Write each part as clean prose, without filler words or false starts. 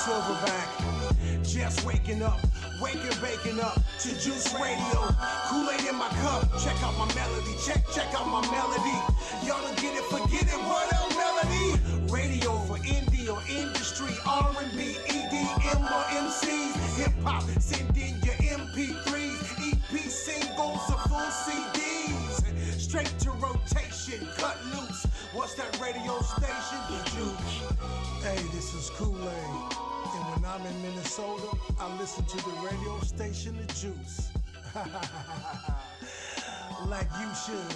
Silverback. Just waking up, baking up to Juice Radio. Kool-Aid in my cup. Check out my melody. Check out my melody. Y'all don't get it, forget it. What up, melody? Radio for indie or industry, R&B, EDM or MCs, hip hop. Send in your MP3s, EP singles or full CDs. Straight to rotation, cut loose. What's that radio station? The Juice. Hey, this is Kool-Aid. And when I'm in Minnesota, I listen to the radio station, The Juice. Like you should.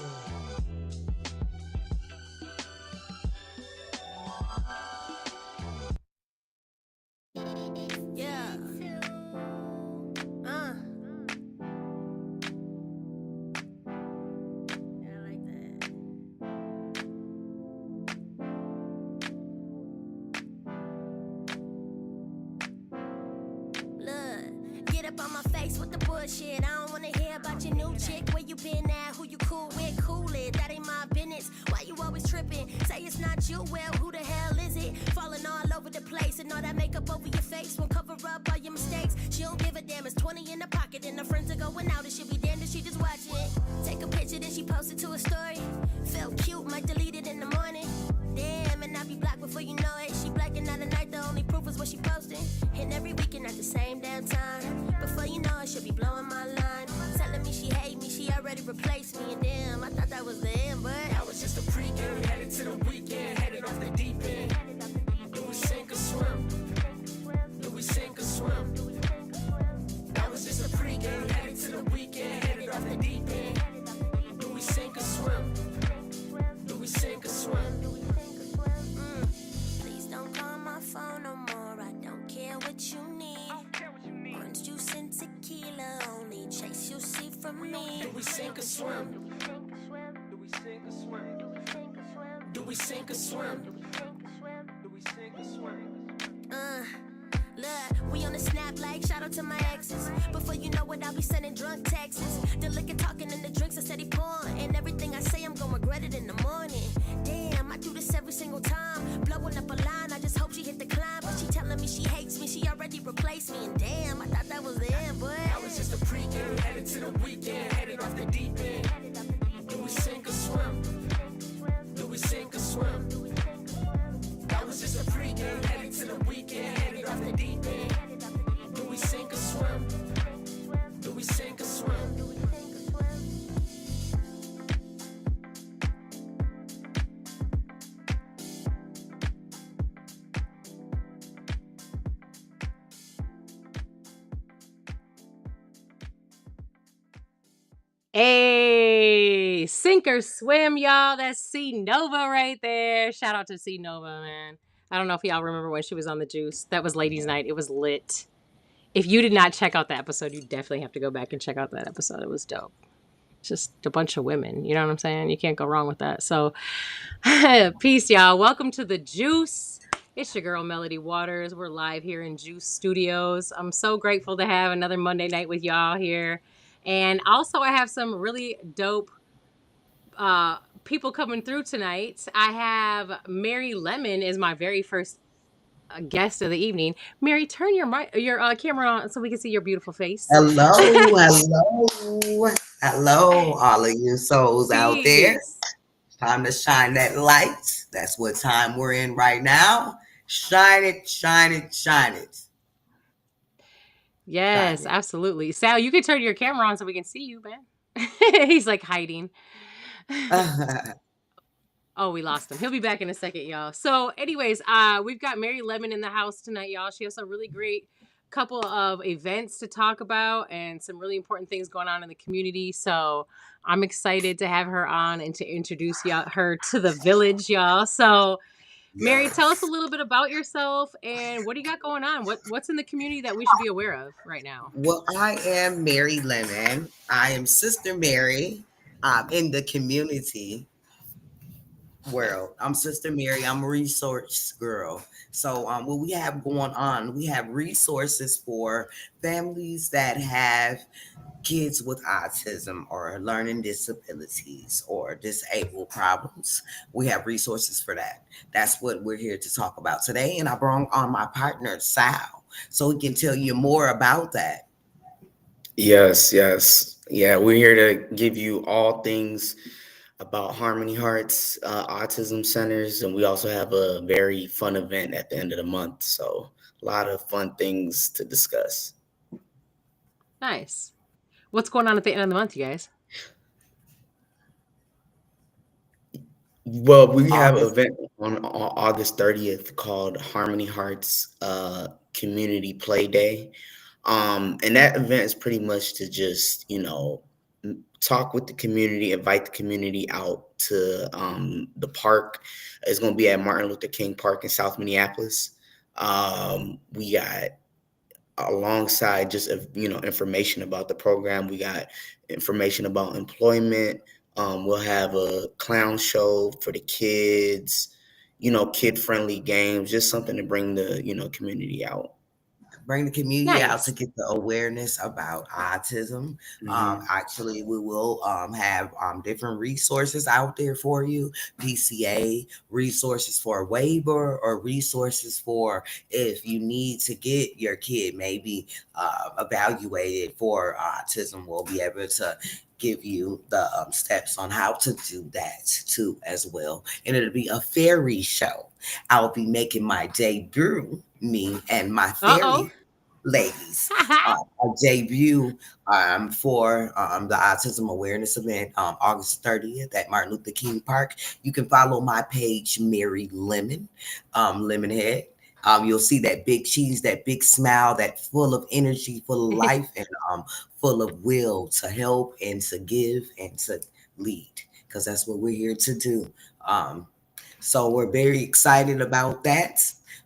Shit, I don't wanna hear about your new chick. Where you been at? Who you cool with? Cool it. That ain't my business. Why you always tripping? Say it's not you. Well, who the hell is it? Falling all over the place and all that makeup over your face won't cover up all your mistakes. She don't give a damn. It's 20 in the pocket and her friends are going out and she'll be damned if she just watching it. Take a picture then she post it to a story. Felt cute, might delete it in the morning. Damn, and I be blocked before you know it. She blacking out at night. The only proof is what she posting. And every weekend at the same damn time. Before you know it, she'll be blowing my line, telling me she hate me, she already replaced me. And damn, I thought that was the end, but that was just a pregame, headed to the weekend, headed off the deep end. Do we sink or swim? Do we sink or swim? That was just a pregame, headed to the weekend, headed off the deep end. Do we sink or swim? Do we sink or swim? Please don't call my phone no more, I don't care what you need. Orange juice and tequila, only chase you see from me. Do we sink or swim? Do we sink or swim? Do we sink or swim? Do we sink or swim? Look, we on the snap like shout out to my exes. Before you know it, I'll be sending drunk texts. The liquor talking and the drinks are steady pouring. And everything I say, I'm gonna regret it in the morning. Damn, I do this every single time. Blowing up a line, I just hope she hit the climb. But she telling me she hates me, she already replaced me. And damn, I thought that was the end, but that was just a pregame, headed to the weekend, headed off the deep end. Do we sink or swim? Do we sink or swim? That was just a pregame, headed to the weekend, headed off the deep end. Do we sink or swim? Do we sink or swim? Hey, sink or swim, y'all. That's C Nova right there. Shout out to C Nova, man. I don't know if y'all remember when she was on the Juice. That was Ladies' Night. It was lit. If you did not check out that episode, you definitely have to go back and check out that episode. It was dope. Just a bunch of women. You know what I'm saying? You can't go wrong with that. So, peace, y'all. Welcome to the Juice. It's your girl, Melody Waters. We're live here in Juice Studios. I'm so grateful to have another Monday night with y'all here. And also, I have some really dope people coming through tonight. I have Mary Lemon is my very first guest of the evening. Mary, turn your camera on so we can see your beautiful face. Hello, all of you souls out there. Time to shine that light. That's what time we're in right now. Shine it, shine it, shine it. Yes, absolutely. Sal, you can turn your camera on so we can see you, man. He's like hiding. Oh, we lost him. He'll be back in a second, y'all. So anyways, we've got Mary Lemon in the house tonight, y'all. She has a really great couple of events to talk about and some really important things going on in the community. So I'm excited to have her on and to introduce her to the village, y'all. So Mary, tell us a little bit about yourself and what do you got going on? What's in the community that we should be aware of right now? Well, I am Mary Lemon. I am Sister Mary in the community. world. I'm Sister Mary. I'm a resource girl. So what we have going on, we have resources for families that have kids with autism or learning disabilities or disabled problems. We have resources for that. That's what we're here to talk about today. And I brought on my partner, Sal, so he can tell you more about that. Yes, yes. Yeah, we're here to give you all things about Harmony Hearts Autism Centers, and we also have a very fun event at the end of the month. So, a lot of fun things to discuss. Nice. What's going on at the end of the month, you guys? Well, we have an August. event on August 30th called Harmony Hearts Community Play Day. And that event is pretty much to just, talk with the community, invite the community out to the park. It's going to be at Martin Luther King Park in South Minneapolis. We got alongside just information about the program. We got information about employment. We'll have a clown show for the kids. Kid friendly games. Just something to bring the community out. Bring the community out to Nice. get the awareness about autism. Hmm. Actually, we will have different resources out there for you. PCA resources for waiver or resources for if you need to get your kid maybe evaluated for autism. We'll be able to give you the steps on how to do that too as well. And it'll be a fairy show. I'll be making my debut, me and my Uh-oh. fairy ladies, a debut for the Autism Awareness Event August 30th at Martin Luther King Park. You can follow my page, Mary Lemon, Lemonhead. You'll see that big cheese, that big smile, that full of energy, full of life, and full of will to help and to give and to lead, because that's what we're here to do. Um, so we're very excited about that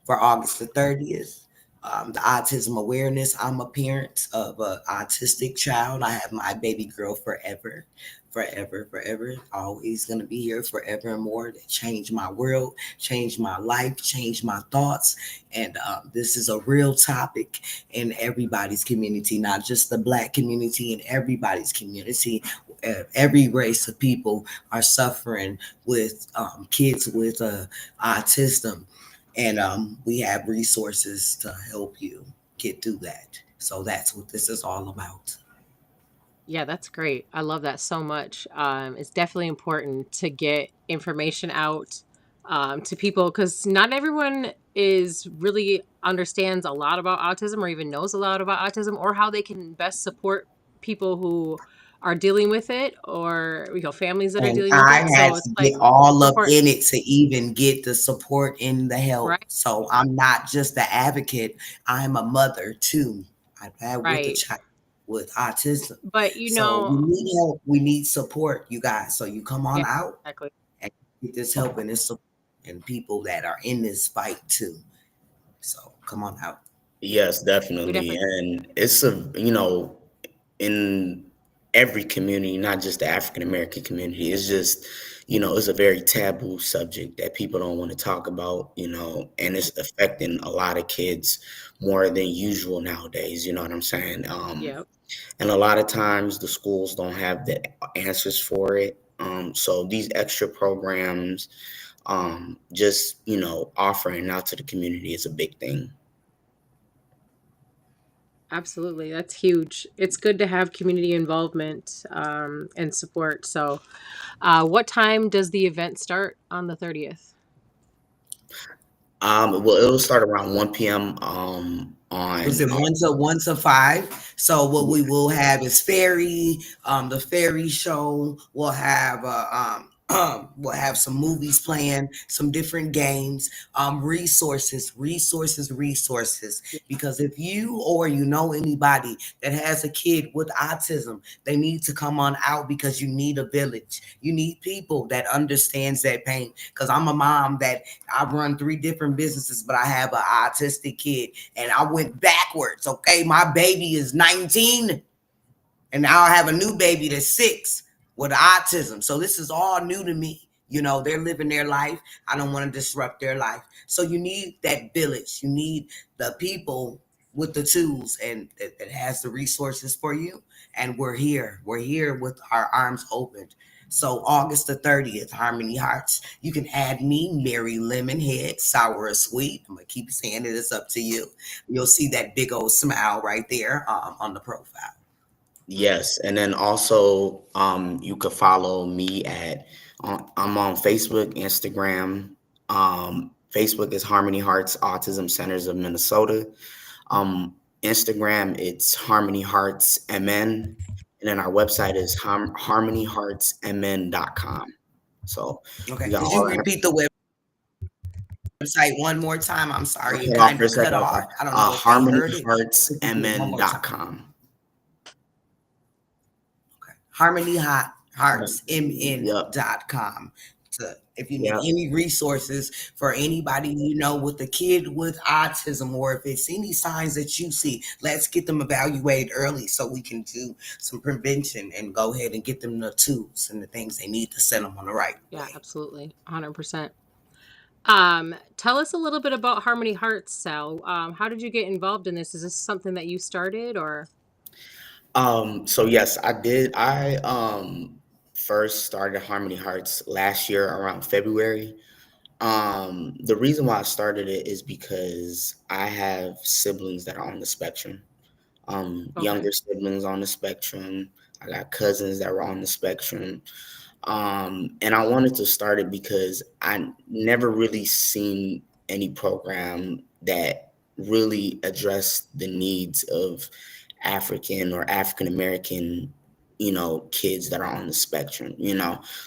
for August the 30th. The autism awareness. I'm a parent of an autistic child. I have my baby girl forever, forever, forever. Always gonna be here forever and more. That changed my world, changed my life, changed my thoughts. And this is a real topic in everybody's community, not just the Black community, in everybody's community. Every race of people are suffering with kids with autism, and we have resources to help you get through that. So that's what this is all about. Yeah, that's great. I love that so much. It's definitely important to get information out to people because not everyone is really understands a lot about autism or even knows a lot about autism or how they can best support people who are dealing with it or families that are And dealing with I it. had So to it's get like all it's up important, in it to even get the support and the help. right? So I'm not just the advocate, I'm a mother too. I've had with a Right. child with autism. But So we need help, we need support, you guys. So you come yeah, on out exactly. and get this help and this support and people that are in this fight too. So come on out. Yes, We definitely. definitely And it's in every community, not just the African American community. It's just, it's a very taboo subject that people don't want to talk about, and it's affecting a lot of kids more than usual nowadays. You know what I'm saying? yeah. And a lot of times the schools don't have the answers for it. So these extra programs, just, offering out to the community is a big thing. Absolutely. That's huge. It's good to have community involvement and support. So, what time does the event start on the 30th? Well, it'll start around 1 p.m. Was On it one to five? So what we will have is the fairy show. We'll have we'll have some movies playing, some different games, resources. Because if you or you know anybody that has a kid with autism, they need to come on out because you need a village. You need people that understands that pain. Because I'm a mom that I run 3 different businesses, but I have an autistic kid and I went backwards. Okay, my baby is 19 and now I have a new baby that's 6 with autism. So this is all new to me. You know, they're living their life. I don't want to disrupt their life. So you need that village. You need the people with the tools and that has the resources for you. And we're here. We're here with our arms open. So August the 30th, Harmony Hearts. You can add me, Mary Lemonhead, sour or sweet. I'm gonna keep saying it. It's up to you. You'll see that big old smile right there on the profile. Yes, and then also you could follow me at I'm on Facebook, Instagram. Facebook is Harmony Hearts Autism Centers of Minnesota. Um, Instagram it's Harmony Hearts MN, and then our website is harmonyheartsmn.com. So Okay. we got Could all you that. repeat the website one more time? I'm I sorry, it cut off kind for a of cut second. I'm sorry. off. I don't know if they heard it. Could you do it one more time? Harmonyheartsmn.com. Okay. Harmony Yep. Heartsmn.com. If you need Yep. any resources for anybody you know with a kid with autism, or if it's any signs that you see, let's get them evaluated early so we can do some prevention and go ahead and get them the tools and the things they need to set them on the right Yeah, way. absolutely. 100%. Tell us a little bit about Harmony Hearts, Sal. How did you get involved in this? Is this something that you started or? So yes, I did. I first started Harmony Hearts last year around February. The reason why I started it is because I have siblings that are on the spectrum. Okay. Younger siblings on the spectrum. I got cousins that were on the spectrum. And I wanted to start it because I never really seen any program that really addressed the needs of African or African American, kids that are on the spectrum.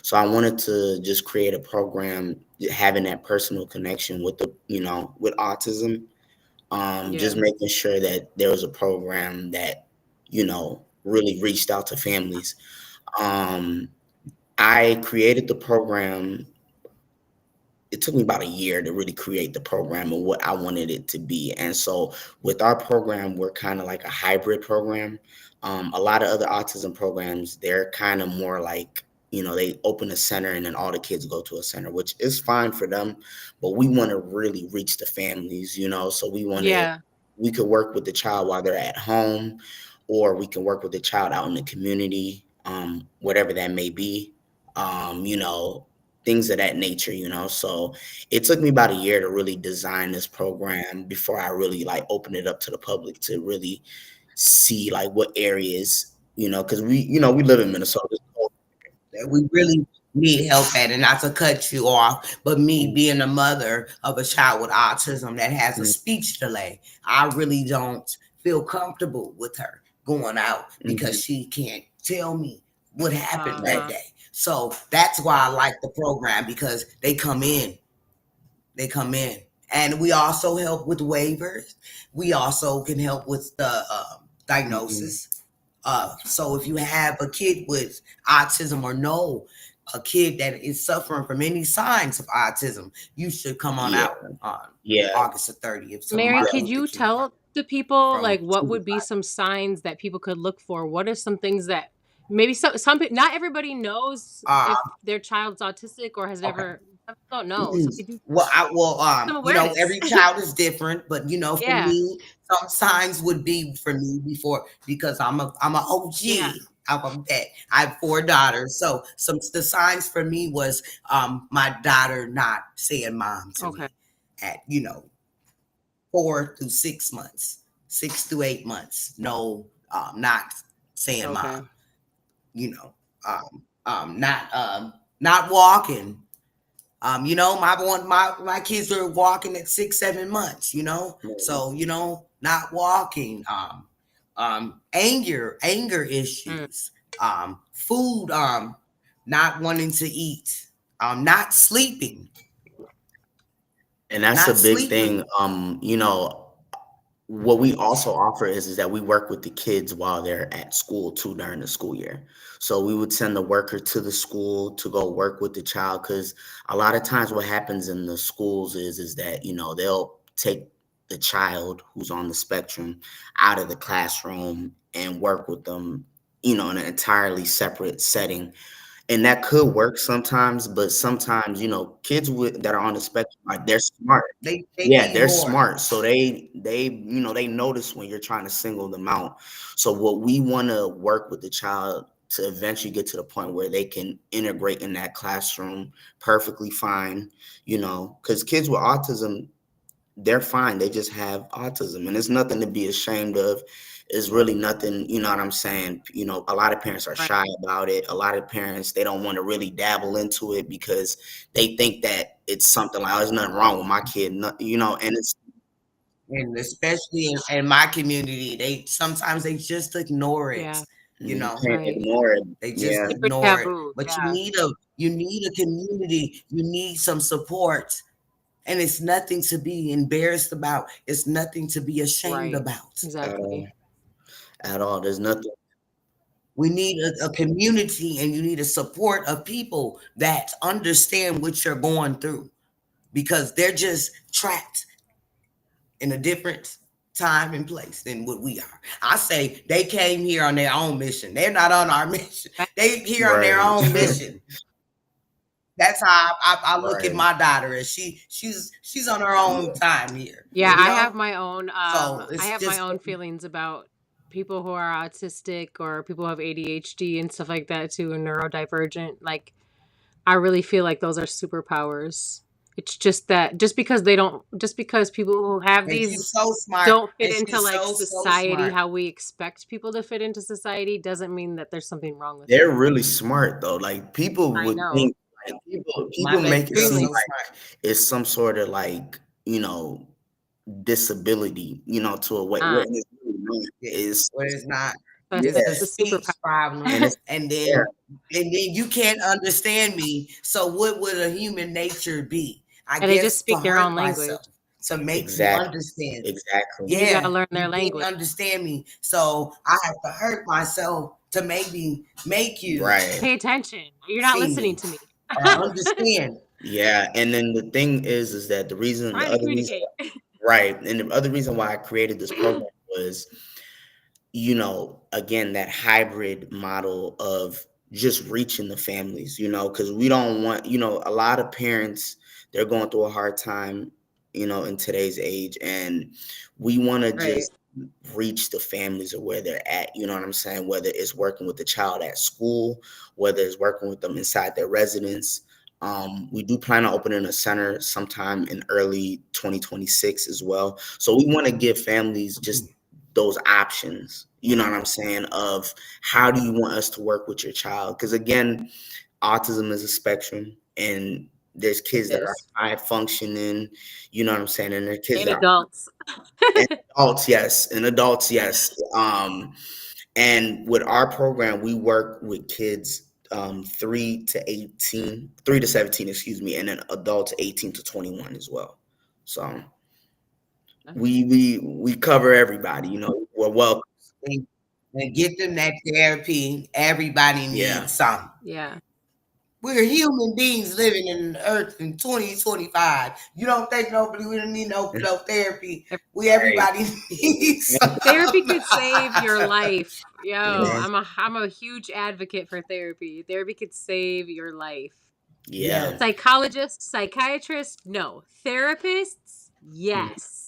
So I wanted to just create a program having that personal connection with with autism. Just Yeah. making sure that there was a program that, really reached out to families. Um, I created the program. It took me about a year to really create the program and what I wanted it to be. And so with our program, we're kind of like a hybrid program. A lot of other autism programs, they're kind of more like, they open a center and then all the kids go to a center, which is fine for them. But we want to really reach the families. So Yeah. we could work with the child while they're at home, or we can work with the child out in the community, whatever that may be. Things of that nature. So it took me about a year to really design this program before I really like open it up to the public to really see like what areas, because we live in Minnesota. That we really need help at. And not to cut you off, but me being a mother of a child with autism that has a speech delay, I really don't feel comfortable with her going out because she can't tell me what happened that Uh-huh. day. So that's why I like the program, because they come in. They come in. And we also help with waivers. We also can help with the diagnosis. So if you have a kid with autism or know a kid that is suffering from any signs of autism, you should come on Yeah, out on yeah, August the 30th. So Mary, Martin could Luther you King Park tell the people from like what 2 to would be 5. some signs that people could look for? What are some things that maybe some people, not everybody knows Uh, if their child's autistic or has okay. never, some people don't know. So could you some Every awareness? child is different, but for Yeah. me, some signs would be for me before, because I'm a Yeah. OG. I'm that. I have 4 daughters, so some the signs for me was my daughter not saying mom to Okay. me at 4 through 6 months, 6 through 8 months. No, not saying Okay. mom. You know, not walking. My kids are walking at 6, 7 months. So not walking. Anger Mm. issues. Food. Not wanting to eat. Not sleeping. and that's a Not big sleeping. thing. What we also offer is that we work with the kids while they're at school too during the school year. So we would send the worker to the school to go work with the child, because a lot of times what happens in the schools is that they'll take the child who's on the spectrum out of the classroom and work with them in an entirely separate setting. And that could work sometimes, but sometimes, kids that are on the spectrum, like, they're smart. They Yeah, need they're more. smart. So they notice when you're trying to single them out. So what we want to work with the child to eventually get to the point where they can integrate in that classroom perfectly fine, because kids with autism, they're fine. They just have autism, and it's nothing to be ashamed of. It's really nothing, you know what I'm saying? A lot of parents are Right. shy about it. A lot of parents, they don't want to really dabble into it because they think that it's something like, oh, there's nothing wrong with my kid, and it's And especially in my community, they sometimes they just ignore it. Yeah. You you know, can't Right. ignore it. they just Yeah, Super ignore it. taboo. But Yeah. you need a community. You need some support. And it's nothing to be embarrassed about. It's nothing to be ashamed Right. about. Exactly. at all. There's nothing. We need a community, and you need a support of people that understand what you're going through, because they're just trapped in a different time and place than what we are. I say they came here on their own mission. They're not on our mission. They here on their Right. own mission. That's how I look at Right. my daughter, as she's on her own time here. Yeah, You I know? have my own So I it's have my just own feelings about people who are autistic or people who have ADHD and stuff like that too, and neurodivergent. Like, I really feel like those are superpowers. It's just that just because people who have and these she's so smart, don't fit and into she's like so society smart. how we expect people to fit into society doesn't mean that there's something wrong with They're them. really smart though. Like, people I would know. think, like, people My people baby make it girl's seem Extremely. so like smart. it's some sort of, like, disability, to a way where Not. it's really not. It's But it's not. I It's said a it's a yes, speech superpower. problem, and it's and yeah, then you can't understand me. So what would a human nature be? I And they just guess to speak their own hurt language. myself, to make you exactly, understand me. exactly. And you gotta Yeah, learn you their didn't language. understand me, so I have to hurt myself to maybe make you Right. Pay attention. You're not see listening me to me. or understand. Yeah, and then the thing is that the Trying to other reason, communicate. right, and the other reason why I created this program was, again, that hybrid model of just reaching the families, because we don't want, a lot of parents, they're going through a hard time, in today's age, and we want to Right. just reach the families of where they're at, you know what I'm saying? Whether it's working with the child at school, whether it's working with them inside their residence. We do plan on opening a center sometime in early 2026 as well. So we want to give families just those options, you know what I'm saying, of how do you want us to work with your child? Because again, autism is a spectrum, and there's It kids that are is. high functioning, you know what I'm saying, and there's kids And that are adults. and adults, yes, and adults, yes. And with our program, we work with kids 3 to 17, excuse me, and then adults 18 to 21 as well. So we cover everybody, we're welcome. And get them that therapy. Everybody Yeah. needs some. Yeah. We're human beings living in the earth in 2025. You don't think nobody, we don't need no therapy. Everybody needs some. Therapy could save your life. Yo, Yeah. I'm a huge advocate for therapy. Therapy could save your life. Yeah. Psychologists, psychiatrists, no. Therapists, yes.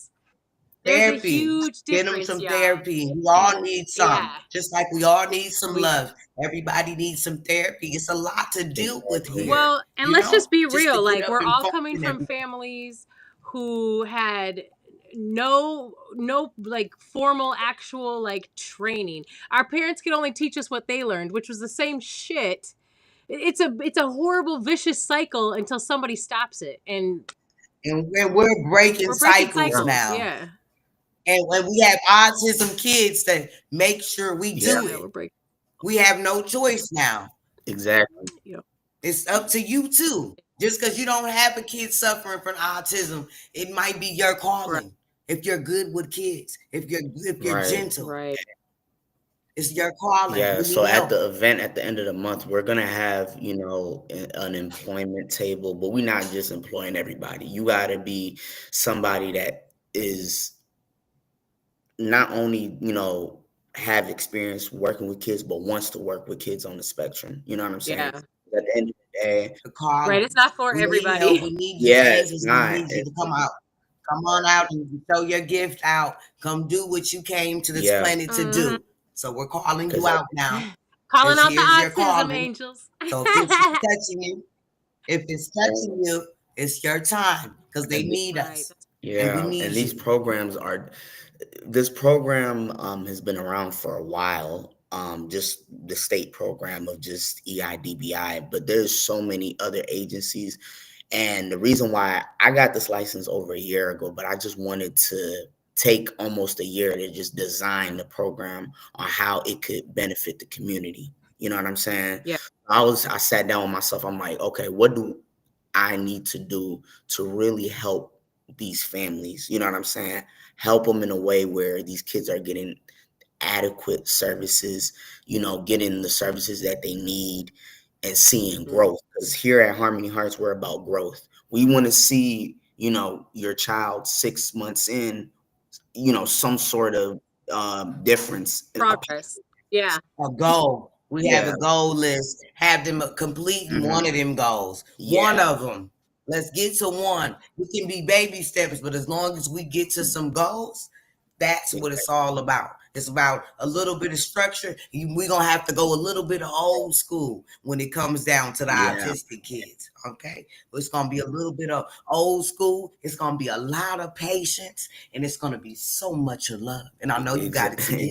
There's a Therapy. huge Get them difference, some y'all. therapy. We all need some. Yeah. Just like we all need some We love. Everybody needs some therapy. It's a lot to deal with Exactly. here. Well, and let's just be Just to real. get Like, up we're and all coming function from every families who had no like formal actual like training. Our parents could only teach us what they learned, which was the same shit. It's a horrible vicious cycle until somebody stops it. And and we're breaking we're breaking cycles cycles. now. Yeah. And when we have autism kids to make sure we Yeah. do Yeah, it. we're breaking. We have no choice now. Exactly. Yeah. It's up to you too. Just because you don't have a kid suffering from autism, it might be your calling. If you're good with kids, if you're Right. gentle, Right. it's your calling. Yeah, You so need at help. the event at the end of the month, we're gonna have, an employment table, but we're not just employing everybody. You gotta be somebody that is not only, have experience working with kids, but wants to work with kids on the spectrum. You know what I'm saying? Yeah. at the end of the day. Call Right. them. It's not for We need help. everybody. We need you, Yeah, it's angels. We not. need you to come out. Come on out and throw your gift out. Come do what you came to this Yeah, planet to Mhm. do. So we're calling you because out now. Calling out the Here's your autism calling. angels. So if this is touching you, it's your time because they need Right. us. And we yeah, need and these you. programs are. This program has been around for a while. Just the state program of just EIDBI, but there's so many other agencies. And the reason why I got this license over a year ago, but I just wanted to take almost a year to just design the program on how it could benefit the community. You know what I'm saying? Yeah. I sat down with myself. I'm like, okay, what do I need to do to really help these families? You know what I'm saying? Help them in a way where these kids are getting adequate services, getting the services that they need and seeing growth. Because here at Harmony Hearts, we're about growth. We want to see, your child 6 months in, some sort of difference. Progress. Yeah. A goal. We have Yeah, a goal list. Have them completing one of them goals. One yeah, of them. Let's get to one. We can be baby steps, but as long as we get to some goals, that's what it's all about. It's about a little bit of structure. We're going to have to go a little bit of old school when it comes down to the yeah. autistic kids. Okay. It's going to be a little bit of old school. It's going to be a lot of patience, and it's going to be so much of love. And I know you got it together.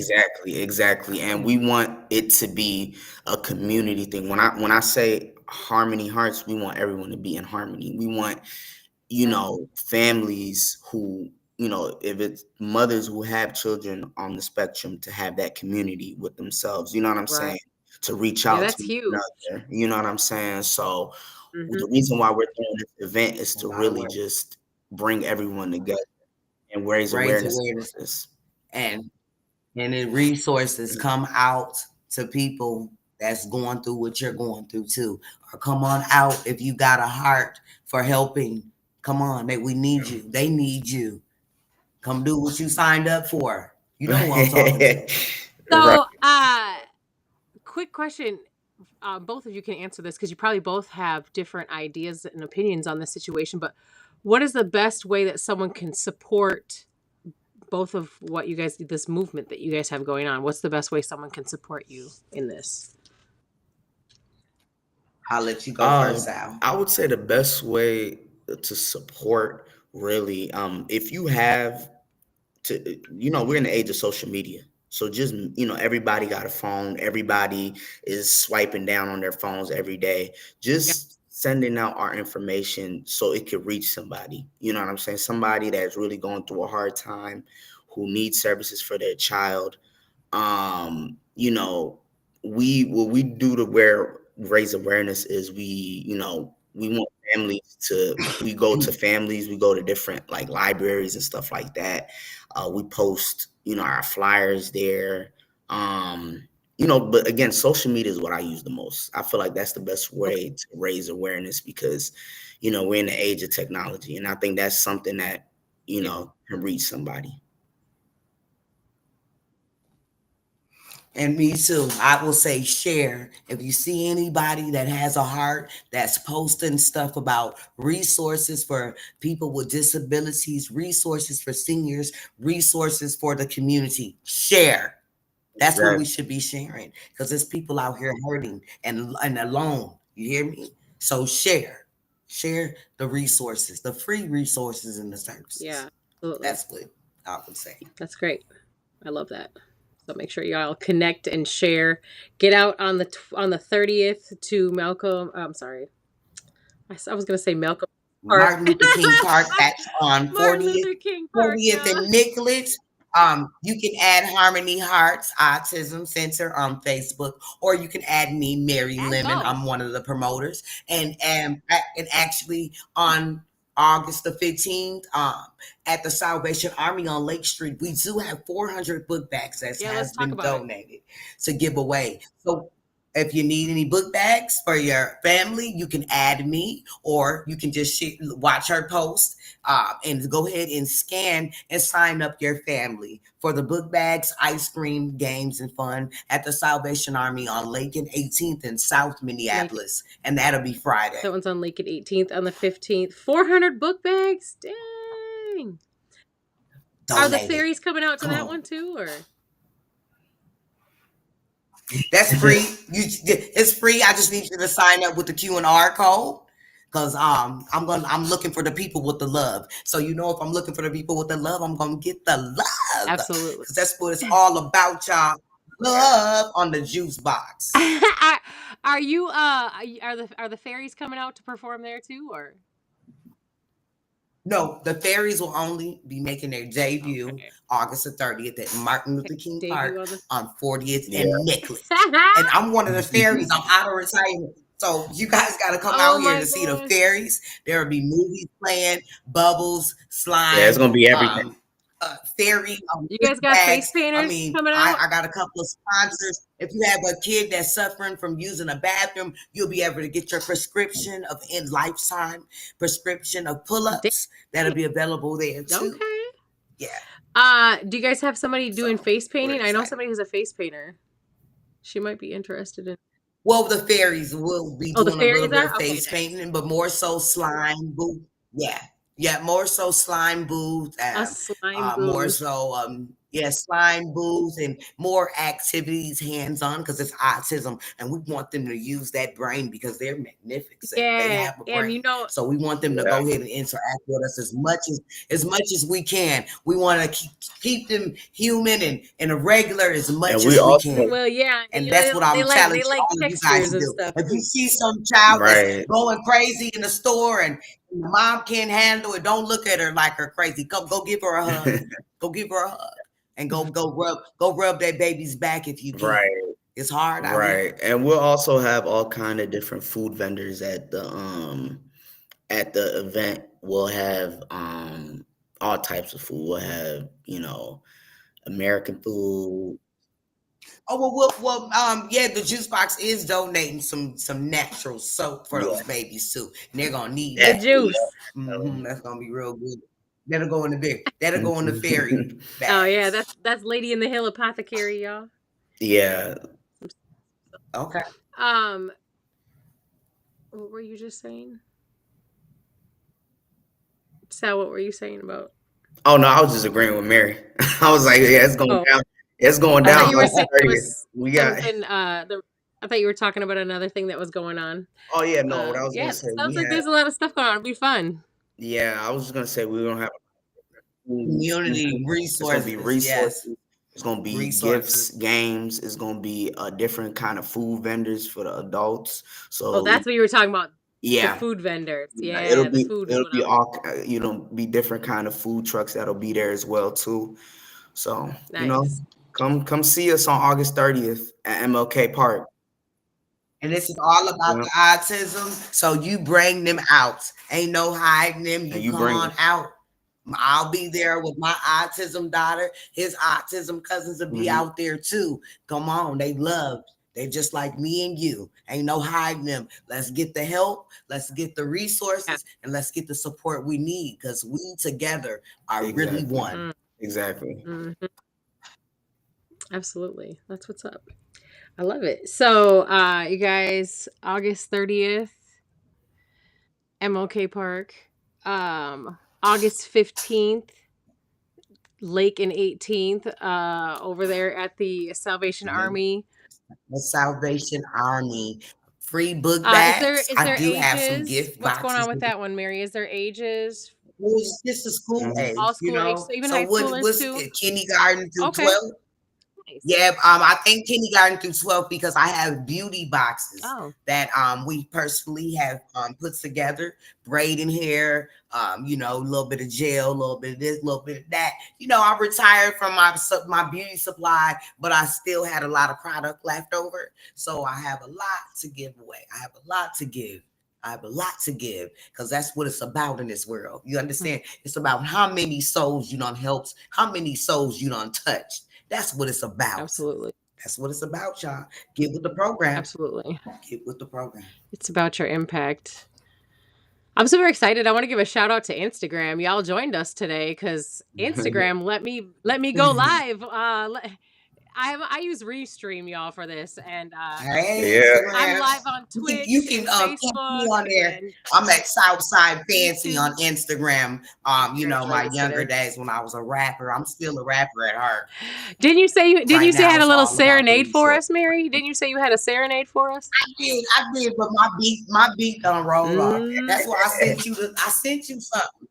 Exactly. And we want it to be a community thing. When I say Harmony Hearts, we want everyone to be in harmony. We want, families who, if it's mothers who have children on the spectrum, to have that community with themselves. You know what I'm saying? Right. To reach Yeah, out that's to huge. another. You know what I'm saying? So Mhm. the reason why we're doing this event is to A lot of really work. just bring everyone together and raise awareness about this. And the resources come out to people that's going through what you're going through too. Or come on out if you got a heart for helping. Come on, we need you. They need you. Come do what you signed up for. You know who I'm talking to. Right. So, quick question. Both of you can answer this because you probably both have different ideas and opinions on this situation. But what is the best way that someone can support both of what you guys, this movement that you guys have going on? What's the best way someone can support you in this? I'll let you go first, Al. I would say the best way to support really, if you have to, we're in the age of social media. So just, everybody got a phone. Everybody is swiping down on their phones every day. Just sending out our information so it could reach somebody. You know what I'm saying? Somebody that's really going through a hard time, who needs services for their child. What we do to raise awareness is we want families we go to families, we go to different like libraries and stuff like that. We post, our flyers there. But again, social media is what I use the most. I feel like that's the best way to raise awareness because, we're in the age of technology. And I think that's something that, can reach somebody. And me too. I will say share. If you see anybody that has a heart that's posting stuff about resources for people with disabilities, resources for seniors, resources for the community, share. That's what we should be sharing because there's people out here hurting and alone. You hear me? So share the resources, the free resources and the services. Yeah, absolutely. That's what I would say. That's great. I love that. So make sure y'all connect and share. Get out on the 30th to Malcolm. I'm sorry. I was going to say Malcolm Park. Martin Luther King Park. That's on Martin 40th, Luther King Park, 40th and Nicholas. You can add Harmony Hearts Autism Center on Facebook, or you can add me, Mary Lemon. both. I'm one of the promoters, and actually on August the 15th, at the Salvation Army on Lake Street, we do have 400 book bags that has been donated to give away. So If you need any book bags for your family, you can add me, or you can just watch her post and go ahead and scan and sign up your family for the book bags, ice cream, games, and fun at the Salvation Army on Lincoln 18th in South Minneapolis. And that'll be Friday. That one's on Lincoln 18th. On the 15th, 400 book bags. Dang. Are the fairies coming out to that one too, or? That's free. It's free. I just need you to sign up with the Q&R code, because I'm looking for the people with the love. So if I'm looking for the people with the love, I'm gonna get the love. Absolutely, because that's what it's all about, y'all. Love on the juice box. Are you are the fairies coming out to perform there too, or? No, the fairies will only be making their debut August the 30th at Martin Luther King Park on 40th and Nicholas. And I'm one of the fairies. I'm out of retirement. So you guys got to come out here to see the fairies. There will be movies playing, bubbles, slime. Yeah, it's going to be everything. Fairy. You guys got face painters coming out? I got a couple of sponsors. If you have a kid that's suffering from using a bathroom, you'll be able to get your prescription of lifetime prescription of pull-ups. That'll be available there too. Okay. Yeah. Do you guys have somebody doing face painting? I know somebody who's a face painter. She might be interested in. Well, the fairies will be doing a little bit of face painting, but more so slime booth. Yeah, more so slime booth. More so, slime booths and more activities hands-on, because it's autism, and we want them to use that brain because they're magnificent. Yeah, they have a brain. And so we want them to go ahead and interact with us as much as we can. We want to keep them human and regular as much as we can. Well, yeah, and that's what I'm challenging all of you guys to do. If you see some child that's going crazy in the store and the mom can't handle it, don't look at her like her crazy. Go give her a hug. Go give her a hug. And go rub that baby's back if you can. Right. It's hard. Right. And we'll also have all kind of different food vendors at the event. We'll have all types of food. We'll have, American food. Oh well, the juice box is donating some natural soap for those babies too. And they're gonna need the juice. Mm-hmm, that's gonna be real good. That'll go in the big. That'll go in the fairy bag. Oh yeah, that's Lady in the Hill apothecary, y'all. Yeah. Okay. What were you just saying? Sal, what were you saying about? Oh no, I was just agreeing with Mary. I was like, yeah, it's going down. It's going down. I thought you were saying I thought you were talking about another thing that was going on. Oh yeah, no. What I was gonna say. Sounds like there's a lot of stuff going on. It'll be fun. Yeah, I was just gonna say we're gonna have community resources. It's gonna be resources. Yes. It's gonna be gifts, games. It's gonna be a different kind of food vendors for the adults. So that's what you were talking about. Yeah, the food vendors. Yeah, it'll be all be different kind of food trucks that'll be there as well too. So nice. Come see us on August 30th at MLK Park. And this is all about the autism. So you bring them out. Ain't no hiding them. You come on out. I'll be there with my autism daughter. His autism cousins will be out there too. Come on. They love. They just like me and you. Ain't no hiding them. Let's get the help. Let's get the resources. And let's get the support we need, because we together are really one. Exactly. Mm-hmm. Absolutely. That's what's up. I love it. So, you guys, August 30th, MLK Park. August 15th, Lake and 18th, over there at the Salvation Army. The Salvation Army. Free book bags. Is there I do ages? have some gift What's boxes. going on with that one, Mary? Is there ages? Well, it's just a school age. All school age, so even high schoolers too? Kindergarten through 12? Nice. Yeah, I think kindergarten through 12, because I have beauty boxes that we personally have put together, braiding hair, a little bit of gel, a little bit of this, a little bit of that. I retired from my beauty supply, but I still had a lot of product left over. So I have a lot to give away. I have a lot to give, because that's what it's about in this world. You understand? It's about how many souls you done helped, how many souls you done touched. That's what it's about. Absolutely. That's what it's about, y'all. Get with the program. Absolutely. Get with the program. It's about your impact. I'm super excited. I want to give a shout out to Instagram. Y'all joined us today because Instagram let me go live. I use Restream, y'all, for this, and Hey, Yeah. I'm Instagram. live on Twitch You can and catch me Facebook on there. and I'm at Southside Fancy YouTube. on Instagram. You know, my younger days when I was a rapper. I'm still a rapper at heart. Didn't you say you Right now, had a it's little all about the serenade for resource. us, Mary? Didn't you say you had a serenade for us? I did, but my beat done roll off. That's why I sent you something. I sent you something.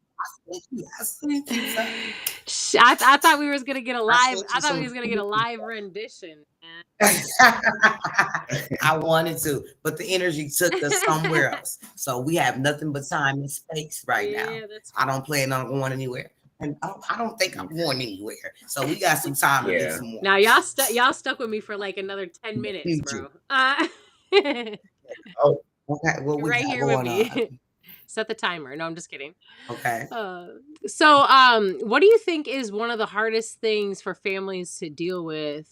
I thought we was gonna get a live. sent you I thought we some was gonna get a live rendition. I wanted to, but the energy took us somewhere else. So we have nothing but time and space right now. That's I don't plan on going anywhere. And I don't think I'm going anywhere. So we got some time to get some more. Now y'all stuck with me for like another 10 minutes, bro. Oh, okay. Well, we right got here with going me. on. Set the timer. No, I'm just kidding. Okay. So what do you think is one of the hardest things for families to deal with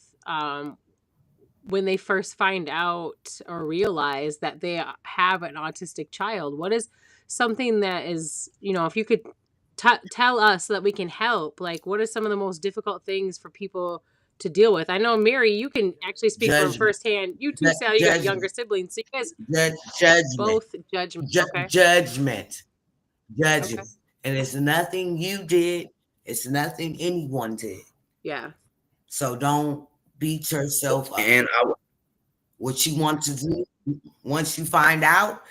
when they first find out or realize that they have an autistic child? What is something that is, if you could tell us so that we can help, like what are some of the most difficult things for people to deal with? I know, Mary, you can actually speak from firsthand. You too, Sal, you got younger siblings. So you guys both judgment. Okay. Judgment. Okay. And it's nothing you did. It's nothing anyone did. Yeah. So don't beat yourself up. And what you want to do, once you find out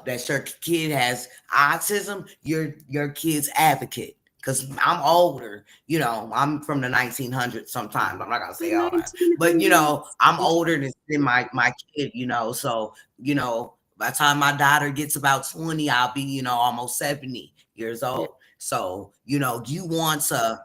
that your kid has autism, your kid's advocate. Because I'm older, I'm from the 1900s sometimes. I'm not going to say all that. But, I'm older than my kid, So, by the time my daughter gets about 20, I'll be, almost 70 years old. So, you want to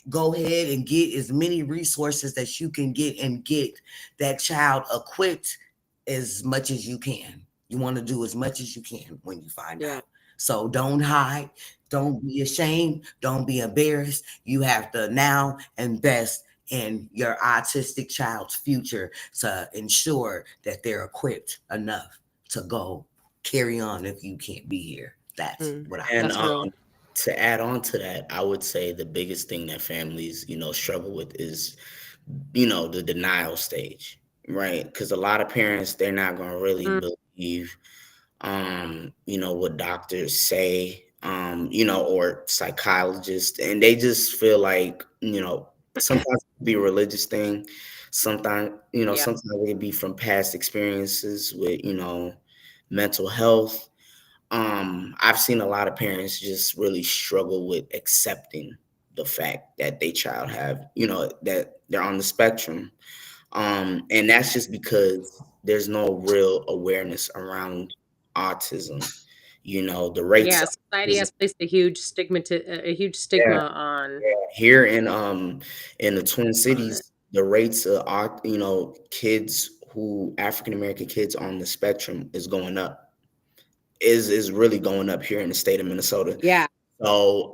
go ahead and get as many resources that you can get and get that child equipped as much as you can. You want to do as much as you can when you find out. So don't hide. Don't be ashamed. Don't be embarrassed. You have to now invest in your autistic child's future to ensure that they're equipped enough to go carry on if you can't be here. That's what I and to add on to that, I would say the biggest thing that families, struggle with is, the denial stage, right? Because a lot of parents, they're not going to really believe, what doctors say, or psychologists, and they just feel like, sometimes it can be a religious thing. Sometimes, sometimes it can be from past experiences with, mental health. I've seen a lot of parents just really struggle with accepting the fact that they child have, that they're on the spectrum. And that's just because there's no real awareness around autism. The rates society has placed a huge stigma on here in the Twin Cities. The rates of kids African American kids on the spectrum is going up. Is really going up here in the state of Minnesota. So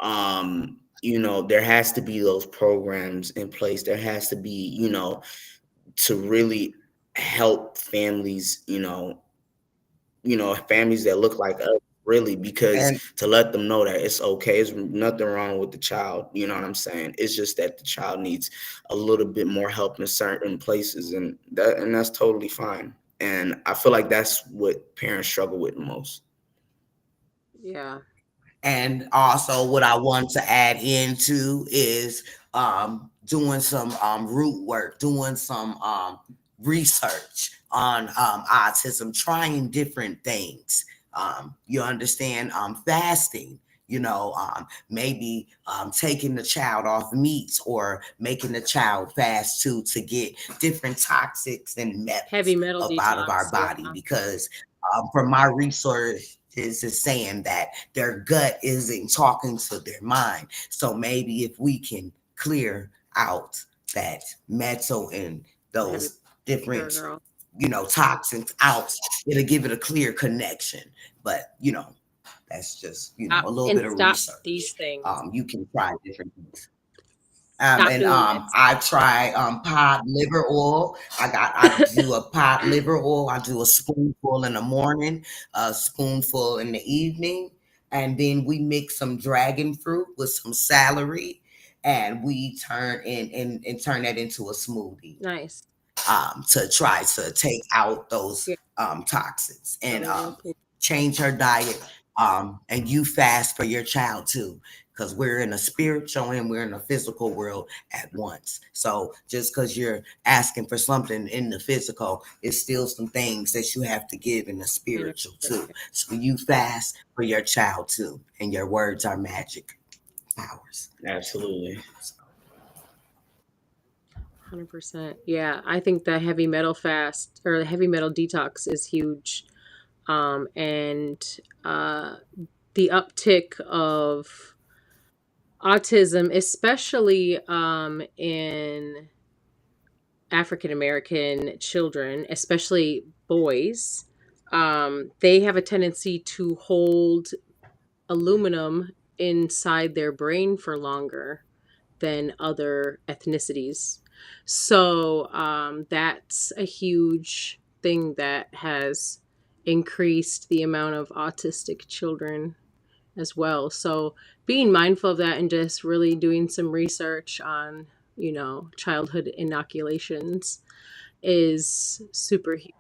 there has to be those programs in place. There has to be, to really help families, families that look like us, really, because to let them know that it's okay. There's nothing wrong with the child. You know what I'm saying? It's just that the child needs a little bit more help in certain places, and that's totally fine. And I feel like that's what parents struggle with the most. Yeah. And also what I want to add into is doing some root work, doing some research on autism, trying different things. You understand? Fasting, maybe taking the child off meats or making the child fast too, to get different toxics and heavy metal up out of our body. Because from my research, is saying that their gut isn't talking to their mind. So maybe if we can clear out that metal and those different, toxins out, it'll give it a clear connection. But, that's just, a little bit of research. These things. You can try different things. Stop And doing it. I try pod liver oil. I do a pod liver oil. I do a spoonful in the morning, a spoonful in the evening, and then we mix some dragon fruit with some celery, and we turn and turn that into a smoothie. Nice. To try to take out those Yeah. toxins and So cool. change her diet. And you fast for your child too, because we're in a spiritual and we're in a physical world at once. So just because you're asking for something in the physical, it's still some things that you have to give in the spiritual too. So you fast for your child too, and your words are magic powers. Absolutely. 100%. Yeah, I think the heavy metal fast or the heavy metal detox is huge. And uh, the uptick of autism, especially in African American children, especially boys, they have a tendency to hold aluminum inside their brain for longer than other ethnicities. So that's a huge thing that has increased the amount of autistic children as well. So being mindful of that and just really doing some research on, childhood inoculations is super huge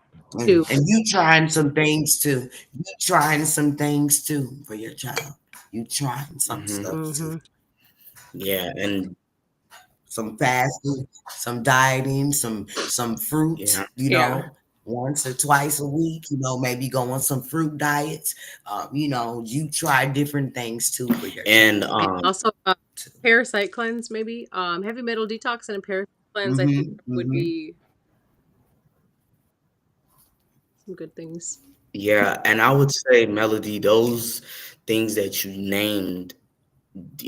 too. And you trying some things too. You trying some things too for your child. You trying some Hmm. stuff too. Hmm. Yeah, and Some fasting, some dieting, some fruit, yeah, Yeah. once or twice a week, maybe go on some fruit diets. You try different things too for your child and And also too. parasite cleanse, maybe. Heavy metal detox and a parasite cleanse, I think Mm-hmm. would Mm-hmm. be some good things. yeah, and I would say, Melody, those things that you named,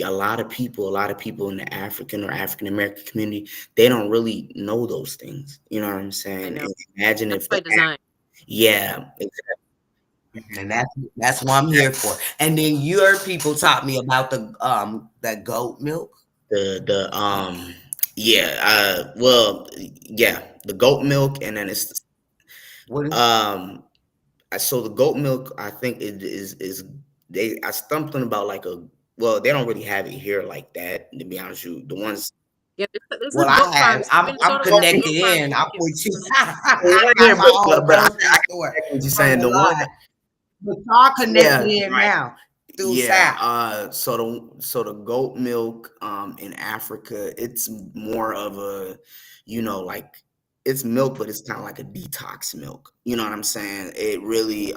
a lot of people in the African or African American community, they don't really know those things. You know what I'm I saying? know. And imagine That's if by design. yeah, And that's what I'm here for. And then your people taught me about the goat milk. the yeah, well, yeah, the goat milk, and then it's What is um so the goat milk, I think it is they I something about like a, well, they don't really have it here like that, to be honest with you. The ones Yeah, there's Well, some I goat have. farms. I'm Minnesota, there's some connected goat farms in. that I you put you. can I here, got my own but I grocery store what you're on saying, the the one, line. But y'all connected yeah, in now through yeah. South. So the goat milk in Africa, it's more of a, like, it's milk, but it's kind of like a detox milk. You know what I'm saying? It really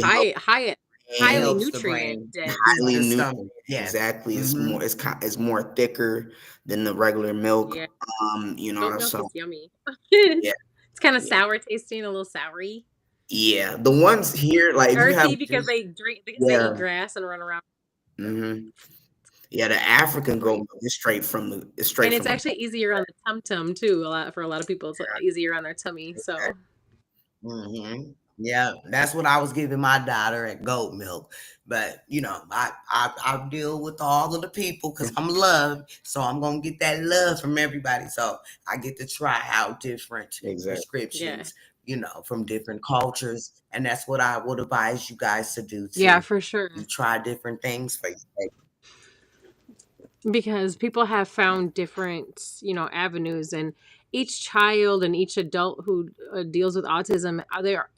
helps. It highly helps the nutrient brain, dense. soothes Highly the nutrient. stomach. Yes. Exactly. Mm-hmm. It's more thicker than the regular milk. Yeah, goat milk So is yummy. yeah, It's kind of yeah, sour tasting, a little soury, yeah. The ones here, like if you have earthy because just, they yeah, eat grass and run around. hmm, yeah, the African goat Great. milk is straight from it's straight And it's from the actually easier on the tum tum too. For a lot of people, it's easier on their tummy. So Mm-hmm. Yeah, that's what I was giving my daughter at goat milk. But I deal with all of the people because I'm loved. So I'm gonna get that love from everybody. So I get to try out different exactly. yeah, prescriptions, from different cultures. And that's what I would advise you guys to do yeah, too. for sure. You try different things for you. Because people have found different, avenues, and each child and each adult who deals with autism,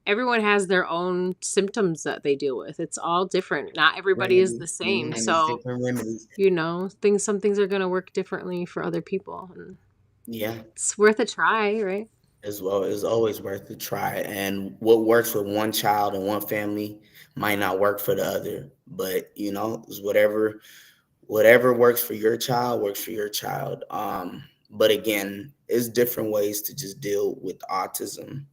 everyone has their own symptoms that they deal with. It's all different. Not everybody is the Remedies. same. It's So, different remedies. some things are going to work differently for other people. And Yeah, it's worth a try, right? as well, it's always worth a try. And what works for one child and one family might not work for the other. But it's whatever works for your child works for your child. But again, it's different ways to just deal with autism,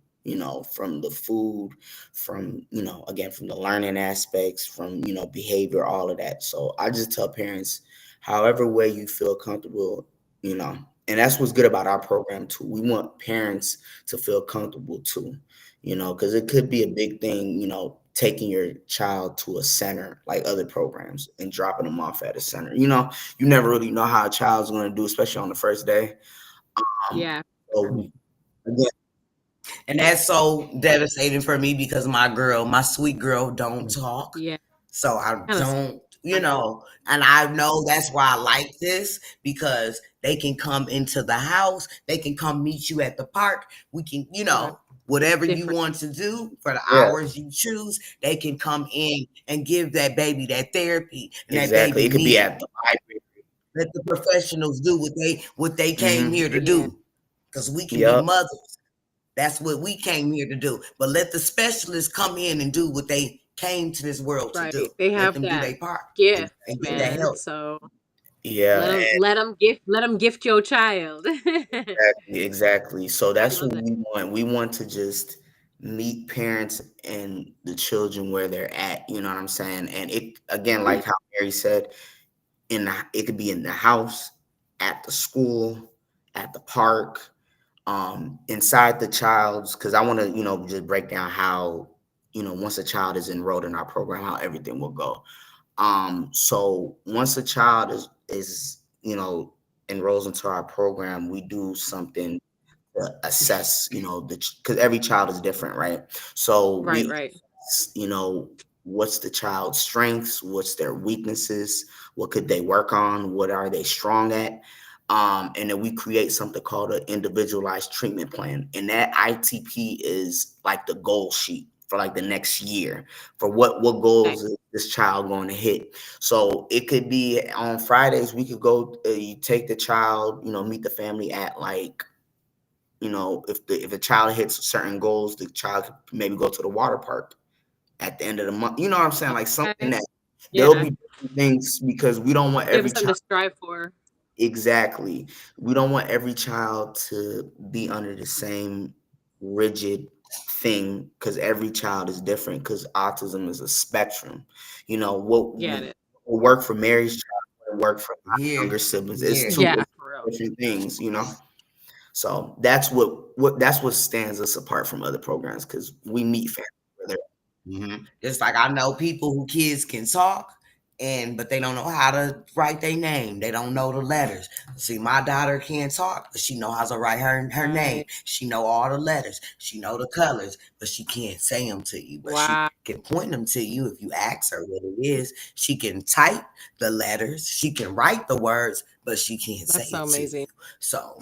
from the food, from, again, from the learning aspects, from, behavior, all of that. So I just tell parents, however way you feel comfortable, you know, and that's what's good about our program too. We want parents to feel comfortable too, because it could be a big thing, taking your child to a center like other programs and dropping them off at a center. You know, you never really know how a child's going to do, especially on the first day. Yeah. So again, And that's so devastating for me because my sweet girl, don't talk. Yeah. So I Kinda don't, and I know that's why I like this because they can come into the house, they can come meet you at the park. We can, whatever you different. want to do for the Yeah. hours you choose, they can come in and give that baby that therapy and that exactly. baby It could be need. at the library. Let the professionals do what they came Mhm. here to Yeah. do. Because we can be Yep. mothers. That's what we came here to do. But let the specialists come in and do what they came to this world to do. Right. They Let have them do that their part gift, and get that man. help. So Yeah. let them gift your child. Exactly. So that's love what that. we want. We want to just meet parents and the children where they're at. You know what I'm saying? And it again, like how Mary said, it could be in the house, at the school, at the park, inside the child's. Because I want to, just break down how, once a child is enrolled in our program, how everything will go. So once a child is enrolls into our program, we do something to assess, because every child is different, right? So Right, we, right. what's the child's strengths, what's their weaknesses, what could they work on, what are they strong at, and then we create something called an individualized treatment plan, and that ITP is like the goal sheet for like the next year for what goals is this child going to hit. So it could be on Fridays we could go, you take the child, meet the family at like, if the child hits certain goals, the child could maybe go to the water park at the end of the month. You know what I'm saying? Like something that there'll Yeah. be different things because we don't want Give them every something child. to strive for. Exactly. We don't want every child to be under the same rigid thing because every child is different because autism is a spectrum. What Get will it. work for Mary's child will work for my Here, younger siblings. It's here. two Yeah, for real. different things, So that's what stands us apart from other programs because we meet families where they're Just like I know people who kids can talk, but they don't know how to write their name. They don't know the letters. See, my daughter can't talk, but she know how to write her name. Right. She know all the letters. She know the colors, but she can't say them to you. But Wow. she can point them to you if you ask her what it is. She can type the letters. She can write the words, but she can't That's say so it to amazing. you. So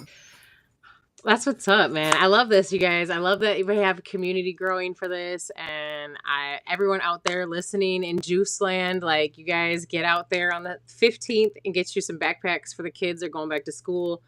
That's what's up, man. I love this, you guys. I love that we have a community growing for this, and everyone out there listening in Juice Land, like you guys get out there on the 15th and get you some backpacks for the kids. They're going back to school.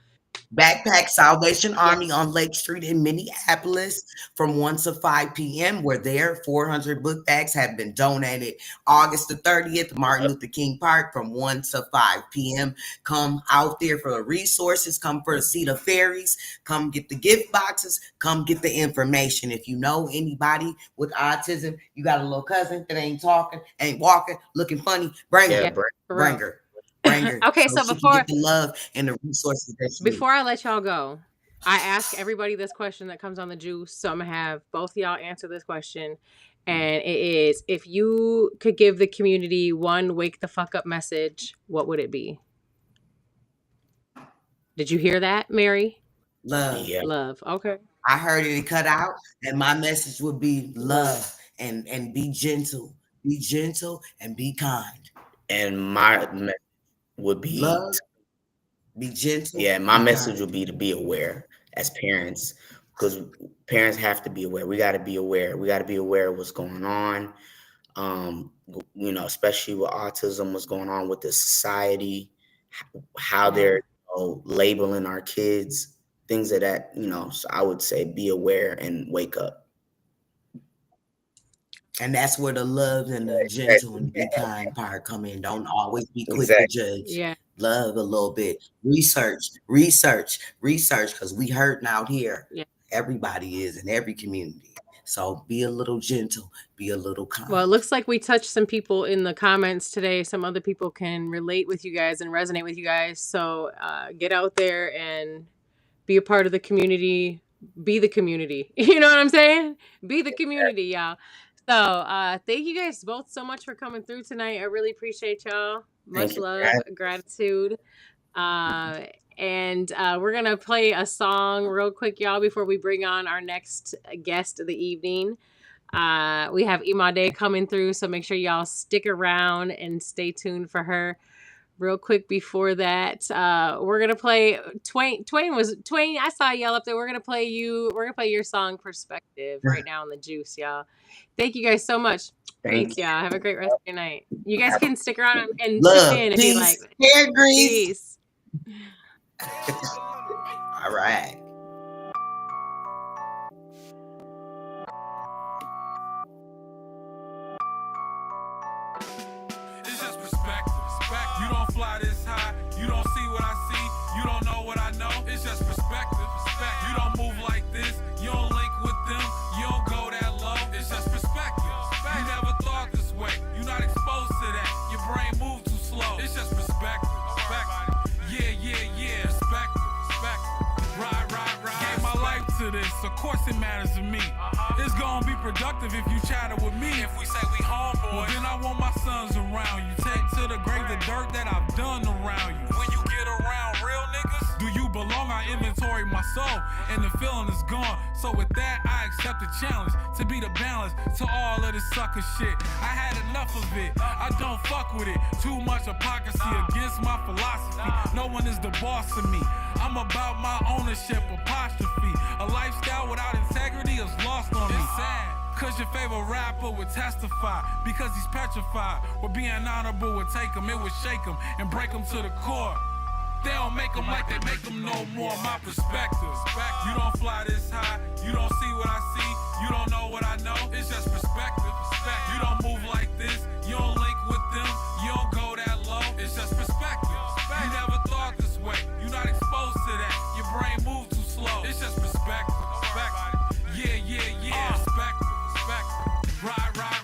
Backpack Salvation Yeah. Army on Lake Street in Minneapolis from 1 to 5 p.m. We're there. 400 book bags have been donated. August the 30th, Martin Luther King Park from 1 to 5 p.m. Come out there for the resources. Come for the seat of fairies. Come get the gift boxes. Come get the information. If you know anybody with autism, you got a little cousin that ain't talking, ain't walking, looking funny, bring her. yeah, Bring her. Bring her. Okay, so she can before get the love and the resources that she needs. before I let y'all go, I ask everybody this question that comes on the juice. So I'm gonna have both of y'all answer this question. And it is, if you could give the community one wake the fuck up message, what would it be? Did you hear that, Mary? Love. yeah. Love. Okay. I heard it cut out, and my message would be love and be gentle. Be gentle and be kind. And my message would be Love, be gentle. yeah, my be message kind. would be to be aware as parents because parents have to be aware. We got to be aware. We got to be aware of what's going on. Especially with autism, what's going on with the society, how they're labeling our kids, things of that. So I would say be aware and wake up. And that's where the love and the gentle and be kind part come in. Don't always be quick to judge. Yeah. Love a little bit. Research, because we hurting out here. Yeah. Everybody is in every community. So be a little gentle, be a little kind. Well, it looks like we touched some people in the comments today. Some other people can relate with you guys and resonate with you guys. So get out there and be a part of the community. Be the community. You know what I'm saying? Be the community, y'all. So, thank you guys both so much for coming through tonight. I really appreciate y'all. Thank Much you. love, gratitude. Uh, and we're going to play a song real quick, y'all, before we bring on our next guest of the evening. We have Imadé coming through, so make sure y'all stick around and stay tuned for her. Real quick before that, we're gonna play Twain. I saw y'all up there. We're gonna play your song Perspective right now on the Juice, y'all. Thank you guys so much. Peace, Thank you. y'all. Have a great rest of your night. You guys can stick around and tip Love, in if you like. peace, hair grease. Peace. All right. It's just perspective. You don't fly this high. You don't see what I see. You don't know what I know. It's just perspective. You don't move like this. You don't link with them. You don't go that low. It's just perspective. You never thought this way. You're not exposed to that. Your brain moves too slow. It's just perspective. Yeah. Perspective. Right. Gave my life to this. Of course it matters to me. It's gonna be productive if you chatter with me. If we say we homeboys, well, then I want my sons around you. Take to the grave the dirt that I've done around you. When you get around real niggas, do you belong? I inventory my soul, and the feeling is gone. So with that, I accept the challenge to be the balance to all of this sucker shit. I had enough of it. I don't fuck with it. Too much hypocrisy against my philosophy. No one is the boss of me. I'm about my ownership, apostrophe. A lifestyle without integrity is lost on me. It's sad. Cause your favorite rapper would testify. Because he's petrified. Where being honorable would take him, it would shake him and break him to the core. They don't make them like they make them no more. My perspective. You don't fly this high. You don't see what I see. You don't know what I know. It's just perspective. You don't move like this. You don't link with them. You don't go that low. It's just perspective. You never thought this way. You're not exposed to that. Your brain moves too slow. It's just perspective. Yeah. Perspective.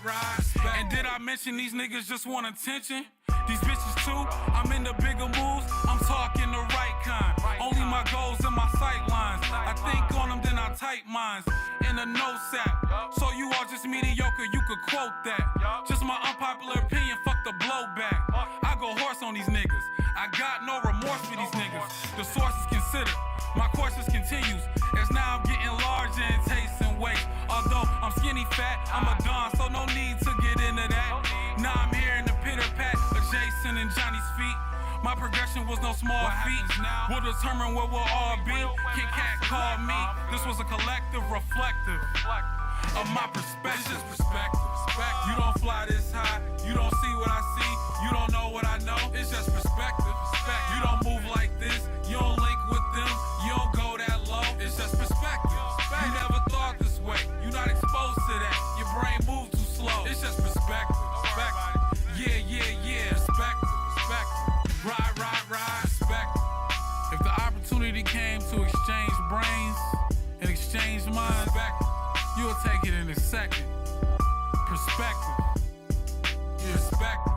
Right. And did I mention these niggas just want attention? These bitches too, I'm in the bigger moves, I'm talking the right kind. Only my goals and my sight lines. I think on them, then I type mines in a no sap. So you all just mediocre, you could quote that. Just my unpopular opinion, fuck the blowback. I go horse on these niggas. I got no remorse for these niggas. The source is considered, my course just continues. As now I'm getting larger in taste and weight. Although I'm skinny fat, I'm a don, so no need to get into that. Now I'm here in the pitter pat, Jason and Johnny's feet. My progression was no small feat. We'll determine where we'll all be. Kit Kat called me. This was a collective reflective of my perspective. You don't fly this high. You don't see what I see. You don't know what I know. It's just perspective. You don't move like this. You don't link with them. You don't go that low. It's just perspective. You never thought this way. You're not exposed to that. Your brain moves too slow. It's just perspective. Yeah. Perspective. Right. Perspective. If the opportunity came to exchange brains and exchange minds, you'll take it in a second. Perspective. Perspective.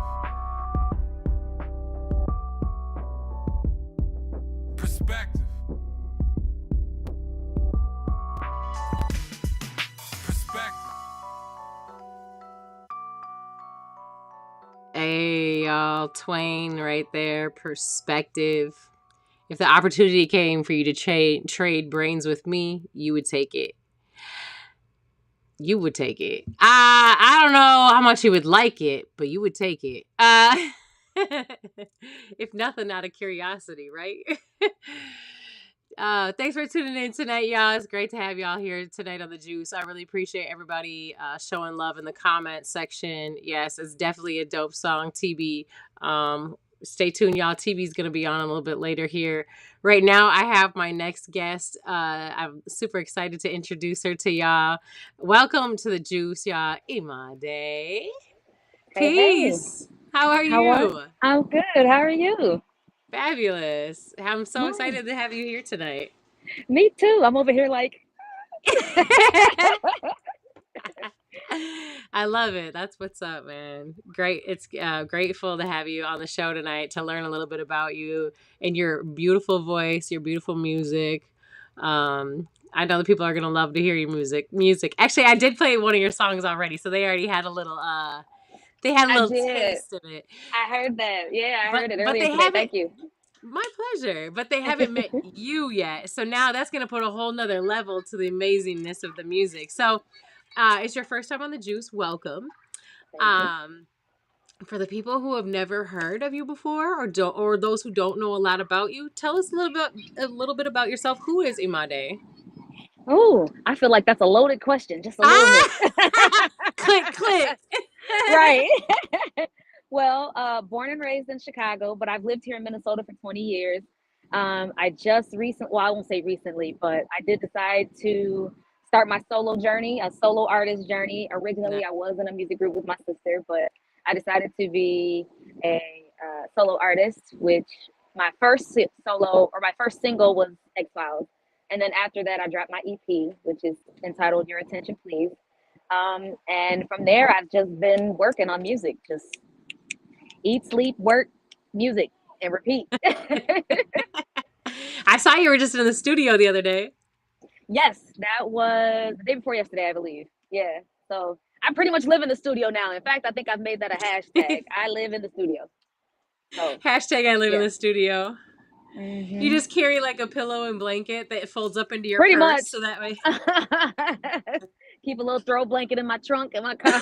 Hey, y'all, Twain right there. Perspective. If the opportunity came for you to trade brains with me, you would take it. You would take it. I don't know how much you would like it, but you would take it. If nothing, out of curiosity, right? Thanks for tuning in tonight, y'all. It's great to have y'all here tonight on The Juice. I really appreciate everybody showing love in the comment section. Yes, it's definitely a dope song, TB. Stay tuned, y'all. TB's going to be on a little bit later here. Right now, I have my next guest. I'm super excited to introduce her to y'all. Welcome to The Juice, y'all. Imadé. Peace. How are you? I'm good. How are you? Fabulous. I'm so Nice. excited to have you here tonight. Me too. I'm over here like. I love it. That's what's up, man. Great. It's grateful to have you on the show tonight to learn a little bit about you and your beautiful voice, your beautiful music. I know the people are gonna love to hear your music. Actually, I did play one of your songs already, so they already had a little they had a I little did. taste of it. I heard that. Yeah, I heard it But earlier they today. haven't. Thank you. My pleasure. But they haven't met you yet, so now that's gonna put a whole nother level to the amazingness of the music. So, it's your first time on the Juice. Welcome. Thank you. For the people who have never heard of you before, or those who don't know a lot about you, tell us a little bit about yourself. Who is Imadé? Oh, I feel like that's a loaded question, just a little bit. Click. Right. Well, born and raised in Chicago, but I've lived here in Minnesota for 20 years. I just I won't say recently, but I did decide to start my solo journey, a solo artist journey. Originally, I was in a music group with my sister, but I decided to be a solo artist, which my first single was X-Files. And then after that, I dropped my EP, which is entitled Your Attention Please. And from there, I've just been working on music, just eat, sleep, work, music, and repeat. I saw you were just in the studio the other day. Yes, that was the day before yesterday, I believe. Yeah. So I pretty much live in the studio now. In fact, I think I've made that a hashtag. I live in the studio. So Hashtag I live in yeah. the studio. Mhm. You just carry like a pillow and blanket that folds up into your Pretty purse, much. so that way. Keep a little throw blanket in my trunk in my car.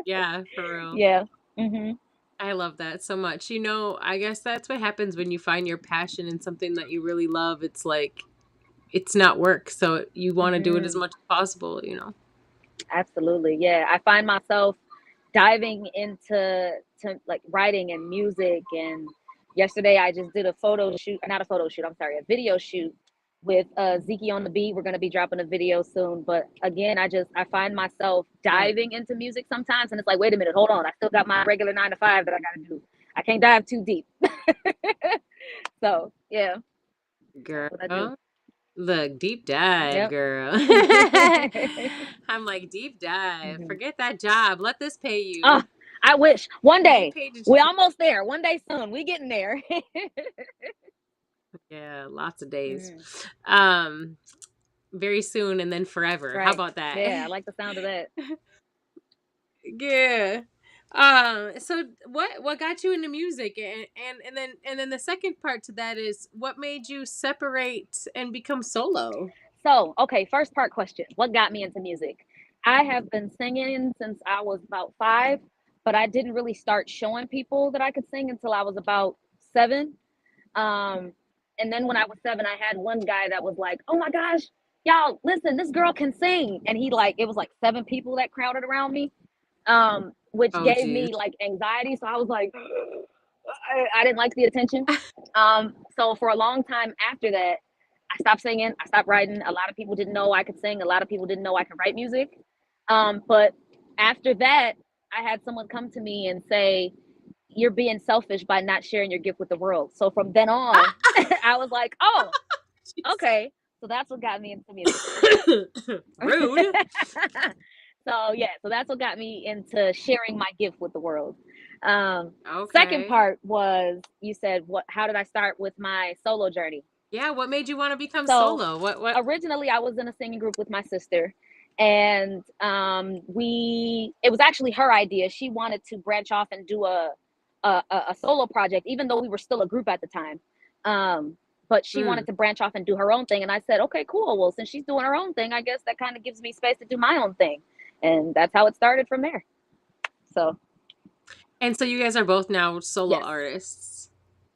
Yeah, for real. Yeah. Mhm. I love that so much. You know, I guess that's what happens when you find your passion in something that you really love. It's like, it's not work, so you want to do it as much as possible, you know? Absolutely. Yeah. I find myself diving into like writing and music. And yesterday I just did a video shoot with Zeke on the beat. We're gonna be dropping a video soon. But again, I find myself diving into music sometimes, and it's like, wait a minute, hold on, I still got my regular 9 to 5 that I gotta do. I can't dive too deep. So yeah, Girl, that's what I do. look, deep dive, Yep. girl. I'm like, deep dive. Mhm. Forget that job. Let this pay you. Oh, I wish one Get day. paid to We're almost there. One day soon. We getting there. Yeah, lots of days. Mhm. Very soon and then forever. How Right. about that? Yeah, I like the sound of that. Yeah. So what got you into music, and then the second part to that is what made you separate and become solo? So, okay, first part question. What got me into music? I have been singing since I was about 5, but I didn't really start showing people that I could sing until I was about 7. Um, and then when I was 7, I had one guy that was like, "Oh my gosh, y'all, listen, this girl can sing." And it was like 7 people that crowded around me, which Oh gave geez. me like anxiety. So I was like, I didn't like the attention. So for a long time after that, I stopped singing. I stopped writing. A lot of people didn't know I could sing. A lot of people didn't know I could write music. But after that, I had someone come to me and say, "You're being selfish by not sharing your gift with the world." So from then on, I was like, "Oh, okay." So that's what got me into music. Rude. So that's what got me into sharing my gift with the world. Second Okay. part was, you said, what? How did I start with my solo journey? Yeah, what made you want to become So solo? What originally, I was in a singing group with my sister, and it was actually her idea. She wanted to branch off and do a solo project, even though we were still a group at the time. But she wanted to branch off and do her own thing, and I said, okay, cool. Well, since she's doing her own thing, I guess that kind of gives me space to do my own thing, and that's how it started from there. So And so you guys are both now solo yes, artists.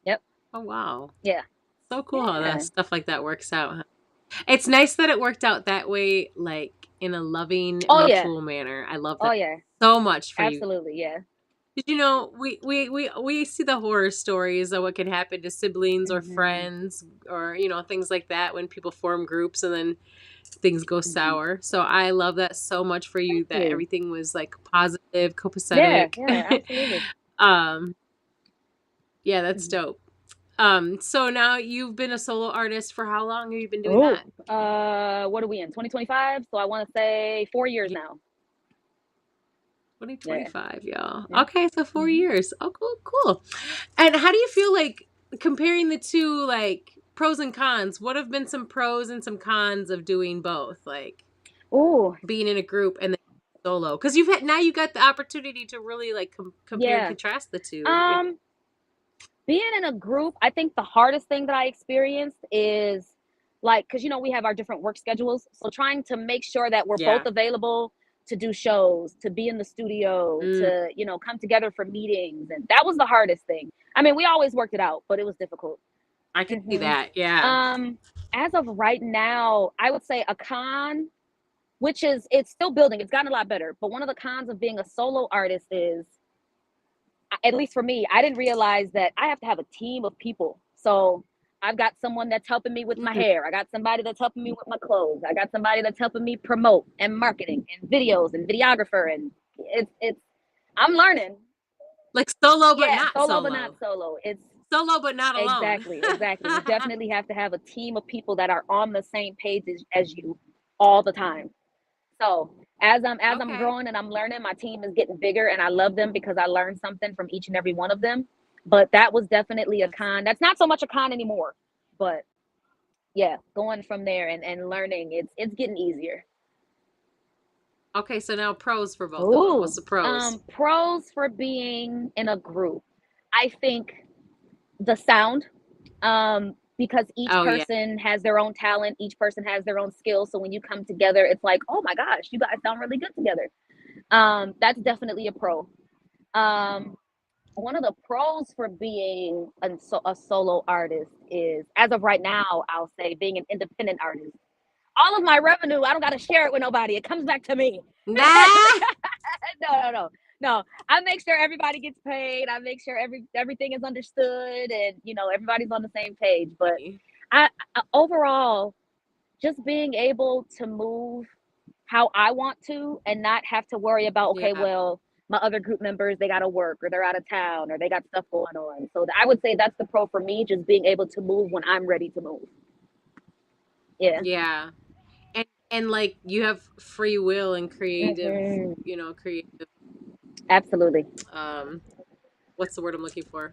yep, Oh wow. yeah, So cool how that yeah, stuff like that works out. Huh? It's nice that it worked out that way, like in a loving, oh yeah, mutual manner. I love oh that yeah, so much for you. absolutely, yeah. Did you know we see the horror stories of what can happen to siblings or Hmm. friends or things like that when people form groups and then things go Hmm. sour. So I love that so much for you Thank that you. everything was like positive, Yeah, copacetic. yeah, absolutely. um yeah, that's Mhm. dope. So now you've been a solo artist for how long have you been doing Oh, that? what are we in? 2025? So I want to say 4 years Yeah, now. Yeah. 2025, y'all. Yeah. Okay, so 4 Hmm. years. Oh, cool, cool. And how do you feel like comparing the two, like pros and cons. What have been some pros and some cons of doing both? Like Ooh, being in a group and then solo. Because you got the opportunity to really like compare and yeah. contrast the two. Being in a group, I think the hardest thing that I experienced is like, because we have our different work schedules. So trying to make sure that we're Yeah. both available to do shows, to be in the studio, to, come together for meetings. And that was the hardest thing. I mean, we always worked it out, but it was difficult. I can see that. Yeah. As of right now, I would say a con, which is, it's still building. It's gotten a lot better. But one of the cons of being a solo artist is, at least for me, I didn't realize that I have to have a team of people. So I've got someone that's helping me with my hair. I got somebody that's helping me with my clothes. I got somebody that's helping me promote and marketing and videos and videographer. And it's I'm learning. Like solo, but not solo, solo. but not solo. It's solo, but not alone. Exactly. You definitely have to have a team of people that are on the same page as you all the time. So as I'm growing and I'm learning, my team is getting bigger, and I love them because I learned something from each and every one of them. But that was definitely a con. That's not so much a con anymore. But yeah, going from there and learning, it's getting easier. Okay, so now pros for both of them. What's the pros? Pros for being in a group. I think the sound. Because each person has their own talent, each person has their own skills. So when you come together, it's like, oh my gosh, you guys sound really good together. That's definitely a pro. One of the pros for being a solo artist is, as of right now, I'll say being an independent artist. All of my revenue, I don't got to share it with nobody. It comes back to me. Nah. No, I make sure everybody gets paid. I make sure everything is understood, and everybody's on the same page. But I overall, just being able to move how I want to and not have to worry about well, my other group members, they got to work, or they're out of town, or they got stuff going on. So I would say that's the pro for me, just being able to move when I'm ready to move. Yeah. And like you have free will and creative, creative. Absolutely. What's the word I'm looking for?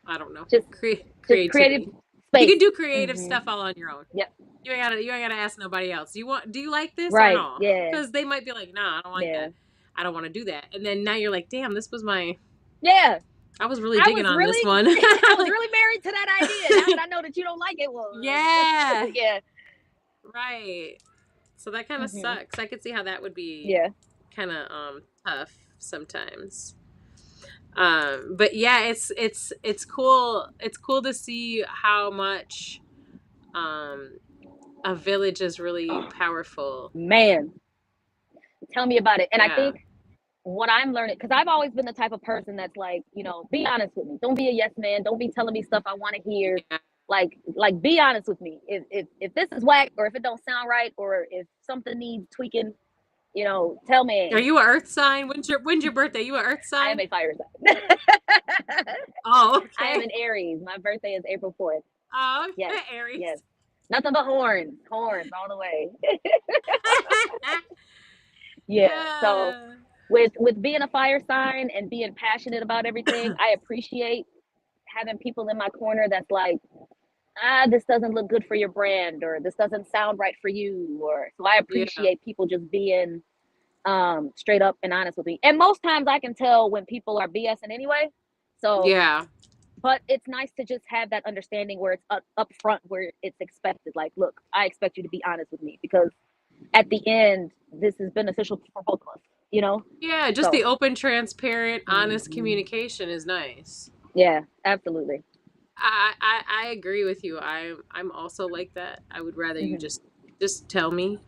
I don't know. Just creativity. Creative space. You can do creative stuff all on your own. Yep. You ain't gotta ask nobody else. Do you like this right. or no? Yeah. Because they might be like, nah, I don't like that. I don't want to do that. And then now you're like, damn, this was my. Yeah. I was really digging on this one. I was really married to that idea. Now that I know that you don't like it, well. Yeah. Yeah. Right. So that kind of sucks. I could see how that would be kind of tough sometimes. But yeah, it's cool. It's cool to see how much a village is really powerful. Man, tell me about it. And I think what I'm learning, because I've always been the type of person that's like, be honest with me. Don't be a yes man. Don't be telling me stuff I want to hear. Yeah. Like be honest with me. If this is whack, or if it don't sound right, or if something needs tweaking, tell me. Are you an earth sign? When's your birthday? You an earth sign? I am a fire sign. Oh, okay. I am an Aries. My birthday is April 4th. Oh, yes. Aries. Yes. Nothing but horns all the way. Yeah. So with being a fire sign and being passionate about everything, I appreciate having people in my corner that's like, this doesn't look good for your brand, or this doesn't sound right for you, or so I appreciate people just being straight up and honest with me. And most times I can tell when people are BSing anyway. So but it's nice to just have that understanding where it's up front, where it's expected. Like, look, I expect you to be honest with me, because at the end, this is beneficial for both of us, Yeah, just the open, transparent, honest communication is nice. Yeah, absolutely. I agree with you. I'm also like that. I would rather you just tell me.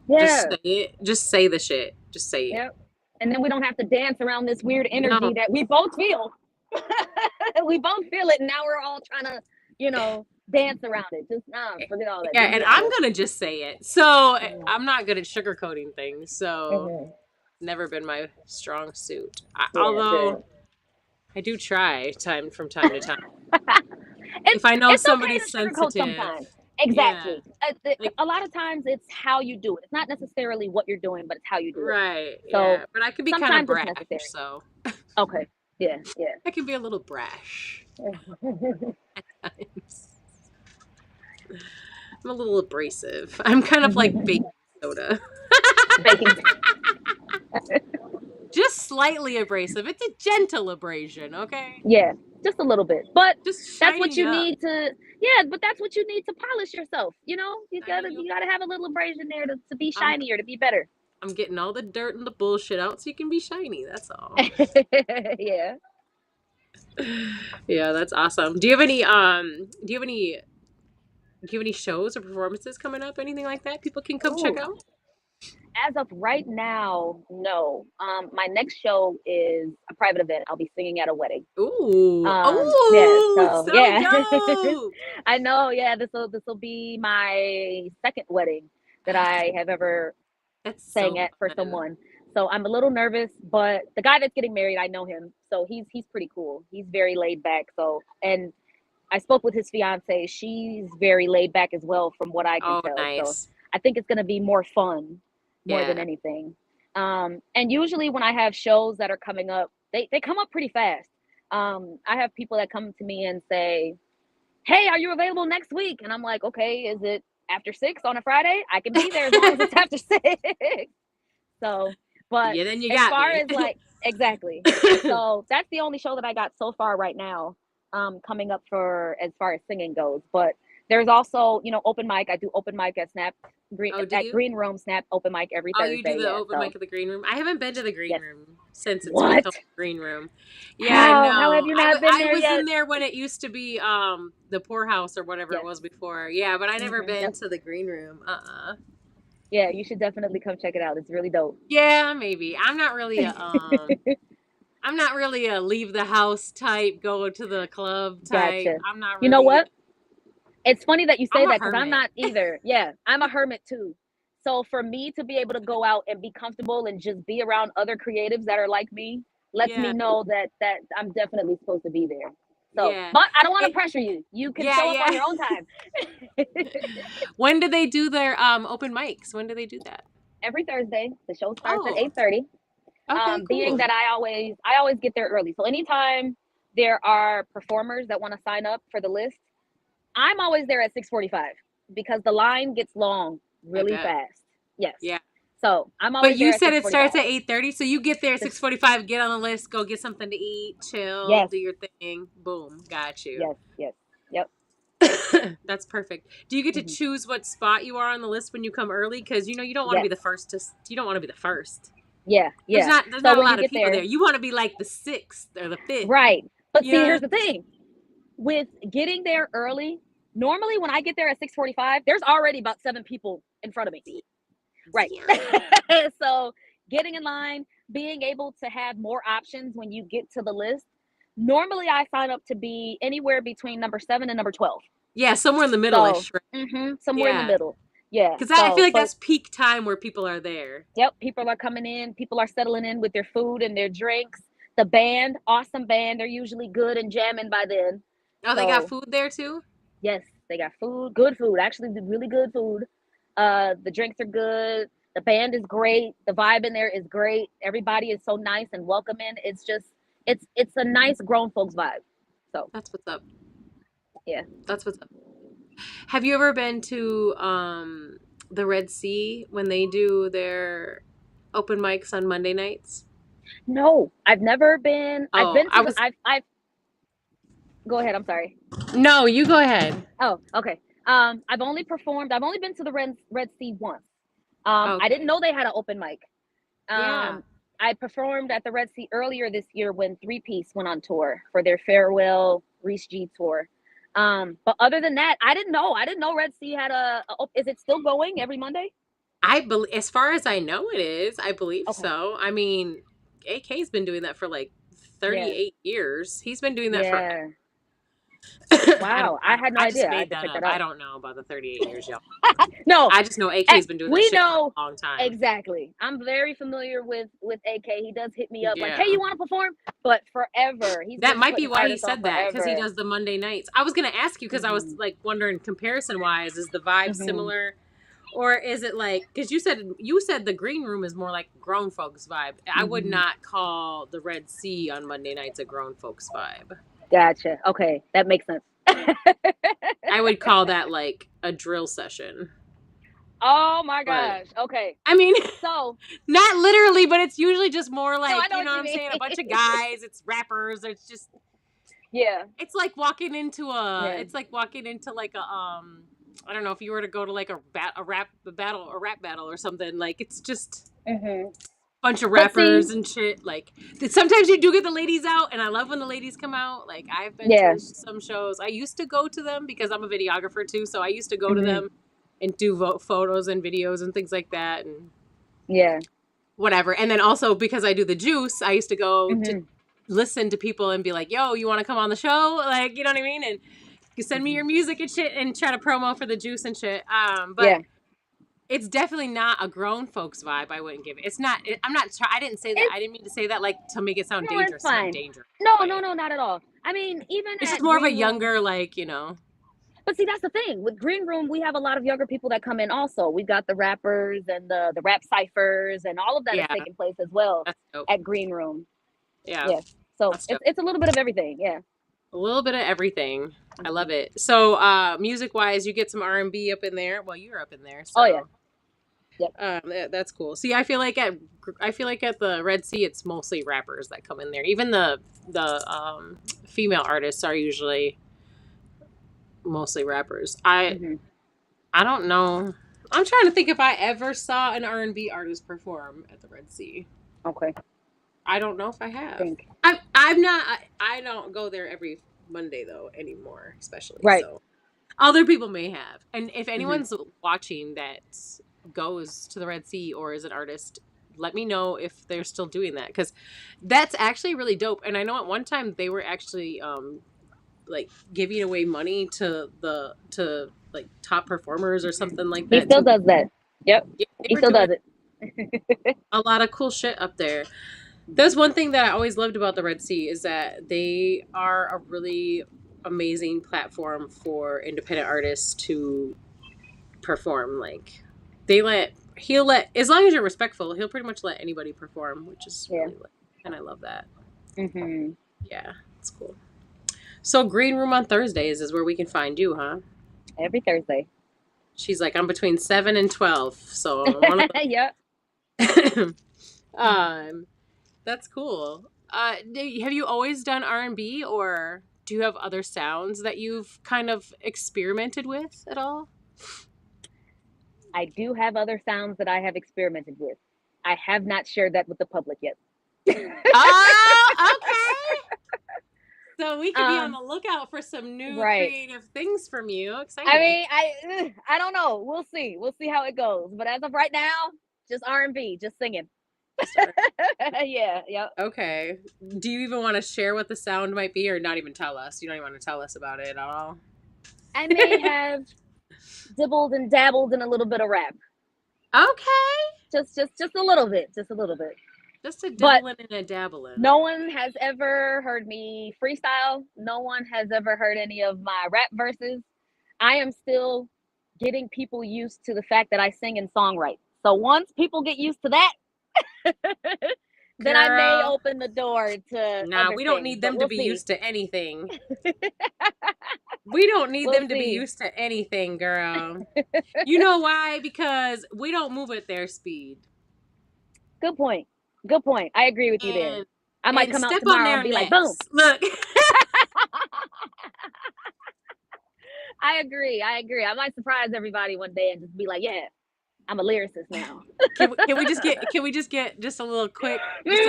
Yeah. Just say it. Just say the shit. Just say it. Yep. And then we don't have to dance around this weird energy that we both feel. We both feel it, and now we're all trying to, dance around it. Just forget all that. Yeah, and I'm gonna just say it. So I'm not good at sugarcoating things. So never been my strong suit. Although I do try from time to time. If I know somebody's sensitive. Exactly. Yeah. A lot of times it's how you do it. It's not necessarily what you're doing, but it's how you do it. Right. So but I could be kind of brash. So. Okay. Yeah. I can be a little brash at times. I'm a little abrasive. I'm kind of like baking soda. Baking. Just slightly abrasive. It's a gentle abrasion, okay? Yeah, just a little bit. But Just that's what shining you up. need to. Yeah, but that's what you need to polish yourself. You know, you I gotta know. you gotta have a little abrasion there to be I'm shinier, to be better. I'm getting all the dirt and the bullshit out so you can be shiny. That's all. Yeah. Yeah, that's awesome. Do you have any shows or performances coming up? Anything like that people can come check Ooh. out? As of right now, no. My next show is a private event. I'll be singing at a wedding. Ooh. Yeah, Oh, so so yeah. dope. I know, yeah, this will be my second wedding that I have ever That's sang so at for fun. someone. So I'm a little nervous, but the guy that's getting married, I know him. So he's pretty cool. He's very laid back. So, and I spoke with his fiance. She's very laid back as well from what I can Oh, tell. So nice. I think it's going to be more fun more than Yeah. anything. And usually when I have shows that are coming up, they come up pretty fast. I have people that come to me and say, "Hey, are you available next week?" And I'm like, "Okay, is it after 6 on a Friday? I can be there as long as it's after 6." So, but Yeah, then you as got far me. as like exactly. So that's the only show that I got so far right now, coming up for as far as singing goes. But there's also, open mic. I do open mic at Oh, do at you? Green Room Snap open mic every Oh, you do Thursday. the Yeah. open So mic at the green room? I haven't been to the green yes. room since it's What? become the green room. Yeah, How have no. you I, not w- been I there was yet? in there when it used to be the poorhouse or whatever it Yes. was before. Yeah, but I never been Yep. to the green room. Yeah, you should definitely come check it out. It's really dope. Yeah, maybe. I'm not really a leave the house type, go to the club type. Gotcha. I'm not You know really. what? It's funny that you say I'm a that because I'm hermit. not either. Yeah, I'm a hermit too. So for me to be able to go out and be comfortable and just be around other creatives that are like me lets me Yeah, know that I'm definitely supposed to be there. So, yeah. but I don't want to It, pressure you. You can yeah, show up on yeah. your own time. When do they do their open mics? When do they do that? Every Thursday, the show starts at Oh, 8:30. okay, Being cool. that I always get there early. So anytime there are performers that want to sign up for the list, I'm always there at 6:45 because the line gets long I really bet. fast. Yes. Yeah. So I'm But always you there at said it 6:45. starts at 8:30, so you get there at 6:45, get on the list, go get something to eat, chill, Yes, do your thing. Boom, got you. yes, yes. Yep. That's perfect. Do you get to Hmm. choose what spot you are on the list when you come early? Because you don't want to be Yes. the first to. You don't want to be the first. Yeah, There's yeah. not there's So not a when you lot of get people there, there. You want to be like the sixth or the fifth. right. But You see, know. here's the thing. With getting there early, normally when I get there at 6:45, there's already about 7 people in front of me. Right. Yeah. So getting in line, being able to have more options when you get to the list. Normally I sign up to be anywhere between number 7 and number 12. Yeah, somewhere in the So, middle-ish, right? somewhere in the Yeah. middle. Yeah. Because I feel So, like but that's peak time where people are there. yep, people are coming in, people are settling in with their food and their drinks. The band, awesome band, they're usually good and jamming by then. Oh, they got So, food there too? yes, they got food, good food, actually really good food. The drinks are good. The band is great. The vibe in there is great. Everybody is so nice and welcoming. It's just it's a nice grown folks vibe. So, That's what's up. yeah. That's what's up. Have you ever been to the Red Sea when they do their open mics on Monday nights? No, I've never been. I've Oh, been I to the was I've go ahead, I'm sorry. No, you go ahead. Oh, okay. I've only been to the Red Sea once. I didn't Okay. know they had an open mic. Yeah. I performed at the Red Sea earlier this year when Three Piece went on tour for their farewell Reese G tour. But other than that, I didn't know. I didn't know Red Sea had is it still going every Monday? As far as I know it is, I believe Okay. so. I mean, AK's been doing that for like Yeah. 38 years. He's been doing that for Yeah. I don't Wow. I had no I just idea. I had made to that check up. that I out. don't know about the 38 years, y'all. No, I just know AK's been doing that we shit for know a long time. exactly. I'm very familiar with AK. He does hit me up like, "Hey, Yeah. you want to perform?" But forever, he's That been might be putting why he artists on said that, because he forever. does the Monday nights. I was gonna ask you because I was Hmm. like wondering comparison wise, is the vibe Hmm. similar, or is it like, because you said the green room is more like grown folks vibe. I would Hmm. not call the Red Sea on Monday nights a grown folks vibe. Gotcha. Okay, that makes sense. I would call that like a drill session. Oh my But- gosh. Okay. I mean, So not literally, but it's usually just more like, I know you know what what you I'm saying? A mean. bunch of guys, it's rappers, it's just, yeah. it's like walking into Yeah. it's like walking into like a, I don't know if you were to go to like a rap battle or something, like it's just Mm-hmm. bunch of But see- rappers and shit. Like sometimes you do get the ladies out, and I love when the ladies come out. Like I've been Yeah. to some shows. I used to go to them because I'm a videographer too, so I used to go to Mhm. them and do photos and videos and things like that and Yeah. whatever. And then also because I do the juice, I used to go to Mhm. listen to people and be like, "Yo, you want to come on the show?" Like, you know what I mean? And you send me your music and shit and try to promo for the juice and shit. But Yeah. it's definitely not a grown folks vibe. I wouldn't give it. It's not. I'm not. I didn't say that. It's- I didn't mean to say that like to make it sound No, it's dangerous. It's not fine. dangerous. No, But no, not at all. I mean, even It's at just more of a Green Room- younger, like, you know. But see, that's the thing with Green Room. We have a lot of younger people that come in. Also, we've got the rappers and the rap ciphers and all of that is Yeah. taking place as well That's dope. at Green Room. Yeah. Yeah. So That's dope. it's a little bit of everything. Yeah. A little bit of everything. I love it. So, music wise, you get some R&B up in there. Well, you're up in there. So. Oh, yeah. Yep. That's cool. See, I feel like at the Red Sea, it's mostly rappers that come in there. Even the female artists are usually mostly rappers. Mhm. I don't know. I'm trying to think if I ever saw an R&B artist perform at the Red Sea. Okay. I don't know if I have. Think. I'm not. I don't go there every Monday though anymore, especially. Right. So other people may have, and if anyone's watching that goes to the Red Sea or is an artist, let me know if they're still doing that, because that's actually really dope. And I know at one time they were actually like giving away money to like top performers or something like that. He still does that. Yep. Yeah, they He were still doing does it. a lot of cool shit up there. There's one thing that I always loved about the Red Sea is that they are a really amazing platform for independent artists to perform. Like he'll let, as long as you're respectful, he'll pretty much let anybody perform, which is really lit. And I love that. Mm-hmm. Yeah, it's cool. So Green Room on Thursdays is where we can find you, huh? Every Thursday. She's like, I'm between 7 and 12. So one of Yep. that's cool. Have you always done R&B, or do you have other sounds that you've kind of experimented with at all? I do have other sounds that I have experimented with. I have not shared that with the public yet. Oh, okay. So we could be on the lookout for some new creative things from you. Exciting. I mean, I don't know. We'll see. We'll see how it goes. But as of right now, just R&B, just singing. Yeah. Yep. Okay. Do you even want to share what the sound might be, or not even tell us? You don't even want to tell us about it at all? I may have dibbled and dabbled in a little bit of rap. Okay. Just a little bit. Just a little bit. Just a dibbling and a dabbling. No one has ever heard me freestyle. No one has ever heard any of my rap verses. I am still getting people used to the fact that I sing and songwrite. So once people get used to that, then I may open the door to. Nah, we don't need them to be used to anything. We don't need them to be used to anything, girl. You know why? Because we don't move at their speed. Good point. Good point. I agree with you there. I might come out tomorrow and be like, boom. Look. I agree. I might surprise everybody one day and just be like, yeah, I'm a lyricist now. Can we just get just a little quick 6, 4,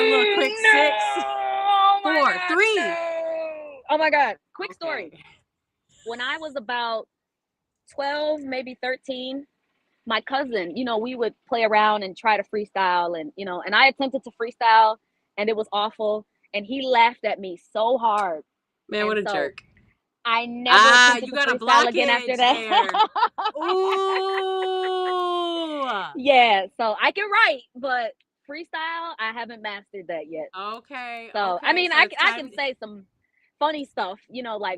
3. Oh my God. Quick story. When I was about 12, maybe 13, my cousin, we would play around and try to freestyle, and I attempted to freestyle and it was awful. And he laughed at me so hard. Man, what a jerk. I never attempted you to got a freestyle blockage again after that. Ooh. Yeah, so I can write, but freestyle, I haven't mastered that yet. Okay. So, okay. I mean, So I can say some funny stuff,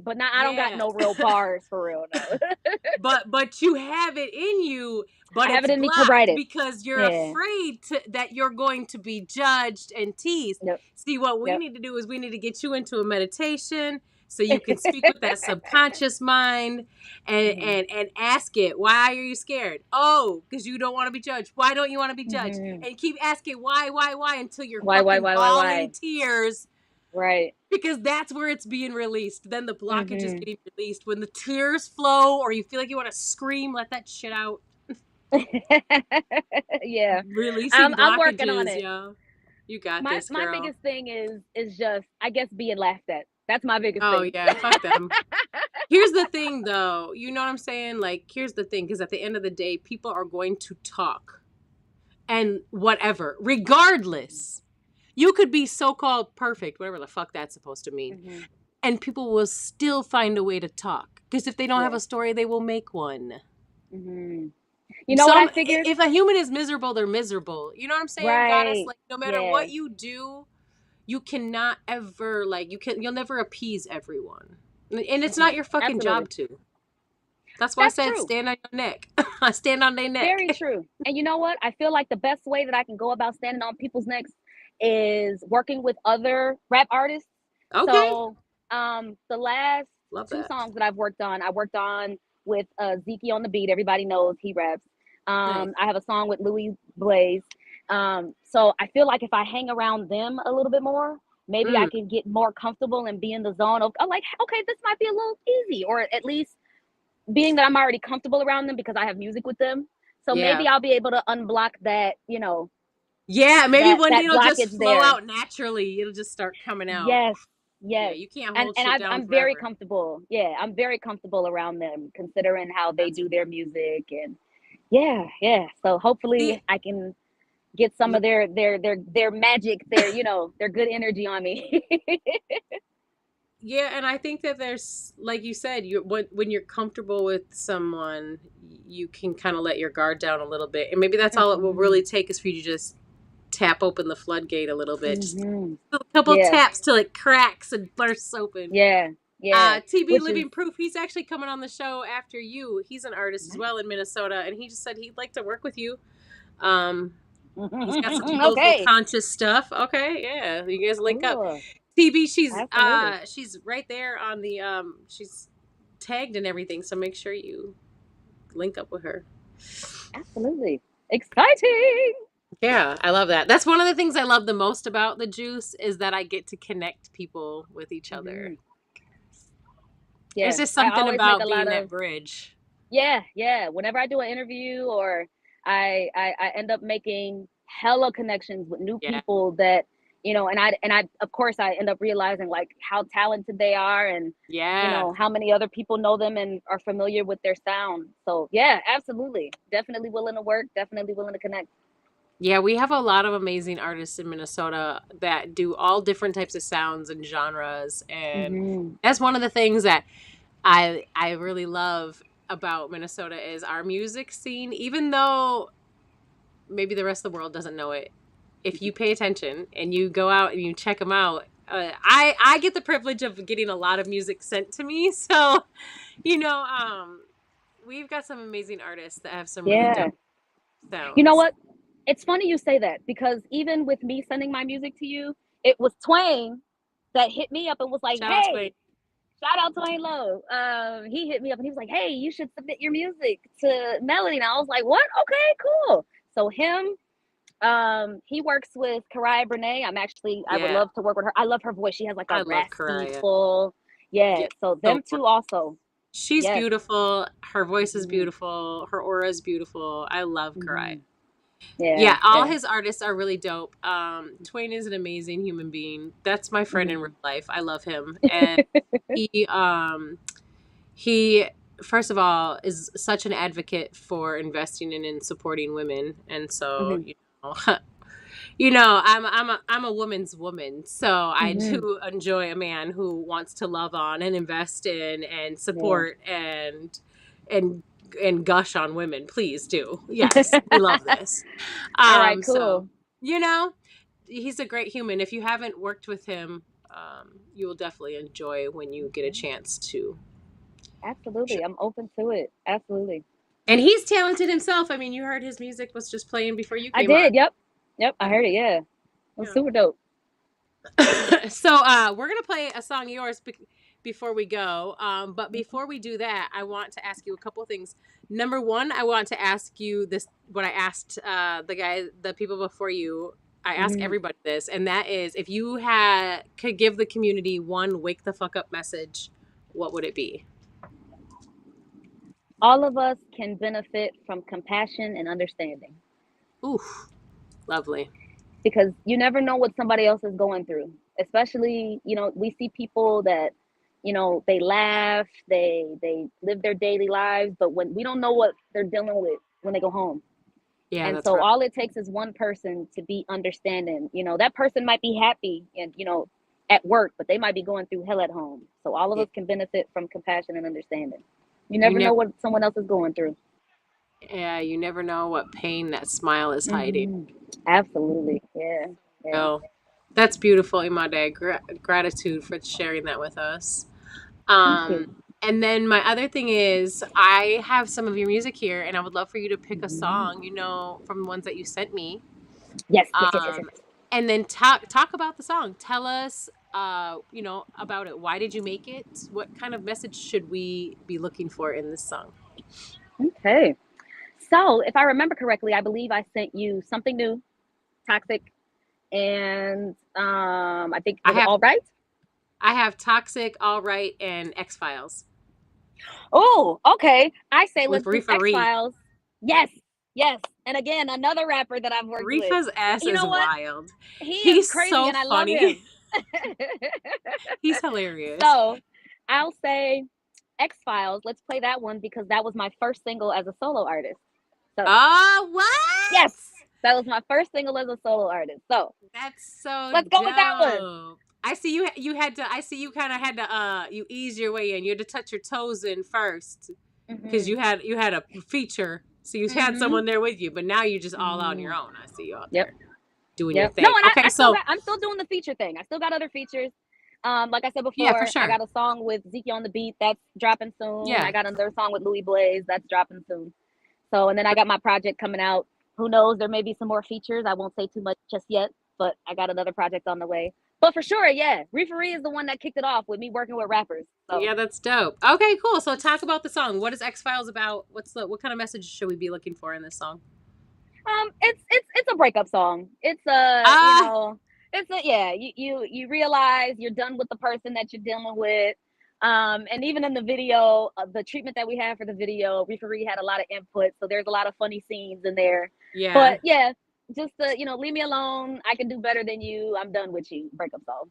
but now I don't got no real bars for real. No. but you have it in you, but I have it's it in me to write it because you're afraid that you're going to be judged and teased. Yep. See, what we need to do is we need to get you into a meditation, So you can speak with that subconscious mind and ask it, why are you scared? Oh, because you don't want to be judged. Why don't you want to be judged? And keep asking why, until you're fucking bawling tears. Right. Because that's where it's being released. Then the blockage is getting released. When the tears flow or you feel like you want to scream, let that shit out. Yeah. Releasing I'm working on blockages, it. yo. You got this, girl. My biggest thing is just, I guess, being laughed at. That's my biggest thing. Oh, yeah. Fuck them. Here's the thing, though. You know what I'm saying? Like, here's the thing. Because at the end of the day, people are going to talk. And whatever. Regardless. You could be so-called perfect, whatever the fuck that's supposed to mean. And people will still find a way to talk. Because if they don't have a story, they will make one. You know what I figured? If a human is miserable, they're miserable. You know what I'm saying, Goddess? Like, no matter what you do, you cannot ever, like, you'll never appease everyone. And it's not your fucking job to. That's why I said stand on your neck. Stand on their neck. Very true. And you know what? I feel like the best way that I can go about standing on people's necks is working with other rap artists. Okay. So the last two songs that I've worked on, I worked on with Zeke on the beat. Everybody knows he raps. I have a song with Louis Blaze. So I feel like if I hang around them a little bit more, maybe I can get more comfortable and be in the zone of, oh, like, okay, this might be a little easy, or at least being that I'm already comfortable around them because I have music with them. So maybe I'll be able to unblock that, you know. Yeah, maybe one day it'll just flow there. out naturally. It'll just start coming out. Yes. Yeah, you can't hold shit down I'm forever. very comfortable. Yeah, I'm very comfortable around them, considering how they do their music, and yeah. So hopefully I can get some of their magic, their good energy on me. Yeah, and I think that there's, like you said, when you're comfortable with someone, you can kind of let your guard down a little bit, and maybe that's all it will really take is for you to just tap open the floodgate a little bit, just a couple taps till it cracks and bursts open. Yeah. TB Livingproof, he's actually coming on the show after you. He's an artist as well in Minnesota, and he just said he'd like to work with you. He's got some beautiful conscious stuff. Okay, yeah, you guys link up. TB, she's right there on the she's tagged and everything, so make sure you link up with her. Absolutely. Exciting. Yeah, I love that. That's one of the things I love the most about the Juice is that I get to connect people with each other. Yeah, there's just something about being that bridge. Yeah. Whenever I do an interview or I end up making hella connections with new people that, you know, and I of course I end up realizing like how talented they are and you know how many other people know them and are familiar with their sound. So yeah, absolutely. Definitely willing to work, definitely willing to connect. Yeah, we have a lot of amazing artists in Minnesota that do all different types of sounds and genres. And that's one of the things that I really love about Minnesota is our music scene. Even though maybe the rest of the world doesn't know it, if you pay attention and you go out and you check them out, I get the privilege of getting a lot of music sent to me. So, you know, we've got some amazing artists that have some really dope sounds. You know what? It's funny you say that because even with me sending my music to you, it was Twain that hit me up and was like, hey, shout out Twain Lowe. He hit me up and he was like, hey, you should submit your music to Melody. And I was like, what? Okay, cool. So him, he works with Kariah Brene. I would love to work with her. I love her voice. She has like a raspy, full. Yeah. So them two also. She's beautiful. Her voice is beautiful. Her aura is beautiful. I love Kariah. Yeah, all his artists are really dope. Twain is an amazing human being. That's my friend in real life. I love him. And he first of all is such an advocate for investing in and supporting women. And so, you know, I'm a woman's woman. So I do enjoy a man who wants to love on and invest in and support and gush on women. Please do. Yes, we love this. All right, cool. So, you know, he's a great human. If you haven't worked with him, you will definitely enjoy when you get a chance to. Absolutely. I'm open to it. Absolutely. And he's talented himself. I mean, you heard his music was just playing before you came on. I did. On. Yep. I heard it. Yeah. It was super dope. So we're going to play a song of yours before we go. But before we do that, I want to ask you a couple of things. Number one, I want to ask you this, what I asked the people before you. I ask everybody this, and that is, if you could give the community one wake the fuck up message, what would it be? All of us can benefit from compassion and understanding. Oof, lovely. Because you never know what somebody else is going through. Especially, we see people that, they laugh, they live their daily lives, but when we don't know what they're dealing with when they go home. Yeah, and that's so right. all it takes is one person to be understanding. That person might be happy and, at work, but they might be going through hell at home. So all of us can benefit from compassion and understanding. You never know what someone else is going through. Yeah, you never know what pain that smile is hiding. Absolutely. Yeah. Oh, that's beautiful, Imadé. Gratitude for sharing that with us. Thank you. And then my other thing is, I have some of your music here, and I would love for you to pick a song, from the ones that you sent me. Yes. And then talk about the song. Tell us, about it. Why did you make it? What kind of message should we be looking for in this song? Okay. So if I remember correctly, I believe I sent you Something New, Toxic, and I think All Right. I have Toxic, All Right, and X-Files. Oh, okay. I say let's do Reefa X-Files. Yes. And again, another rapper that I've worked with. Reefa's ass is wild. He's crazy, so and I funny. love him. He's hilarious. So I'll say X-Files. Let's play that one because that was my first single as a solo artist. So, what? Yes, that was my first single as a solo artist. So that's so. Let's go with that one. I see you. You had to. I see you kind of had to. You ease your way in. You had to touch your toes in first because you had a feature. So you had someone there with you, but now you're just all on your own. I see you out there doing your thing. No, and I'm still doing the feature thing. I still got other features. Like I said before, for sure. I got a song with Zeke on the beat that's dropping soon. I got another song with Louis Blaze that's dropping soon. So, and then I got my project coming out. Who knows? There may be some more features. I won't say too much just yet, but I got another project on the way. But for sure, Reefa is the one that kicked it off with me working with rappers. So. Yeah, that's dope. Okay, cool. So talk about the song. What is X-Files about? What kind of message should we be looking for in this song? It's a breakup song. It's you realize you're done with the person that you're dealing with. And even in the video, the treatment that we had for the video, Reefa had a lot of input, so there's a lot of funny scenes in there. Yeah. But just leave me alone. I can do better than you. I'm done with you. Breakup song.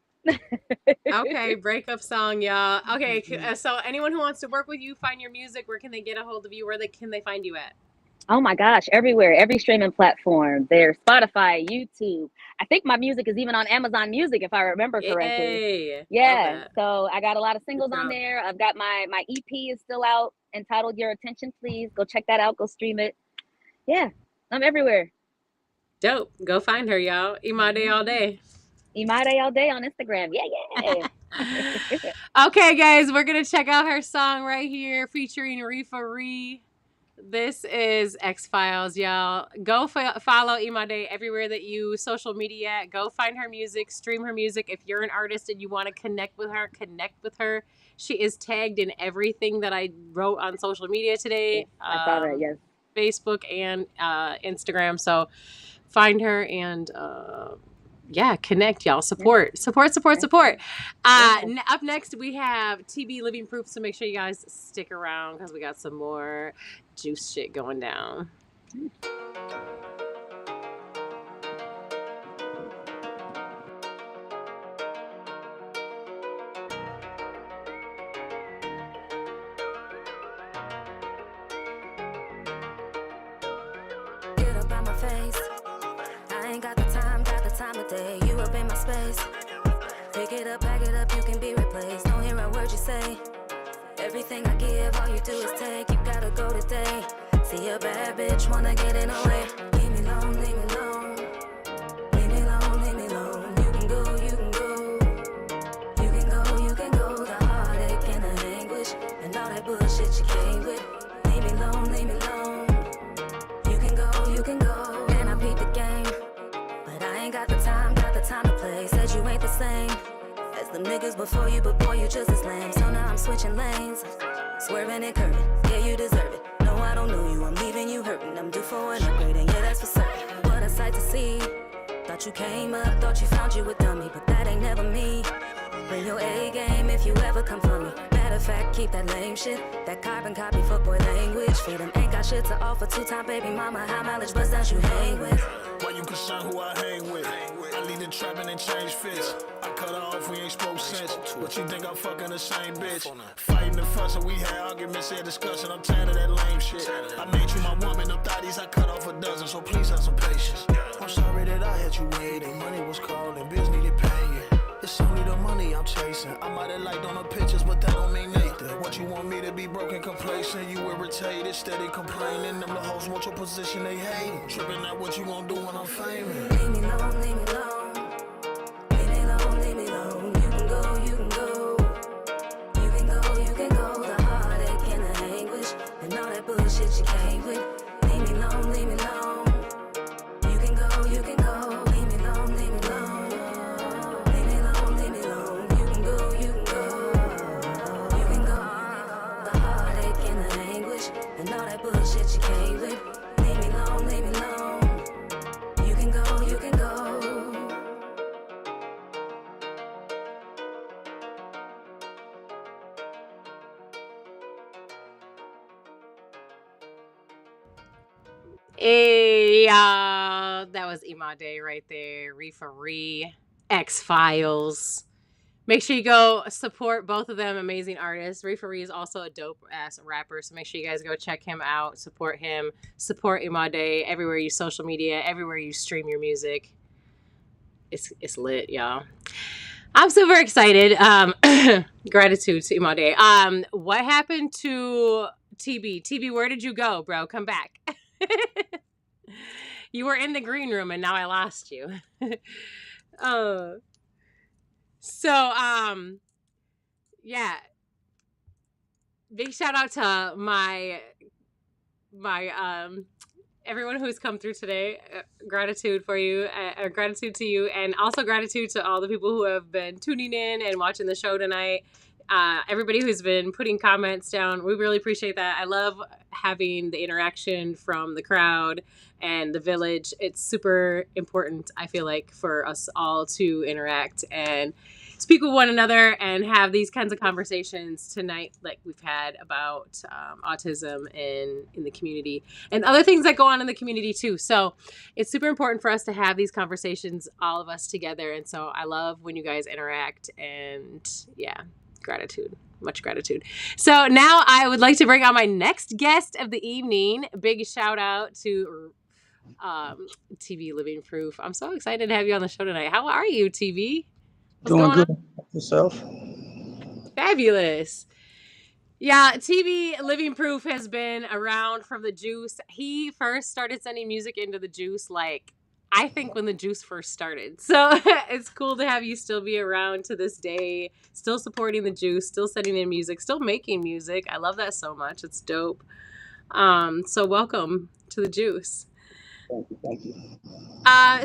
Okay, breakup song, y'all. Okay, so anyone who wants to work with you, find your music, where can they get a hold of you? Where can they find you at? Oh my gosh, everywhere, every streaming platform. There's Spotify, YouTube. I think my music is even on Amazon Music, if I remember correctly. Yay. Yeah, so I got a lot of singles on there. I've got my EP is still out, entitled Your Attention Please. Go check that out. Go stream it. Yeah, I'm everywhere. Dope. Go find her, y'all. Imadé all day. Imadé all day on Instagram. Yeah. Okay, guys, we're going to check out her song right here featuring Reefa. This is X-Files, y'all. Go follow Imadé everywhere that you social media at. Go find her music, stream her music. If you're an artist and you want to connect with her. She is tagged in everything that I wrote on social media today. Yes, I saw that, yes. Facebook and Instagram. So find her and connect, y'all. Support. Up next we have TB Livingproof, so make sure you guys stick around because we got some more juice shit going down. Get up out my face. I ain't got the time of day. You up in my space. Pick it up, pack it up, you can be replaced. Don't hear a word you say. Everything I give, all you do is take. You gotta go today. See a bad bitch, wanna get in the way. Leave me alone, leave me alone. Leave me alone, leave me alone. You can go, you can go. You can go, you can go. The heartache and the anguish and all that bullshit you came with. Leave me alone, leave me alone. You can go, you can go. And I beat the game, but I ain't got the time to play. Said you ain't the same as Them niggas before you, but boy, you just as lame. So now I'm switching lanes, swerving and curving. Yeah, you deserve it. No, I don't know you, I'm leaving you hurting. I'm due for an upgrade, and yeah, that's for certain. What a sight to see. Thought you came up, thought you found you a dummy, but that ain't never me. Bring your A game if you ever come for me. Matter of fact, keep that lame shit. That carbon copy fuckboy language. For them ain't got shit to offer. Two-time baby mama, high mileage bust downs you hang with. Why you concerned who I hang with? I lead the trapping and change fits. I cut her off, we ain't spoke sense. But you think I'm fucking the same bitch? Fighting and fussing, we had arguments and discussion. I'm tired of that lame shit. I made you my woman, them thotties, I cut off a dozen. So please have some patience. I'm sorry that I had you waiting. Money was calling, bills needed paying. It's only the money I'm chasing. I might have liked on the pictures, but that don't mean nothing. What you want me to be broken, complacent? You irritated, steady complaining. Them the hoes want your position, they hate. Tripping at what you gon' do when I'm famous. Leave me alone, leave me alone. Leave me alone, leave me alone. You can go, you can go. You can go, you can go. The heartache and the anguish and all that bullshit you came with. Leave me alone, leave me alone. You can go, you can go. Leave me alone, leave me alone. And all that bullshit you came with. Leave me alone, leave me alone. You can go, you can go. Hey, y'all. That was Imadé right there. Referee, X-Files. Make sure you go support both of them amazing artists. Referee is also a dope-ass rapper, so make sure you guys go check him out, support him, support Imadé everywhere you social media, everywhere you stream your music. It's lit, y'all. I'm super excited. Gratitude to Imadé. What happened to TB? TB, where did you go, bro? Come back. You were in the green room, and now I lost you. So, yeah, big shout out to my everyone who's come through today. Gratitude for you, gratitude to you, and also gratitude to all the people who have been tuning in and watching the show tonight. Everybody who's been putting comments down, we really appreciate that. I love having the interaction from the crowd and the village. It's super important, I feel like, for us all to interact and speak with one another and have these kinds of conversations tonight, like we've had about autism in the community and other things that go on in the community too. So it's super important for us to have these conversations, all of us together. And so I love when you guys interact, and yeah, gratitude, much gratitude. So now I would like to bring on my next guest of the evening. Big shout out to TB Livingproof. I'm so excited to have you on the show tonight. How are you, TB? What's Doing good. on? Yourself? Fabulous. Yeah, TB Livingproof has been around from the Juice. He first started sending music into the Juice, like, I think when the Juice first started. So it's cool to have you still be around to this day, still supporting the Juice, still sending in music, still making music. I love that so much. It's dope. So welcome to the Juice. Thank you. Thank you.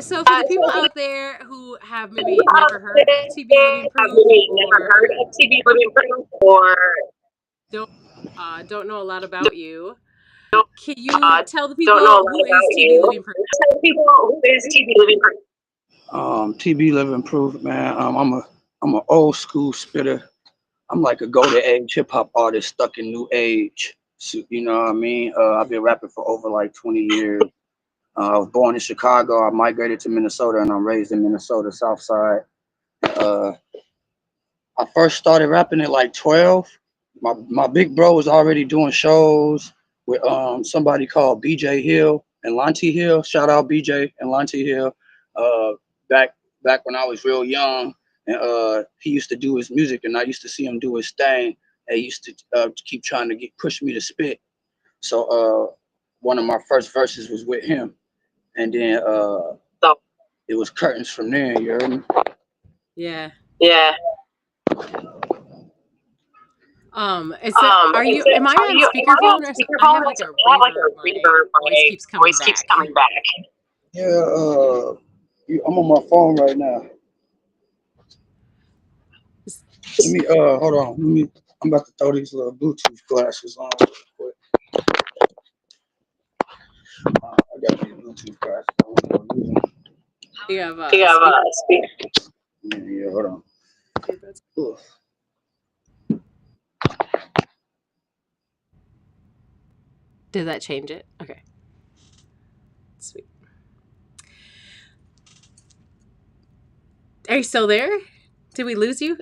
So for the people out there who have maybe never heard of TB Livingproof or don't know a lot about you, can you tell the people who is TB Livingproof? TB Livingproof, man. I'm an old school spitter. I'm like a golden age hip hop artist stuck in new age. So, you know what I mean? I've been rapping for over like 20 years. I was born in Chicago. I migrated to Minnesota, and I'm raised in Minnesota, South Side. I first started rapping at like 12. My big bro was already doing shows with somebody called BJ Hill and Lonty Hill. Shout out BJ and Lonty Hill. Back when I was real young, and he used to do his music, and I used to see him do his thing. And he used to keep trying to push me to spit. So one of my first verses was with him. And then it was curtains from there, you heard me? Yeah. Yeah. Am I on speakerphone or something? I have like a reverb. My voice keeps coming back. Yeah, I'm on my phone right now. Let me hold on. I'm about to throw these little Bluetooth glasses on real quick. I got these Bluetooth glasses on. You have Speaker. Yeah, hold on. Oof. Did that change it? Okay. Sweet. Are you still there? Did we lose you?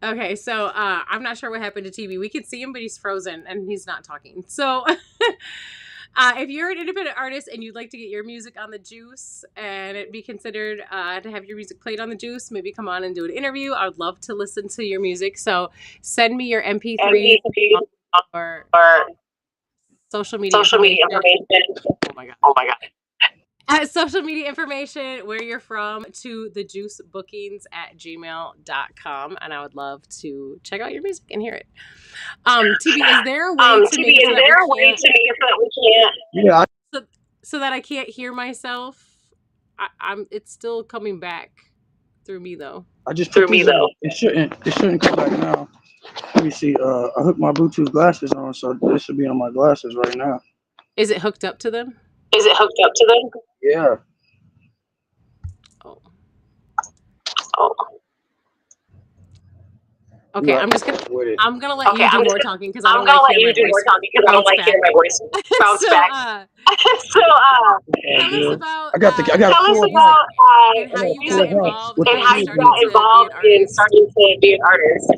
Okay, so I'm not sure what happened to TB. We can see him, but he's frozen and he's not talking. So if you're an independent artist and you'd like to get your music on the Juice and it be considered to have your music played on the Juice, maybe come on and do an interview. I would love to listen to your music. So send me your MP3 or social media information. Oh my God. Social media information, where you're from, to thejuicebookings@gmail.com, and I would love to check out your music and hear it. TB, is there a way to make it so that we can't? Yeah. So that I can't hear myself? It's still coming back through me though. I just put these on. It shouldn't come back now. Let me see. I hooked my Bluetooth glasses on, so this should be on my glasses right now. Is it hooked up to them? Yeah. Oh. Okay, I'm gonna let you do more talking because I don't like hearing my voice bounce back. Tell us about I got and how you got involved in starting to be an artist.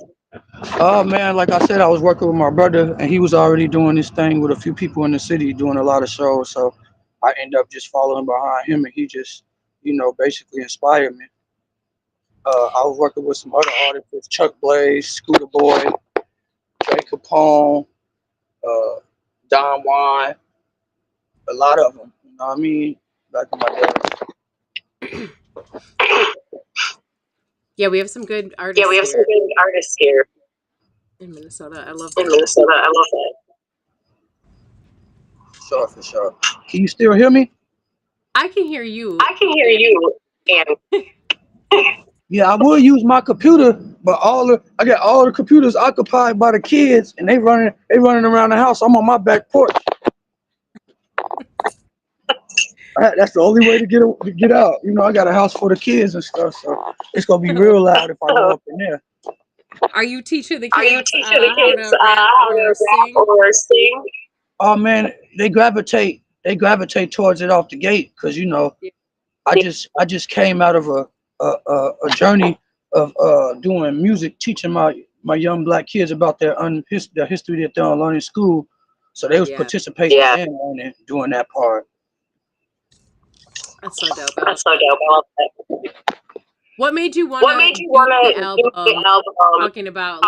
Oh man, like I said, I was working with my brother, and he was already doing this thing with a few people in the city, doing a lot of shows. So I ended up just following behind him, and he just, basically inspired me. I was working with some other artists, Chuck Blaze, Scooter Boy, Jay Capone, Don Juan, a lot of them. You know what I mean? Back in my day. Yeah, we have some good artists here. In Minnesota. I love that. For sure. Can you still hear me? I can hear you. Yeah, I would use my computer, but I got all the computers occupied by the kids, and they running around the house. I'm on my back porch. That's the only way to get out. I got a house for the kids and stuff, so it's gonna be real loud if I go up in there. Are you teaching the kids how to rap or sing? Oh man, they gravitate towards it off the gate because I just came out of a journey of doing music, teaching my young black kids about their history that they don't learn in school. So they was participating in learning, doing that part. That's so dope. I love that. What made you want to do the album talking about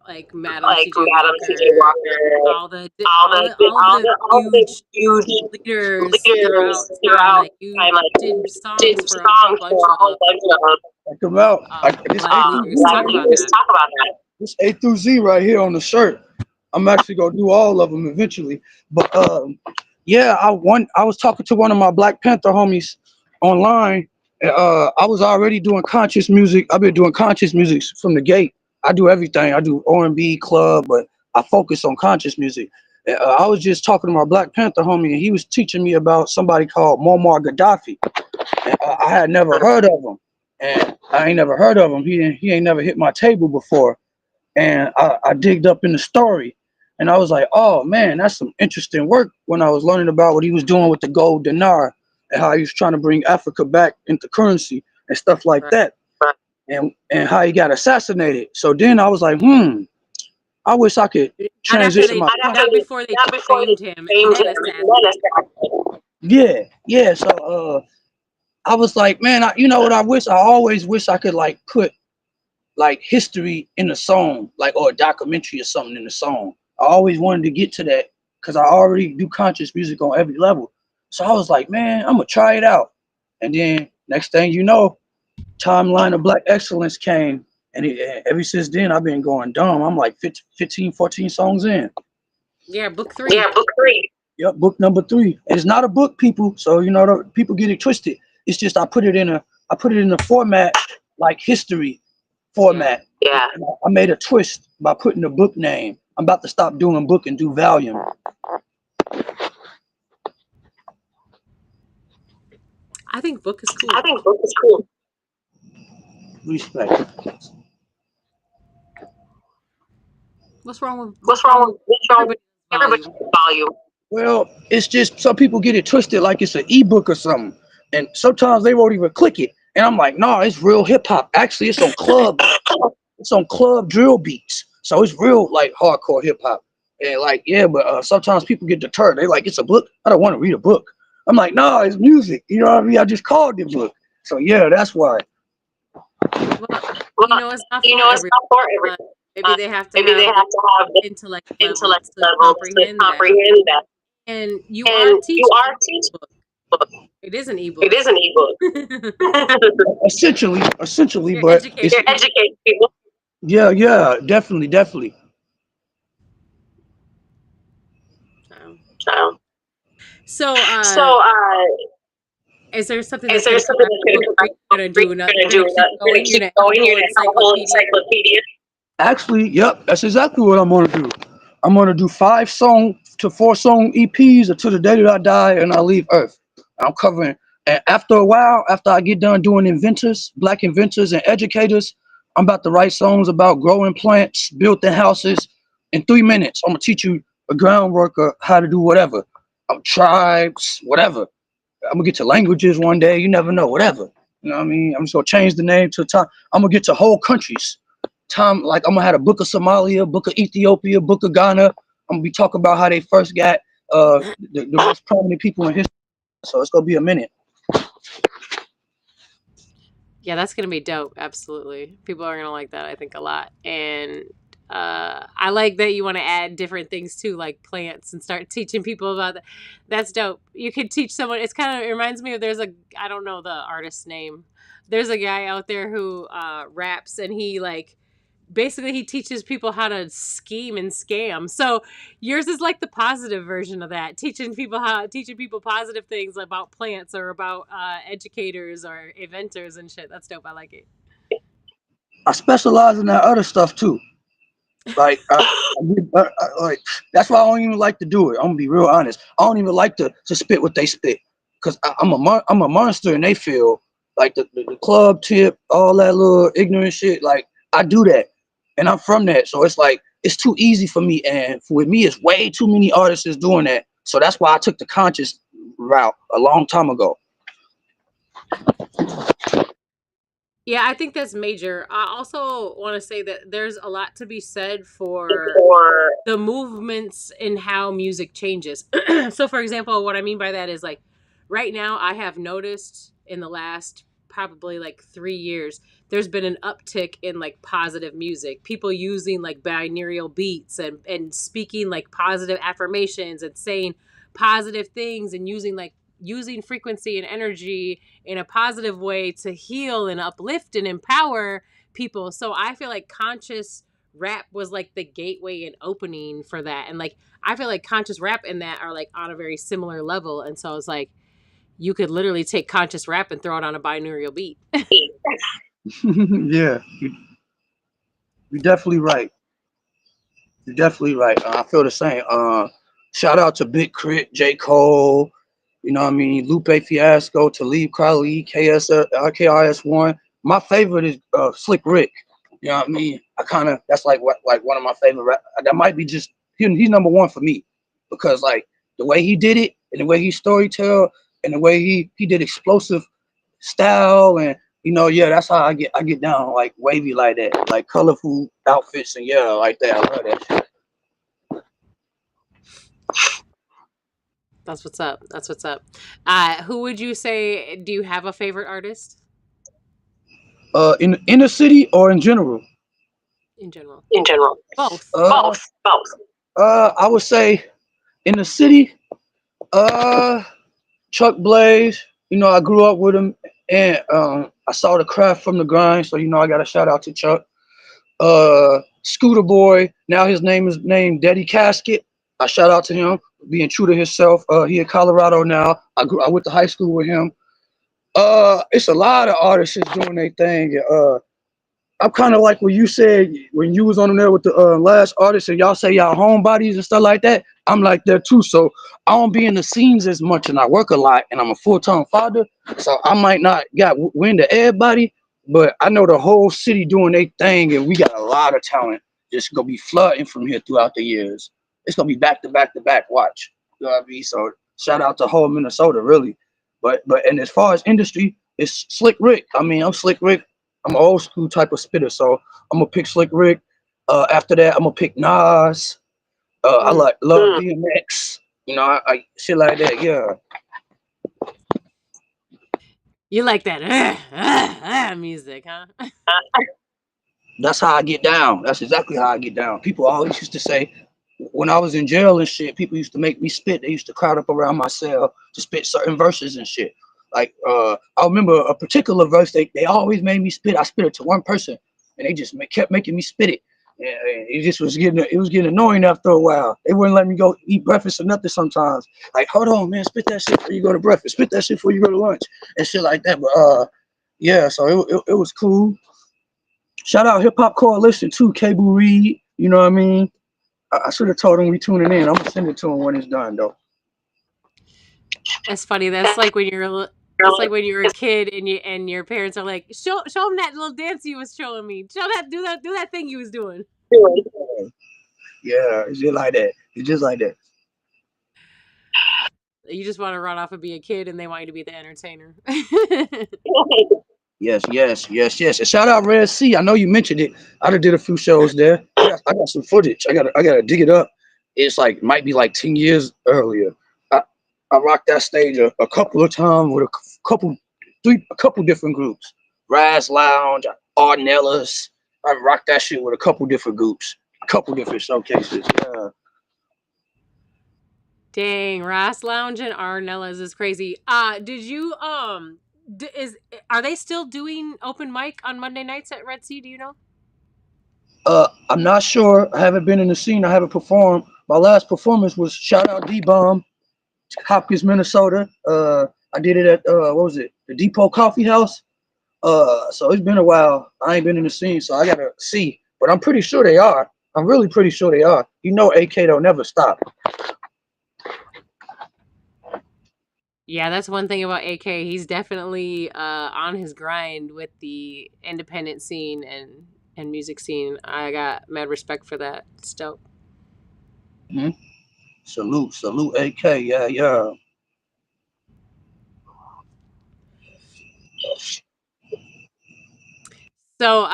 like Madam C.J. Walker, all the huge leaders throughout time? Like you did songs for a whole bunch of come out. Black leaders. Talk about that. This A through Z right here on the shirt. I'm actually gonna do all of them eventually. But yeah, I was talking to one of my Black Panther homies online. I was already doing conscious music. I've been doing conscious music from the gate. I do everything. I do R&B, club, but I focus on conscious music. I was just talking to my Black Panther homie, and he was teaching me about somebody called Muammar Gaddafi. And I had never heard of him, and I ain't never heard of him. He ain't never hit my table before, and I digged up in the story, and I was like, oh man, that's some interesting work. When I was learning about what he was doing with the gold dinar and how he was trying to bring Africa back into currency and stuff like that. And how he got assassinated. So then I was like, I wish I could transition not before they framed him. Yeah. So I was like, man, you know what I wish? I always wish I could like put like history in a song, like, or a documentary or something in the song. I always wanted to get to that because I already do conscious music on every level. So I was like, man, I'm gonna try it out. And then next thing you know, Timeline of Black Excellence came, and ever since then I've been going dumb. I'm like 15, 14 songs in. Yeah, book 3. Yep, book number 3. And it's not a book, people. So people get it twisted. It's just I put it in a format like history format. Yeah. I made a twist by putting the book name. I'm about to stop doing book and do volume. I think book is cool. Respect. What's wrong with everybody volume? Well, it's just some people get it twisted like it's an ebook or something. And sometimes they won't even click it. And I'm like, no, it's real hip hop. Actually, it's on club drill beats. So it's real like hardcore hip hop. And like, yeah, but sometimes people get deterred. They like, it's a book. I don't want to read a book. I'm like, no, it's music. You know what I mean? I just called it book. So yeah, that's why. Well, it's not for everyone. Maybe they have to have the intellect level to comprehend that. And you are teaching book. It is an ebook. Essentially, but it's educating people. Yeah, definitely. So, is there something that's going to do? You're going to have a whole encyclopedia? Actually, yep, that's exactly what I'm going to do. I'm going to do 5 to 4 song EPs until the day that I die and I leave Earth. I'm covering, and after a while, after I get done doing Black inventors and educators, I'm about to write songs about growing plants, building houses. In 3 minutes, I'm going to teach you a groundworker how to do whatever. Tribes, whatever. I'm gonna get to languages one day. You never know, whatever. You know what I mean? I'm just gonna change the name to time. I'm gonna get to whole countries. Like I'm gonna have a book of Somalia, book of Ethiopia, book of Ghana. I'm gonna be talking about how they first got the most prominent people in history. So it's gonna be a minute. Yeah, that's gonna be dope. Absolutely, people are gonna like that. I think a lot, and I like that you want to add different things too, like plants, and start teaching people about that. That's dope. You could teach someone. It reminds me of I don't know the artist's name. There's a guy out there who raps, and he basically he teaches people how to scheme and scam. So yours is like the positive version of that, teaching people positive things about plants or about educators or inventors and shit. That's dope. I like it. I specialize in that other stuff too. Like, like that's why I don't even like to do it. I'm gonna be real honest. I don't even like to spit what they spit, cause I'm a monster in they field. Like the club tip, all that little ignorant shit. Like I do that, and I'm from that, so it's like it's too easy for me. And with me, it's way too many artists is doing that. So that's why I took the conscious route a long time ago. Yeah, I think that's major. I also want to say that there's a lot to be said for the movements in how music changes. So, for example, what I mean by that is like right now, I have noticed in the last probably 3 years, there's been an uptick in positive music. People using binaural beats and speaking positive affirmations and saying positive things and using frequency and energy in a positive way to heal and uplift and empower people. So I feel like conscious rap was the gateway and opening for that. And I feel like conscious rap and that are on a very similar level. And so it's you could literally take conscious rap and throw it on a binaural beat. Yeah, you're definitely right. I feel the same. Shout out to Big Crit, J. Cole, you know what I mean, Lupe Fiasco, Talib Kweli, KRS-One. My favorite is Slick Rick. You know what I mean? That's one of my favorite rap. That might be just him. He's number 1 for me because the way he did it and the way he storytell and the way he did explosive style and that's how I get down wavy like that, colorful outfits and like that. I love that shit. That's what's up. Who would you say, do you have a favorite artist? In the inner city or in general? In general. Both. I would say in the city, Chuck Blaze. I grew up with him and I saw the craft from the grind. So I got a shout out to Chuck. Scooter Boy. Now his name is named Daddy Casket. I shout out to him being true to himself. He in Colorado now. I went to high school with him. It's a lot of artists just doing their thing. I'm kind of like what you said when you was on there with the last artist, and y'all say y'all homebodies and stuff like that. I'm like that too. So I don't be in the scenes as much, and I work a lot, and I'm a full-time father. So I might not got wind to everybody, but I know the whole city doing their thing, and we got a lot of talent just gonna be flooding from here throughout the years. It's gonna be back to back to back. Watch, you know what I mean? So shout out to whole Minnesota, really. But and as far as industry, it's Slick Rick. I mean, I'm Slick Rick. I'm an old school type of spitter, so I'm gonna pick Slick Rick. After that, I'm gonna pick Nas. I like love DMX. You know, I shit like that. Yeah. You like that music, huh? That's how I get down. That's exactly how I get down. People always used to say, when I was in jail and shit, people used to make me spit. They used to crowd up around my cell to spit certain verses and shit. Like, I remember a particular verse they always made me spit. I spit it to one person, and they just kept making me spit it. And it just was getting annoying after a while. They wouldn't let me go eat breakfast or nothing sometimes. Like, hold on, man, spit that shit before you go to breakfast. Spit that shit before you go to lunch and shit like that. But yeah, so it was cool. Shout out Hip Hop Coalition too, Cable Reed. You know what I mean? I should have told him we tuning in. I'm gonna send it to him when it's done, though. That's funny. That's like when you're. It's like when you were a kid and your parents are like, show them that little dance you was showing me. Do that thing you was doing. Yeah, it's just like that. It's just like that. You just want to run off and be a kid, and they want you to be the entertainer. Yes. And shout out Red Sea. I know you mentioned it. I done did a few shows there. I got some footage. I gotta dig it up. It's like might be like 10 years earlier. I rocked that stage a couple of times with a couple different groups. Raz Lounge, Arnellas. I rocked that shit with a couple different groups, a couple different showcases. Yeah. Dang, Ross Lounge and Arnella's is crazy. Did you are they still doing open mic on Monday nights at Red Sea? Do you know? I'm not sure. I haven't been in the scene. I haven't performed. My last performance was shout out D-Bomb, Hopkins, Minnesota. I did it at what was it? The Depot Coffee House. So it's been a while. I ain't been in the scene, so I gotta see. But I'm pretty sure they are. I'm really pretty sure they are. You know, AK don't never stop. Yeah, that's one thing about AK. He's definitely on his grind with the independent scene and music scene. I got mad respect for that. It's dope. Mm-hmm. Salute, AK. Yeah. So,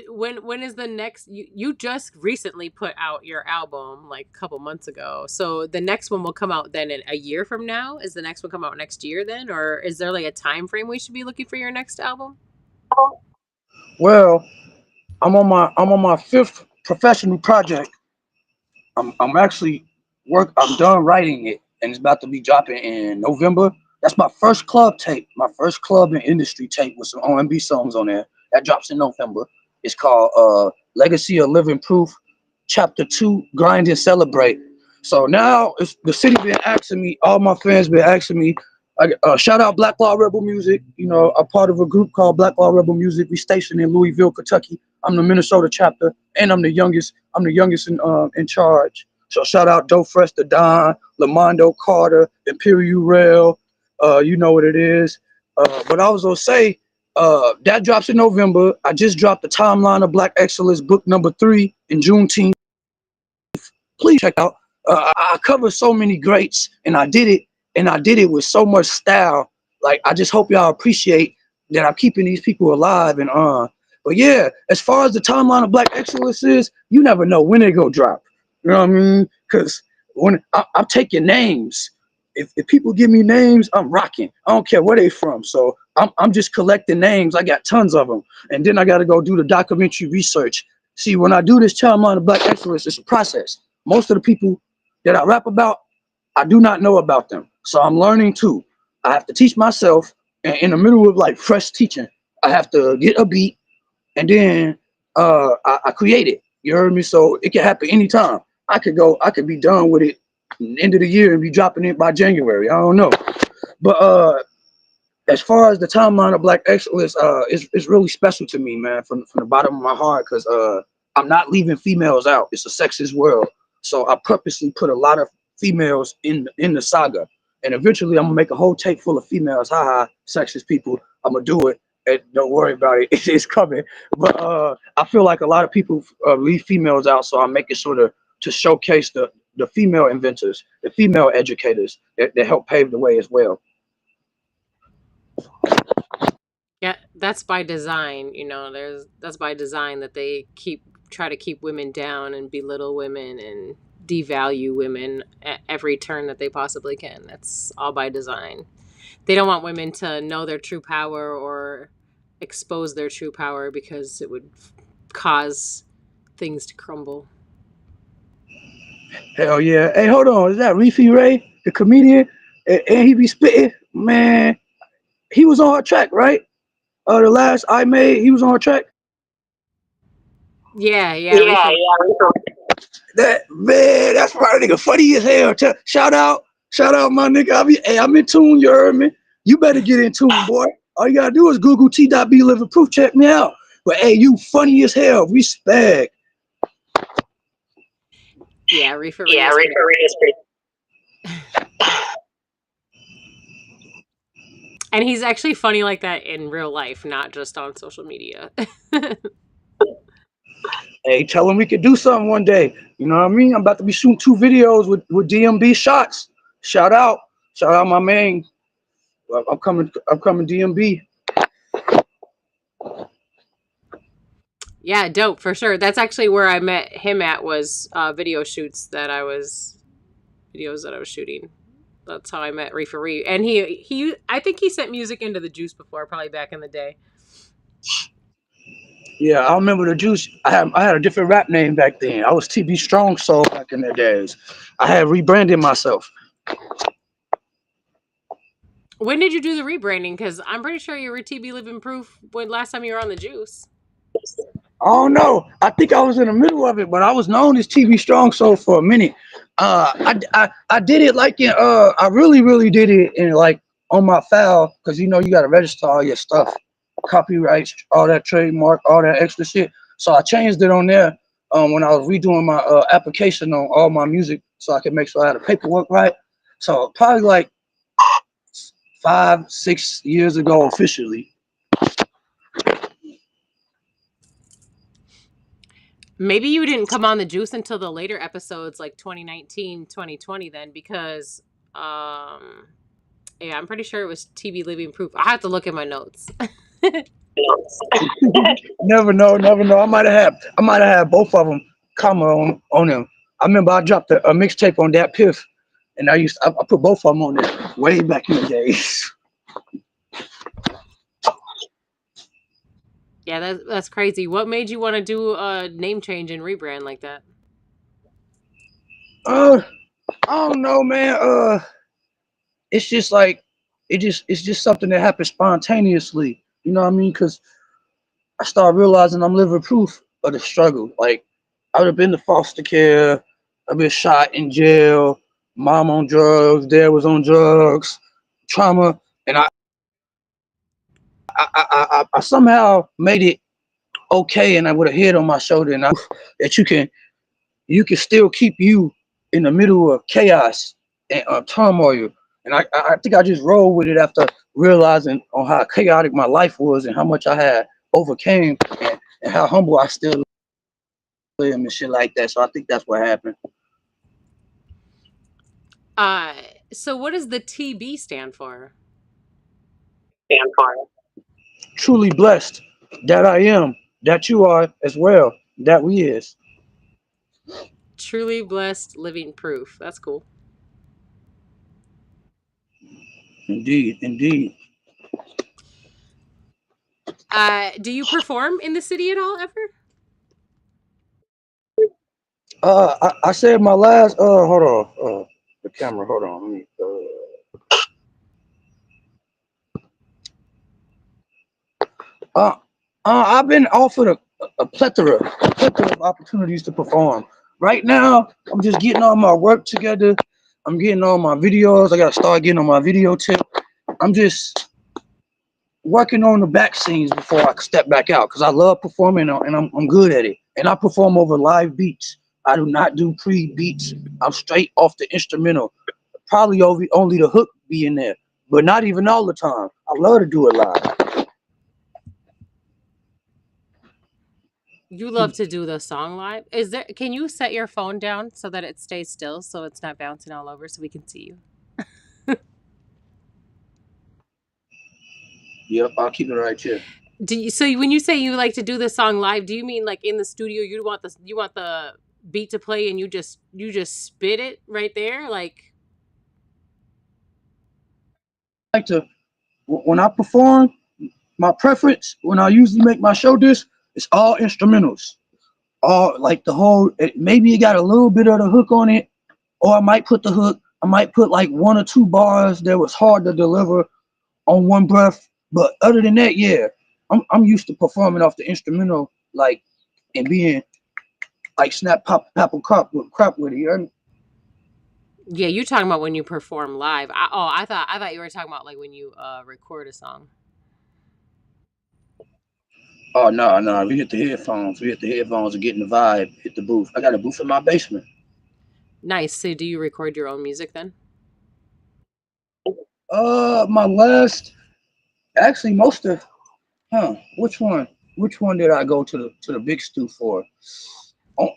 when is the next? You just recently put out your album like a couple months ago. So the next one will come out then in a year from now. Is the next one come out next year then, or is there like a time frame we should be looking for your next album? Well, I'm on my fifth professional project. I'm done writing it, and it's about to be dropping in November. That's my first club tape, my first club and industry tape with some R&B songs on there. That drops in November. It's called Legacy of Living Proof, Chapter 2, Grind and Celebrate. So now it's the city been asking me, all my fans been asking me, shout out Black Law Rebel Music. You know, I'm part of a group called Black Law Rebel Music. We stationed in Louisville, Kentucky. I'm the Minnesota chapter, and I'm the youngest in charge. So shout out Doe Fresh the Don, Lamondo Carter, Imperial Rail. You know what it is. But I was gonna say, that drops in November. I just dropped the Timeline of Black Excellence book number 3 in Juneteenth. Please check out. I cover so many greats, and I did it with so much style. Like, I just hope y'all appreciate that I'm keeping these people alive and on. But yeah, as far as the Timeline of Black Excellence is, you never know when they go drop. You know what I mean? Because when I'm taking names, if people give me names, I'm rocking. I don't care where they from. So I'm just collecting names. I got tons of them, and then I got to go do the documentary research. See, when I do this Timeline of Black Excellence, it's a process. Most of the people that I rap about, I do not know about them. So I'm learning too. I have to teach myself, and in the middle of like fresh teaching, I have to get a beat, and then I create it. You heard me? So it can happen anytime. I could be done with it end of the year and be dropping it by January. I don't know. But as far as the timeline of Black Excellence, it's really special to me, man, from the bottom of my heart, because I'm not leaving females out. It's a sexist world, so I purposely put a lot of females in the saga, and eventually I'm gonna make a whole tape full of females. Haha, sexist people. I'm gonna do it, and don't worry about it. It's coming. But I feel like a lot of people leave females out, so I'm making sure to showcase the female inventors, the female educators that help pave the way as well. Yeah, that's by design. That's by design that they try to keep women down and belittle women and devalue women at every turn that they possibly can. That's all by design. They don't want women to know their true power or expose their true power because it would cause things to crumble. Hell yeah. Hey, hold on. Is that Reefy Ray, the comedian? And he be spitting? Man, he was on her track, right? The last I made, he was on her track. Yeah, Reefer. That man, that's probably nigga funny as hell. Shout out, my nigga. I'm in tune, you heard me? You better get in tune, boy. All you gotta do is Google T.B Livingproof, check me out. But hey, you funny as hell. Respect. Yeah, Reefer. And he's actually funny like that in real life, not just on social media. Hey, tell him we could do something one day. You know what I mean? I'm about to be shooting 2 videos with DMB shots. Shout out my man. I'm coming DMB. Yeah, dope for sure. That's actually where I met him at, was videos that I was shooting. That's how I met Reefer Ree. And he I think he sent music into the Juice before, probably back in the day. Yeah, I remember the Juice. I had a different rap name back then. I was TB Strong Soul back in the days. I had rebranded myself. When did you do the rebranding? Because I'm pretty sure you were TB Livingproof when last time you were on the Juice. Oh no, I think I was in the middle of it, but I was known as TB Strong Soul for a minute. I did it like in I really did it in like on my file, because you gotta register all your stuff, copyrights, all that trademark, all that extra shit. So I changed it on there when I was redoing my application on all my music, so I could make sure I had the paperwork right. So probably like 5-6 years ago officially. Maybe you didn't come on the Juice until the later episodes, like 2019, 2020 then, because yeah, I'm pretty sure it was TB Livingproof. I have to look at my notes. Never know. I might have had both of them comma on them. I remember I dropped a mixtape on that Piff, and I put both of them on there way back in the days. Yeah, that's crazy. What made you want to do a name change and rebrand like that? I don't know, man. It's just like it's just something that happened spontaneously. You know what I mean? Because I started realizing I'm living proof of the struggle. Like, I would have been to foster care. I've been shot in jail. Mom on drugs. Dad was on drugs. Trauma, and I somehow made it okay, and I with a head on my shoulder, and that you can still keep you in the middle of chaos and turmoil. And I think I just rolled with it after realizing on how chaotic my life was and how much I had overcame, and how humble I still am and shit like that. So I think that's what happened. So what does the TB stand for? Truly blessed that I am, that you are as well, that we is. Truly blessed living proof. That's cool. Indeed. Do you perform in the city at all ever? I said my last hold on, the camera, hold on, let me I've been offered a plethora of opportunities to perform. right now, I'm just getting all my work together. I'm getting all my videos. I gotta start getting on my video tip. I'm just working on the back scenes before I step back out because I love performing and I'm good at it. And I perform over live beats. I do not do pre-beats. I'm straight off the instrumental. Probably only the hook be in there, but not even all the time. I love to do it live. You love to do the song live. Can you set your phone down so that it stays still so it's not bouncing all over so we can see you? Yep, I'll keep it right here. So when you say you like to do the song live, do you mean like in the studio you want the beat to play and you just spit it right there? Like, I like to, when I perform, my preference when I usually make my show disc, it's all instrumentals. All like the whole, maybe it got a little bit of the hook on it, or I might put the hook. I might put like 1 or 2 bars that was hard to deliver on one breath. But other than that, yeah, I'm used to performing off the instrumental, like, and being like snap pop apple crop with it. You heard me? yeah, you talking about when you perform live. I thought you were talking about like when you record a song. Oh no, we hit the headphones. We hit the headphones and getting the vibe. Hit the booth. I got a booth in my basement. Nice. So do you record your own music then? My last, actually most of, which one? Which one did I go to the big stew for?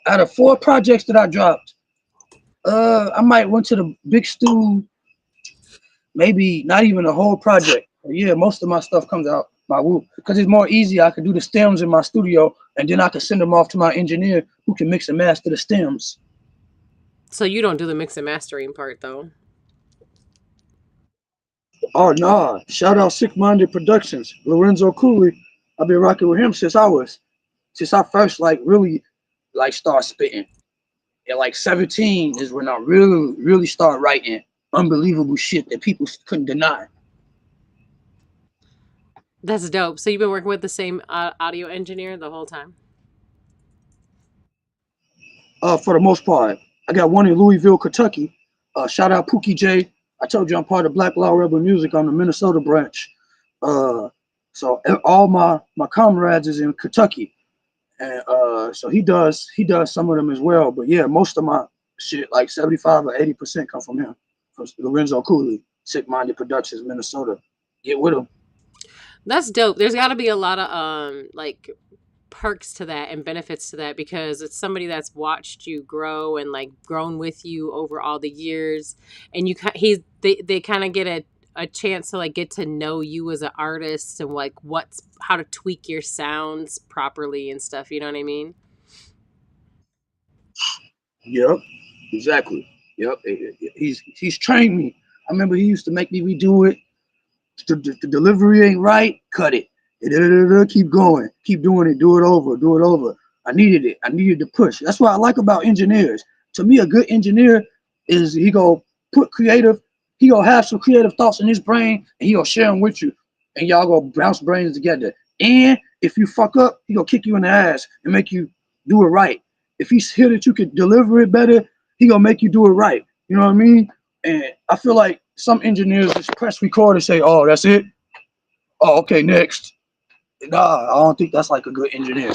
Out of 4 projects that I dropped, I might went to the big stew, maybe not even the whole project. But yeah, most of my stuff comes out my whoop because it's more easy. I could do the stems in my studio and then I could send them off to my engineer who can mix and master the stems. So you don't do the mix and mastering part though. Oh nah, shout out Sick Minded Productions, Lorenzo Cooley. I've been rocking with him since I first like really like start spitting. At like 17 is when I really start writing unbelievable shit that people couldn't deny. That's dope. So you've been working with the same audio engineer the whole time? For the most part, I got one in Louisville, Kentucky. Shout out Pookie J. I told you I'm part of Black Law Rebel Music on the Minnesota branch. So all my comrades is in Kentucky, and so he does some of them as well. But yeah, most of my shit, like 75 or 80%, come from him, from Lorenzo Cooley, Sick Minded Productions, Minnesota. Get with him. That's dope. There's got to be a lot of like perks to that and benefits to that because it's somebody that's watched you grow and like grown with you over all the years, and they kind of get a chance to like get to know you as an artist and like how to tweak your sounds properly and stuff. You know what I mean? Yep, exactly. Yep, he's trained me. I remember he used to make me redo it. The delivery ain't right, cut it. Keep going, keep doing it, do it over. I needed it. I needed to push. That's what I like about engineers. To me, a good engineer is he go put creative. He gonna have some creative thoughts in his brain, and he gonna share them with you, and y'all gonna bounce brains together. And if you fuck up, he gonna kick you in the ass and make you do it right. If he's here that you could deliver it better, he gonna make you do it right. You know what I mean? And I feel like some engineers just press record and say, "Oh, that's it. Oh, okay, next." Nah, I don't think that's like a good engineer.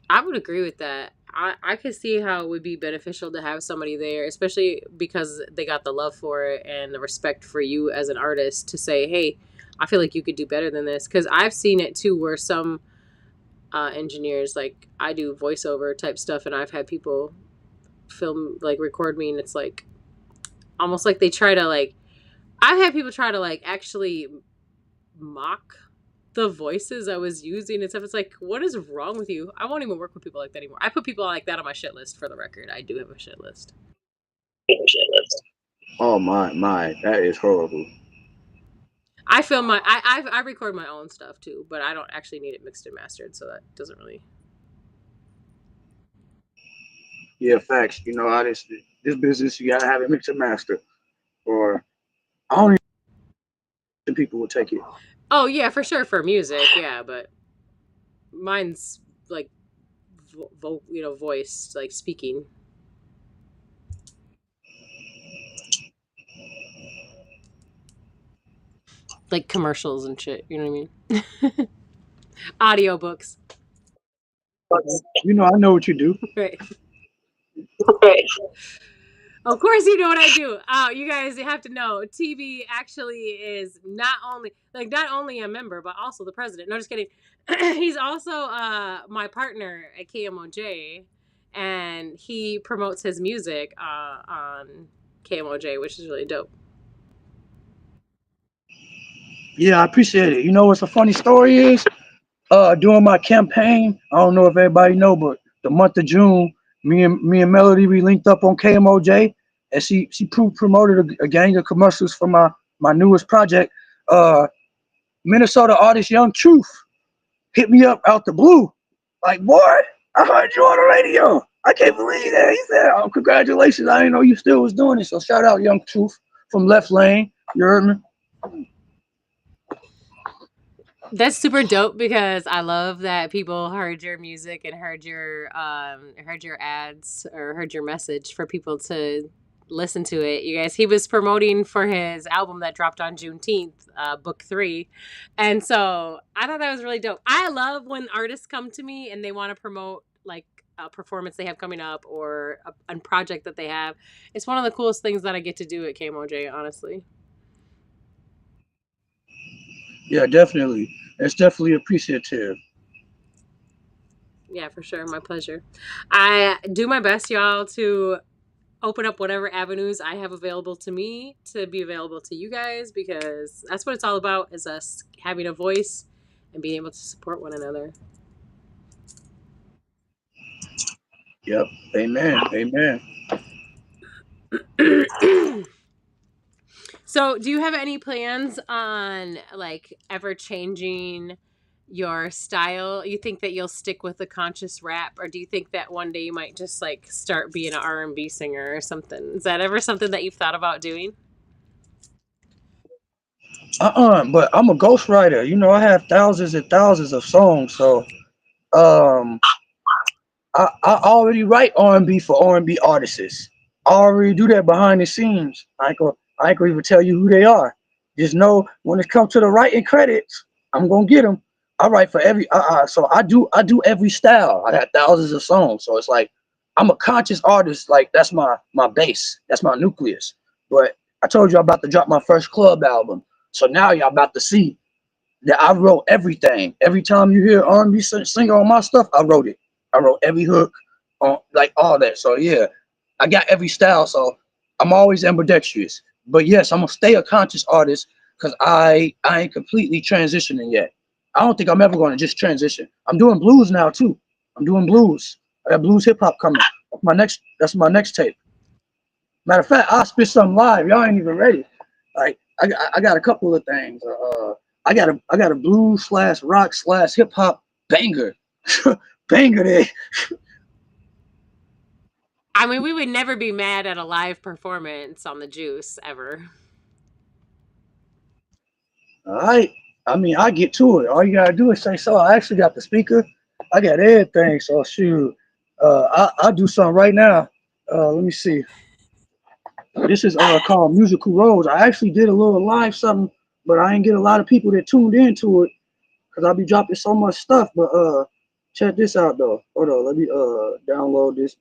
I would agree with that. I could see how it would be beneficial to have somebody there, especially because they got the love for it and the respect for you as an artist to say, hey, I feel like you could do better than this. Because I've seen it too where some engineers, like I do voiceover type stuff, and I've had people film, like record me, and it's like almost like they try to like, I've had people try to like actually mock the voices I was using and stuff. It's like, what is wrong with you? I won't even work with people like that anymore. I put people like that on my shit list, for the record. I do have a shit list. Oh my, that is horrible. I film I record my own stuff too, but I don't actually need it mixed and mastered, so that doesn't really. Yeah, facts. You know how this business, you gotta have it mixed and mastered, or I don't even people will take it. Oh yeah, for sure for music, yeah, but mine's like voice, like speaking. Like commercials and shit, you know what I mean? Audiobooks. You know, I know what you do. Right. Of course you know what I do. Oh, you guys have to know. TB actually is not only a member, but also the president. No, just kidding. He's also my partner at KMOJ, and he promotes his music on KMOJ, which is really dope. Yeah, I appreciate it. You know what's a funny story is? During my campaign, I don't know if everybody know, but the month of June, me and Melody, we linked up on KMOJ, and she promoted a gang of commercials for my newest project. Minnesota artist Young Truth hit me up out the blue, like, boy, I heard you on the radio. I can't believe that. He said, oh, congratulations. I didn't know you still was doing it. So shout out Young Truth from Left Lane. You heard me? That's super dope because I love that people heard your music and heard your ads or heard your message for people to listen to it. You guys, he was promoting for his album that dropped on Juneteenth, book 3. And so I thought that was really dope. I love when artists come to me and they want to promote like a performance they have coming up or a project that they have. It's one of the coolest things that I get to do at KMOJ, honestly. Yeah, definitely. It's definitely appreciative. Yeah, for sure. My pleasure. I do my best, y'all, to open up whatever avenues I have available to me to be available to you guys, because that's what it's all about, is us having a voice and being able to support one another. Yep. Amen. Amen. So do you have any plans on like ever changing your style? You think that you'll stick with the conscious rap, or do you think that one day you might just like start being an R&B singer or something? Is that ever something that you've thought about doing? But I'm a ghostwriter. You know, I have thousands and thousands of songs. So um I already write R&B for R&B artists. I already do that behind the scenes. I ain't gonna even tell you who they are. Just know when it comes to the writing credits, I'm gonna get them. I write for every so I do every style. I got thousands of songs. So it's like I'm a conscious artist. Like that's my base. That's my nucleus. But I told you I'm about to drop my first club album. So now y'all about to see that I wrote everything. Every time you hear R&B singer on my stuff, I wrote it. I wrote every hook on like all that. So yeah, I got every style. So I'm always ambidextrous. But yes, I'm gonna stay a conscious artist because I ain't completely transitioning yet. I don't think I'm ever gonna just transition. I'm doing blues now too. I'm doing blues. I got blues hip hop coming. That's my next tape. Matter of fact, I'll spit something live. Y'all ain't even ready. Like I got a couple of things. I got a blues / rock / hip hop banger. Banger there. I mean, we would never be mad at a live performance on the Juice ever. All right. I mean, I get to it. All you gotta do is say so. I actually got the speaker. I got everything. So shoot. I'll do something right now. Let me see. This is called Musical Rose. I actually did a little live something, but I didn't get a lot of people that tuned into it because I'll be dropping so much stuff. But check this out though. Hold on, let me download this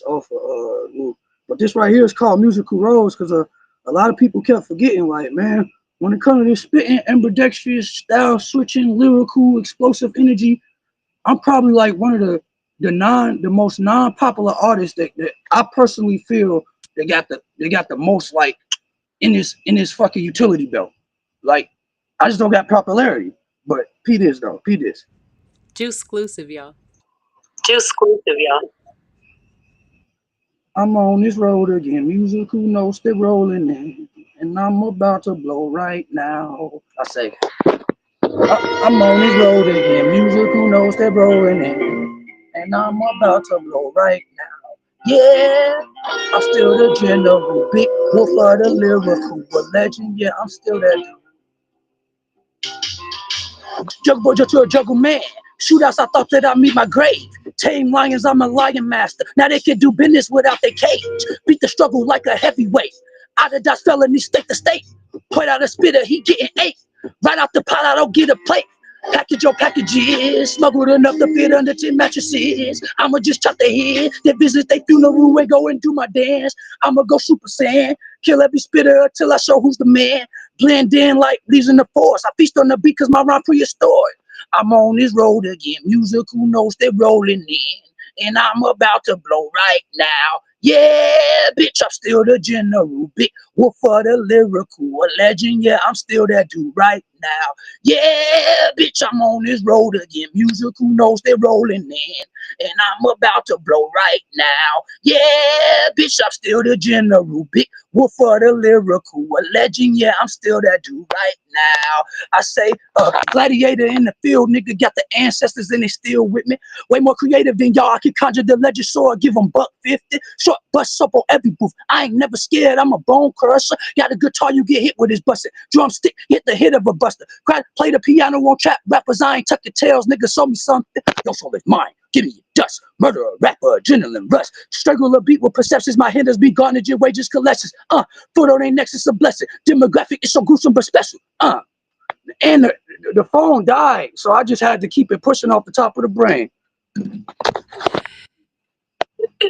off of Loop. But this right here is called Musical Rose because a lot of people kept forgetting, like, man, when it comes to this spitting, ambidextrous, style switching, lyrical, explosive energy, I'm probably like one of the most non-popular artists that I personally feel they got the most like in this fucking utility belt. Like I just don't got popularity. But P this though. P this. Juice exclusive, y'all. I'm on this road again. Musical notes still rolling in. And I'm about to blow right now. I say I'm on this road again. Musical notes still rolling in. And I'm about to blow right now. Yeah, I'm still the general, big wolf of the lyrical, but legend, yeah, I'm still that dude. Juggle boy, just to a juggle man. Shootouts, I thought that I'd meet my grave. tame lions, I'm a lion master. Now they can do business without their cage. Beat the struggle like a heavyweight. Out of that felony state to state. Put out a spitter, he getting 8. Right out the pot, I don't get a plate. Package your packages, smuggled enough to fit under 10 mattresses. I'ma just chop their head, their business, they funeral, and go and do my dance. I'ma go Super Saiyan, kill every spitter till I show who's the man. Blend in like leaves in the force. I feast on the beat cause my rhyme prehistoric. I'm on this road again, musical notes, they rolling in. And I'm about to blow right now. Yeah, bitch, I'm still the general. Big wolf for the lyrical, a legend. Yeah, I'm still that dude right now. Yeah, bitch, I'm on this road again. Musical notes, they rolling in. And I'm about to blow right now. Yeah, bitch, I'm still the general. Big wolf for the lyrical, a legend. Yeah, I'm still that dude right now. I say, gladiator in the field, nigga, got the ancestors and they still with me. Way more creative than y'all. I can conjure the legend sword, give them $150. Short bust up on every booth. I ain't never scared, I'm a bone crusher. Got a guitar, you get hit with his busted. Drumstick, hit the hit of a buster. Play the piano on trap rappers, I ain't tucking tails. Nigga, show me something. Your soul is mine. Give me your dust. Murderer, rapper, adrenaline rush. Struggle a beat with perceptions. My hitters be garnered your wages collections. Foot on their necks is a blessing. Demographic is so gruesome but special. And the phone died, so I just had to keep it pushing off the top of the brain.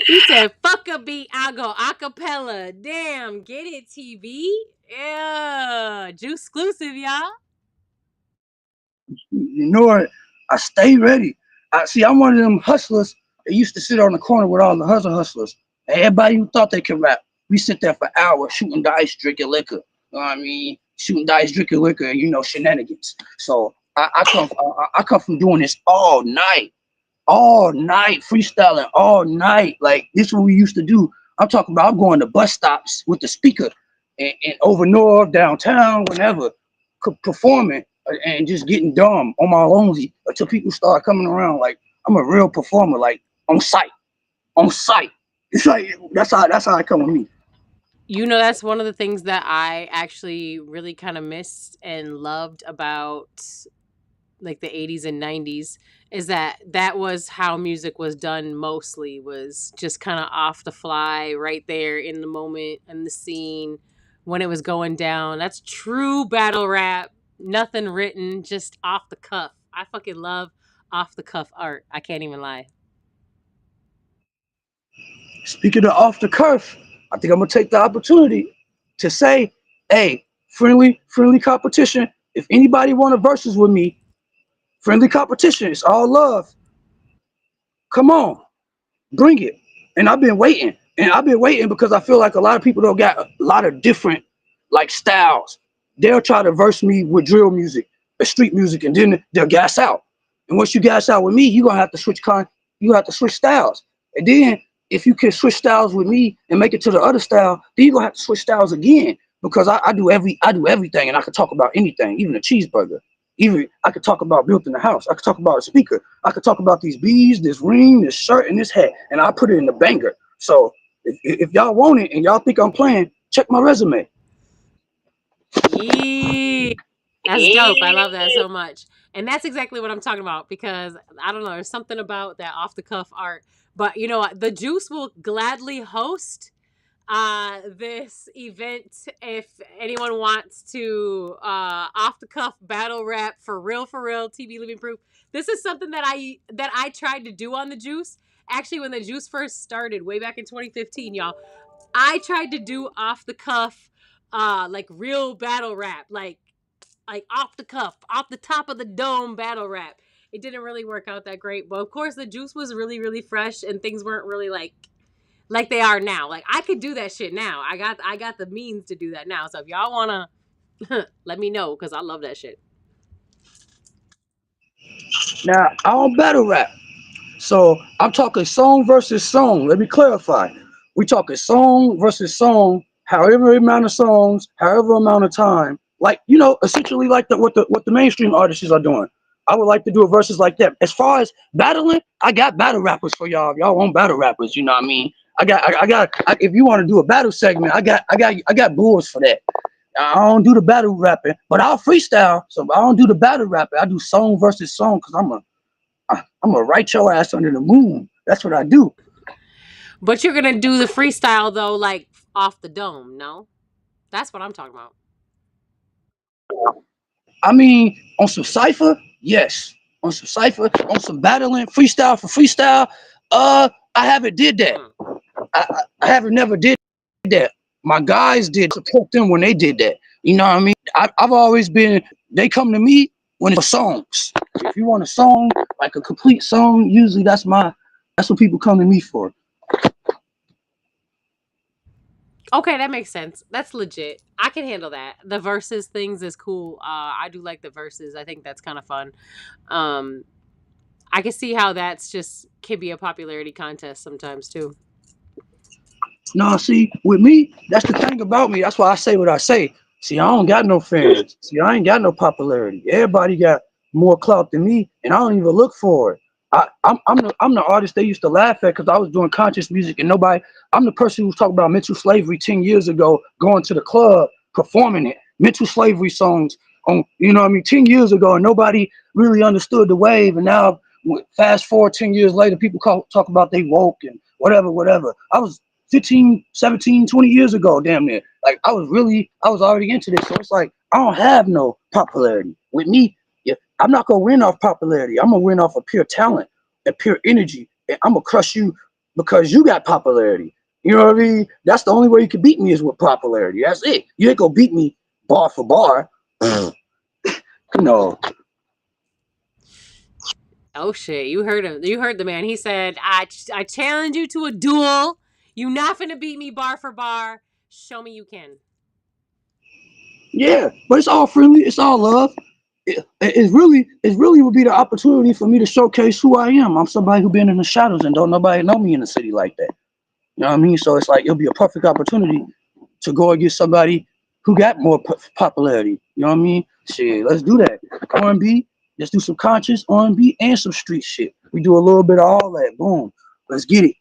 He said, fuck a beat, I'll go acapella. Damn, get it, TB? Yeah, Juice exclusive, y'all. You know what? I stay ready. I'm one of them hustlers that used to sit on the corner with all the other hustlers. Everybody who thought they could rap, we sit there for hours shooting dice, drinking liquor. You know what I mean? Shooting dice, drinking liquor, and shenanigans. So I come from doing this all night, freestyling all night. Like this is what we used to do. I'm talking about I'm going to bus stops with the speaker and over north, downtown, whenever, performing and just getting dumb on my own until people start coming around. Like I'm a real performer, like on site. It's like that's how I come with me. That's one of the things that I actually really kind of missed and loved about like the 80s and 90s is that was how music was done mostly, was just kind of off the fly, right there in the moment and the scene when it was going down. That's true battle rap. Nothing written, just off the cuff. I fucking love off the cuff art. I can't even lie. Speaking of off the cuff, I think I'm gonna take the opportunity to say, hey, friendly competition. If anybody want to versus with me, friendly competition. It's all love. Come on, bring it. And I've been waiting. Because I feel like a lot of people don't got a lot of different like styles. They'll try to verse me with drill music, street music, and then they'll gas out. And once you gas out with me, you're gonna have to switch styles. And then if you can switch styles with me and make it to the other style, then you're gonna have to switch styles again. Because I do everything, and I can talk about anything, even a cheeseburger. Even I could talk about built in the house. I could talk about a speaker. I could talk about these bees, this ring, this shirt, and this hat, and I put it in the banger. So if y'all want it and y'all think I'm playing, check my resume. Yeah, that's dope. I love that so much. And that's exactly what I'm talking about, because I don't know, there's something about that off the cuff art. But you know what? The Juice will gladly host this event if anyone wants to off the cuff battle rap for real TB Livingproof. This is something that I tried to do on the Juice. Actually, when the Juice first started way back in 2015, y'all, I tried to do off the cuff like real battle rap, like off the cuff, off the top of the dome battle rap. It didn't really work out that great, but of course the Juice was really fresh and things weren't really like they are now. Like I could do that shit now. I got the means to do that now. So if y'all wanna let me know, because I love that shit. Now I don't battle rap, so I'm talking song versus song. Let me clarify. We talking song versus song, however amount of songs, however amount of time. Like essentially like what the mainstream artists are doing. I would like to do a versus like that. As far as battling, I got battle rappers for y'all. If y'all want battle rappers, you know what I mean. I got. If you want to do a battle segment, I got boards for that. I don't do the battle rapping, but I'll freestyle. So I don't do the battle rapping. I do song versus song because I'm gonna write your ass under the moon. That's what I do. But you're gonna do the freestyle though, like off the dome, no? That's what I'm talking about. I mean, on some cipher, yes. On some cipher, on some battling, freestyle for freestyle. I haven't did that. I haven't never did that. My guys did support them when they did that. You know what I mean? I've always been. They come to me when it's songs. If you want a song, like a complete song, usually that's what people come to me for. Okay, that makes sense. That's legit. I can handle that. The verses things is cool. I do like the verses. I think that's kind of fun. I can see how that's just can be a popularity contest sometimes too. No, see, with me, that's the thing about me. That's why I say what I say. See, I don't got no fans. See, I ain't got no popularity. Everybody got more clout than me, and I don't even look for it. I'm the artist they used to laugh at because I was doing conscious music and nobody. I'm the person who was talking about mental slavery 10 years ago, going to the club, performing it, mental slavery songs on, 10 years ago, and nobody really understood the wave. And now, fast forward 10 years later, people talk about they woke and whatever. I was 15, 17, 20 years ago, damn near. Like I was already into this. So it's like, I don't have no popularity. With me, yeah, I'm not gonna win off popularity. I'm gonna win off of pure talent and pure energy. And I'm gonna crush you because you got popularity. You know what I mean? That's the only way you can beat me is with popularity. That's it. You ain't gonna beat me bar for bar. No. Oh shit! You heard him. You heard the man. He said, "I challenge you to a duel. You not finna beat me bar for bar. Show me you can." Yeah, but it's all friendly. It's all love. It really would be the opportunity for me to showcase who I am. I'm somebody who been in the shadows and don't nobody know me in the city like that. You know what I mean? So it's like it'll be a perfect opportunity to go against somebody who got more popularity. You know what I mean? Shit, let's do that. R&B, let's do some conscious R&B and some street shit. We do a little bit of all that. Boom, let's get it.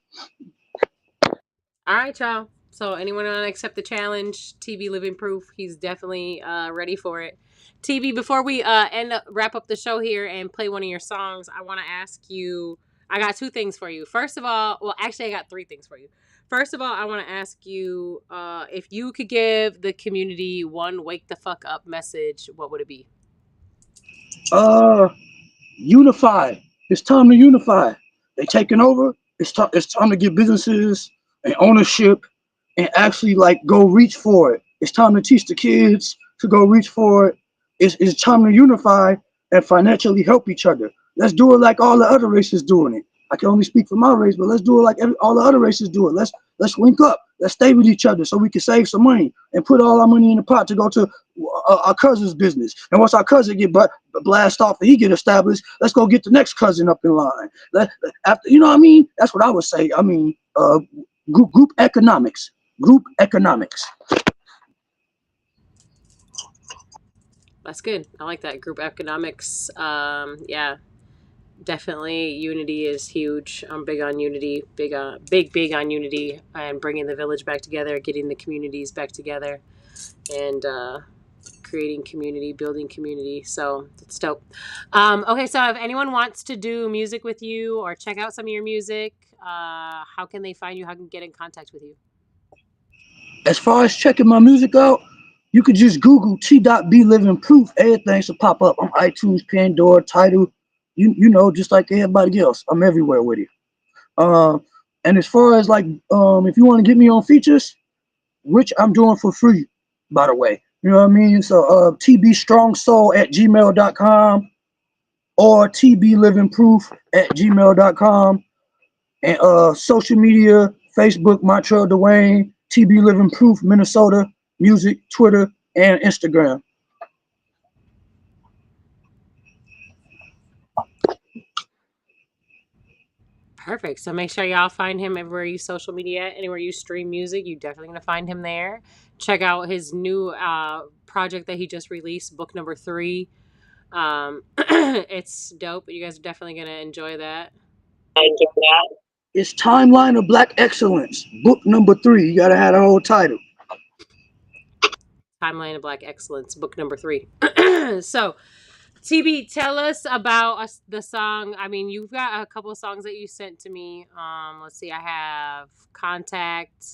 All right, y'all. So anyone want to accept the challenge? TB Livingproof. He's definitely ready for it. TB, before we wrap up the show here and play one of your songs, I want to ask you. I got two things for you. First of all, well, actually, I got three things for you. First of all, I want to ask you if you could give the community one wake the fuck up message, what would it be? Unify. It's time to unify. They taking over. It's time to get businesses and ownership and actually like go reach for it. It's time to teach the kids to go reach for it. It's time to unify and financially help each other. Let's do it like all the other races doing it. I can only speak for my race, but let's do it like all the other races do it. Let's link up. Let's stay with each other so we can save some money and put all our money in the pot to go to our cousin's business. And once our cousin get blast off and he get established, let's go get the next cousin up in line. After, you know what I mean? That's what I would say. I mean, group economics. Group economics. That's good. I like that. Group economics. Yeah. Definitely unity is huge. I'm big on unity, big on unity and bringing the village back together, getting the communities back together and creating community, building community. So it's dope. Okay, so if anyone wants to do music with you or check out some of your music, how can they find you? How can they get in contact with you? As far as checking my music out, you could just Google T.B Livingproof. Everything should pop up on iTunes, Pandora, Tidal. You know, just like everybody else, I'm everywhere with it. And as far as like, if you want to get me on features, which I'm doing for free, by the way, you know what I mean? So, tbstrongsoul@gmail.com or tblivingproof@gmail.com and social media, Facebook, Montreal Dwayne, TB Livingproof, Minnesota, music, Twitter, and Instagram. Perfect. So make sure y'all find him everywhere you social media, anywhere you stream music. You're definitely going to find him there. Check out his new project that he just released, book number 3. It's dope. You guys are definitely going to enjoy that. It's Timeline of Black Excellence, book number 3. You got to have the whole title. Timeline of Black Excellence, book number 3. So TB, tell us about the song. I mean, you've got a couple of songs that you sent to me. Let's see. I have Contact.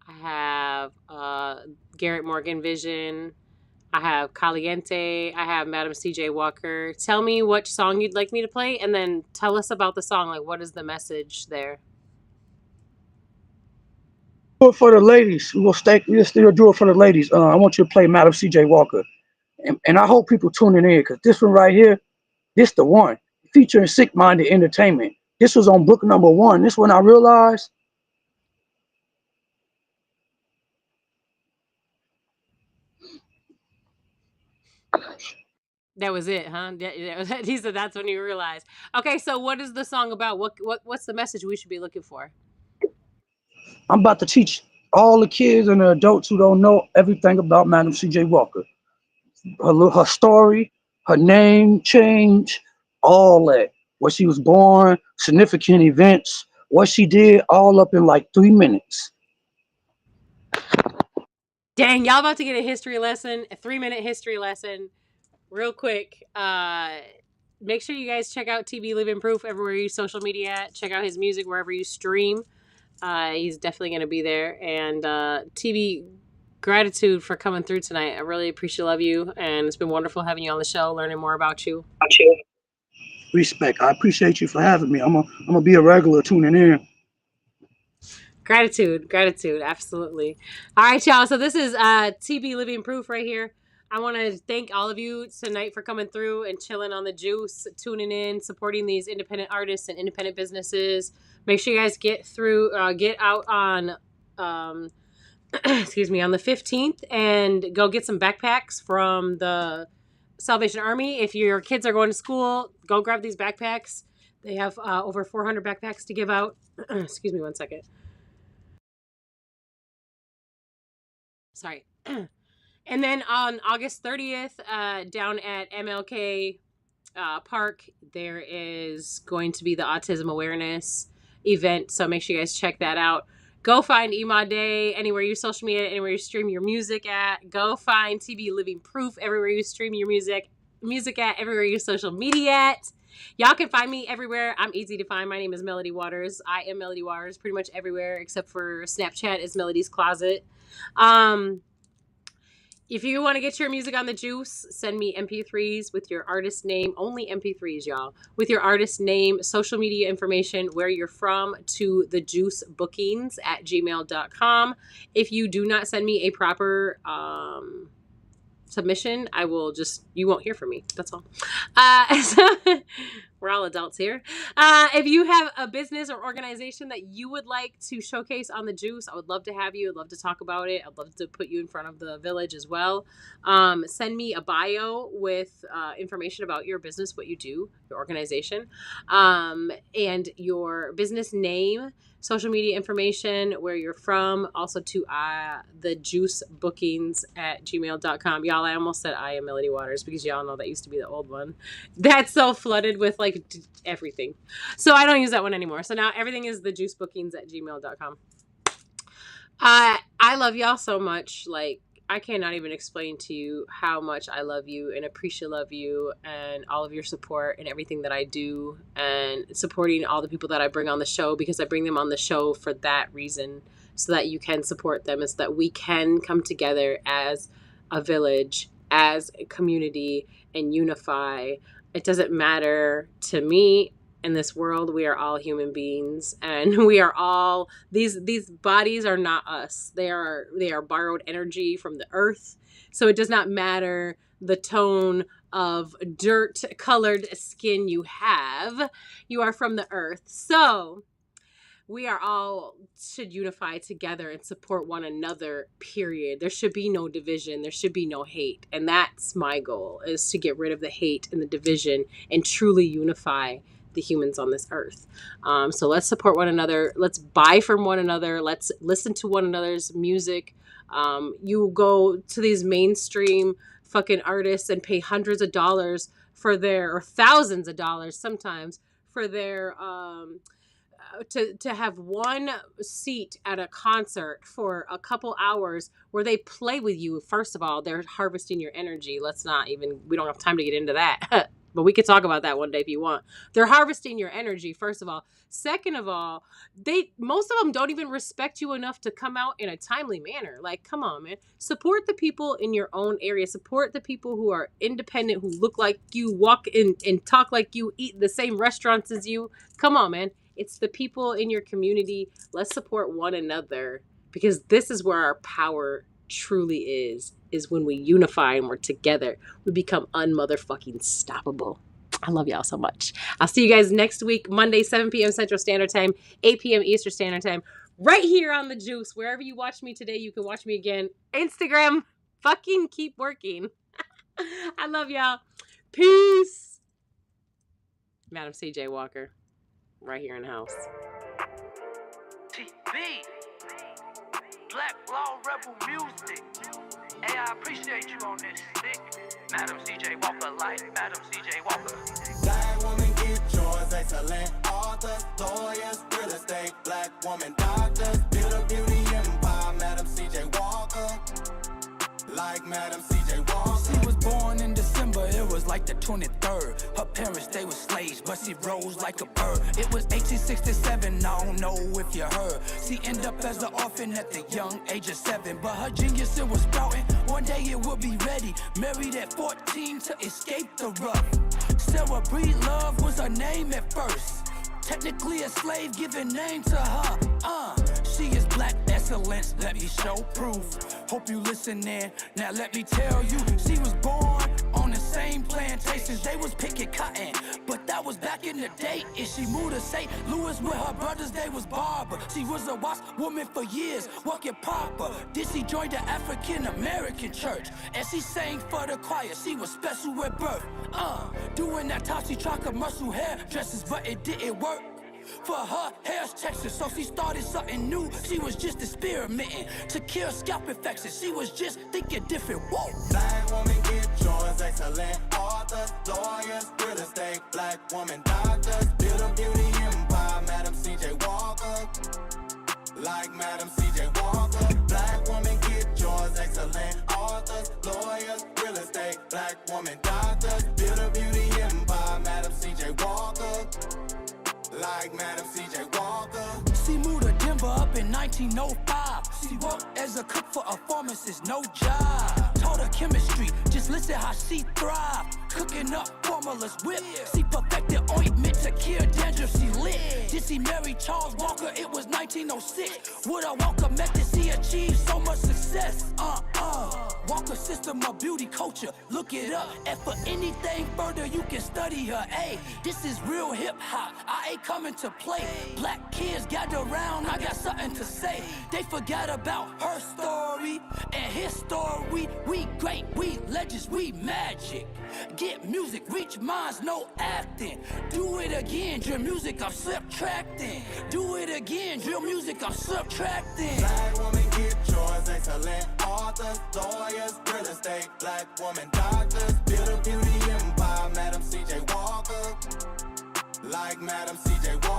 I have Garrett Morgan Vision. I have Caliente. I have Madam CJ Walker. Tell me which song you'd like me to play, and then tell us about the song. Like, what is the message there? Do it for the ladies. We'll still do it for the ladies. I want you to play Madam CJ Walker. And I hope people tuning in because this one right here, this the one. Featuring Sick Minded Entertainment. This was on book number 1. This one I realized. That was it, huh? He said that's when you realized. Okay, so what is the song about? What's the message we should be looking for? I'm about to teach all the kids and the adults who don't know everything about Madam CJ Walker. Her story, her name change, all that. Where she was born, significant events, what she did, all up in like 3 minutes. Dang, y'all about to get a history lesson, a 3-minute history lesson, real quick. Make sure you guys check out TB Livingproof everywhere you social media at. Check out his music wherever you stream. He's definitely going to be there. And TB, gratitude for coming through tonight. I really appreciate, love you, and it's been wonderful having you on the show, learning more about you. Respect. I appreciate you for having me. I'm gonna be a regular tuning in. Gratitude, absolutely. All right, y'all. So this is TB Livingproof right here. I want to thank all of you tonight for coming through and chilling on the juice, tuning in, supporting these independent artists and independent businesses. Make sure you guys get out on, excuse me, on the 15th and go get some backpacks from the Salvation Army. If your kids are going to school, go grab these backpacks. They have over 400 backpacks to give out. Excuse me 1 second. Sorry. And then on August 30th, down at MLK Park, there is going to be the autism awareness event. So make sure you guys check that out. Go find Imadé anywhere you social media, anywhere you stream your music at. Go find TB Livingproof everywhere you stream your music at, everywhere you social media at. Y'all can find me everywhere. I'm easy to find. My name is Melody Waters. I am Melody Waters pretty much everywhere except for Snapchat is Melody's Closet. If you want to get your music on the juice, send me MP3s with your artist name. Only MP3s, y'all. With your artist name, social media information, where you're from, to the juicebookings@gmail.com. If you do not send me a proper submission, you won't hear from me. That's all. We're all adults here. If you have a business or organization that you would like to showcase on the juice, I would love to have you. I'd love to talk about it. I'd love to put you in front of the village as well. Send me a bio with information about your business, what you do, your organization, and your business name, social media information, where you're from, also to the juicebookings@gmail.com. Y'all, I almost said I am Melody Waters because y'all know that used to be the old one. That's so flooded with like everything. So I don't use that one anymore. So now everything is the juicebookings@gmail.com. I love y'all so much. Like, I cannot even explain to you how much I love you and appreciate you and all of your support and everything that I do, and supporting all the people that I bring on the show, because I bring them on the show for that reason, so that you can support them, and so that we can come together as a village, as a community, and unify. It doesn't matter to me. In this world, we are all human beings, and we are all these bodies are not us. They are borrowed energy from the earth. So it does not matter the tone of dirt colored skin you have. You are from the earth. So we are all should unify together and support one another, period. There should be no division. There should be no hate. And that's my goal, is to get rid of the hate and the division and truly unify the humans on this earth. So let's support one another. Let's buy from one another. Let's listen to one another's music. You go to these mainstream fucking artists and pay hundreds of dollars for or thousands of dollars sometimes for their to have one seat at a concert for a couple hours where they play with you. First of all, they're harvesting your energy. We don't have time to get into that. But we could talk about that one day if you want. They're harvesting your energy, first of all. Second of all, most of them don't even respect you enough to come out in a timely manner. Like, come on, man. Support the people in your own area. Support the people who are independent, who look like you, walk in and talk like you, eat the same restaurants as you. Come on, man. It's the people in your community. Let's support one another, because this is where our power truly is when we unify and we're together. We become unmotherfucking stoppable. I love y'all so much. I'll see you guys next week, Monday, 7 p.m. Central Standard Time, 8 p.m. Eastern Standard Time, right here on The Juice. Wherever you watch me today, you can watch me again. Instagram, fucking keep working. I love y'all. Peace. Madam CJ Walker, right here in the house. TB, Black Law Rebel Music. Hey, I appreciate you on this stick. Madam CJ Walker, like Madam CJ Walker. Black woman, get yours. Excellent authors, lawyers, real estate. Black woman, doctors, build a beauty empire. Madam CJ Walker, like Madam CJ Walker. She was born in December, it was like the 23rd. Her parents, they were slaves, but she rose like a bird. It was 1867, I don't know if you heard. She ended up as an orphan at the young age of 7. But her genius, it was sprouting. One day it would be ready. Married at 14 to escape the rough. Sarah Breedlove was her name at first. Technically a slave, giving name to her. She is black excellence, let me show proof. Hope you listening, now let me tell you. She was born on the same plantations, they was picking cotton. But that was back in the day, and she moved to St. Louis with her brothers, they was barber. She was a wasp woman for years, walking proper. Then she joined the African American church, and she sang for the choir, she was special at birth. Doing that time she tried commercial hairdressers, but it didn't work. For her hair's texture, so she started something new. She was just experimenting to cure scalp infections. She was just thinking different. Whoa! Black woman, get yours. Excellent authors, lawyers, real estate. Black woman, doctors, build a beauty empire. Madam CJ Walker, like Madam CJ Walker. Black woman, get yours. Excellent authors, lawyers, real estate. Black woman, doctors, build a beauty empire. Madam CJ Walker, like Madam CJ Walker. She moved to Denver up in 1905. She worked as a cook for a pharmacist, no job. Taught her chemistry, just listen how she thrived. Cooking up formulas whip. She perfected ointment to cure dandruff, she lit. Did she marry Charles Walker? It was 1906. With a Walker method, she achieved so much success. Walker system of beauty culture, look it up. And for anything further, you can study her. Hey, this is real hip hop, I ain't coming to play. Black kids gather around, I got something to say. They forgot about her story and his story. We great, we legends, we magic. Get music, reach minds, no acting. Do it again, drill music, I'm subtracting. Do it again, drill music, I'm subtracting. Black woman, get yours. Excellent authors, lawyers, real estate. Black woman, doctors, build a beauty empire. Madam CJ Walker, like Madam CJ Walker.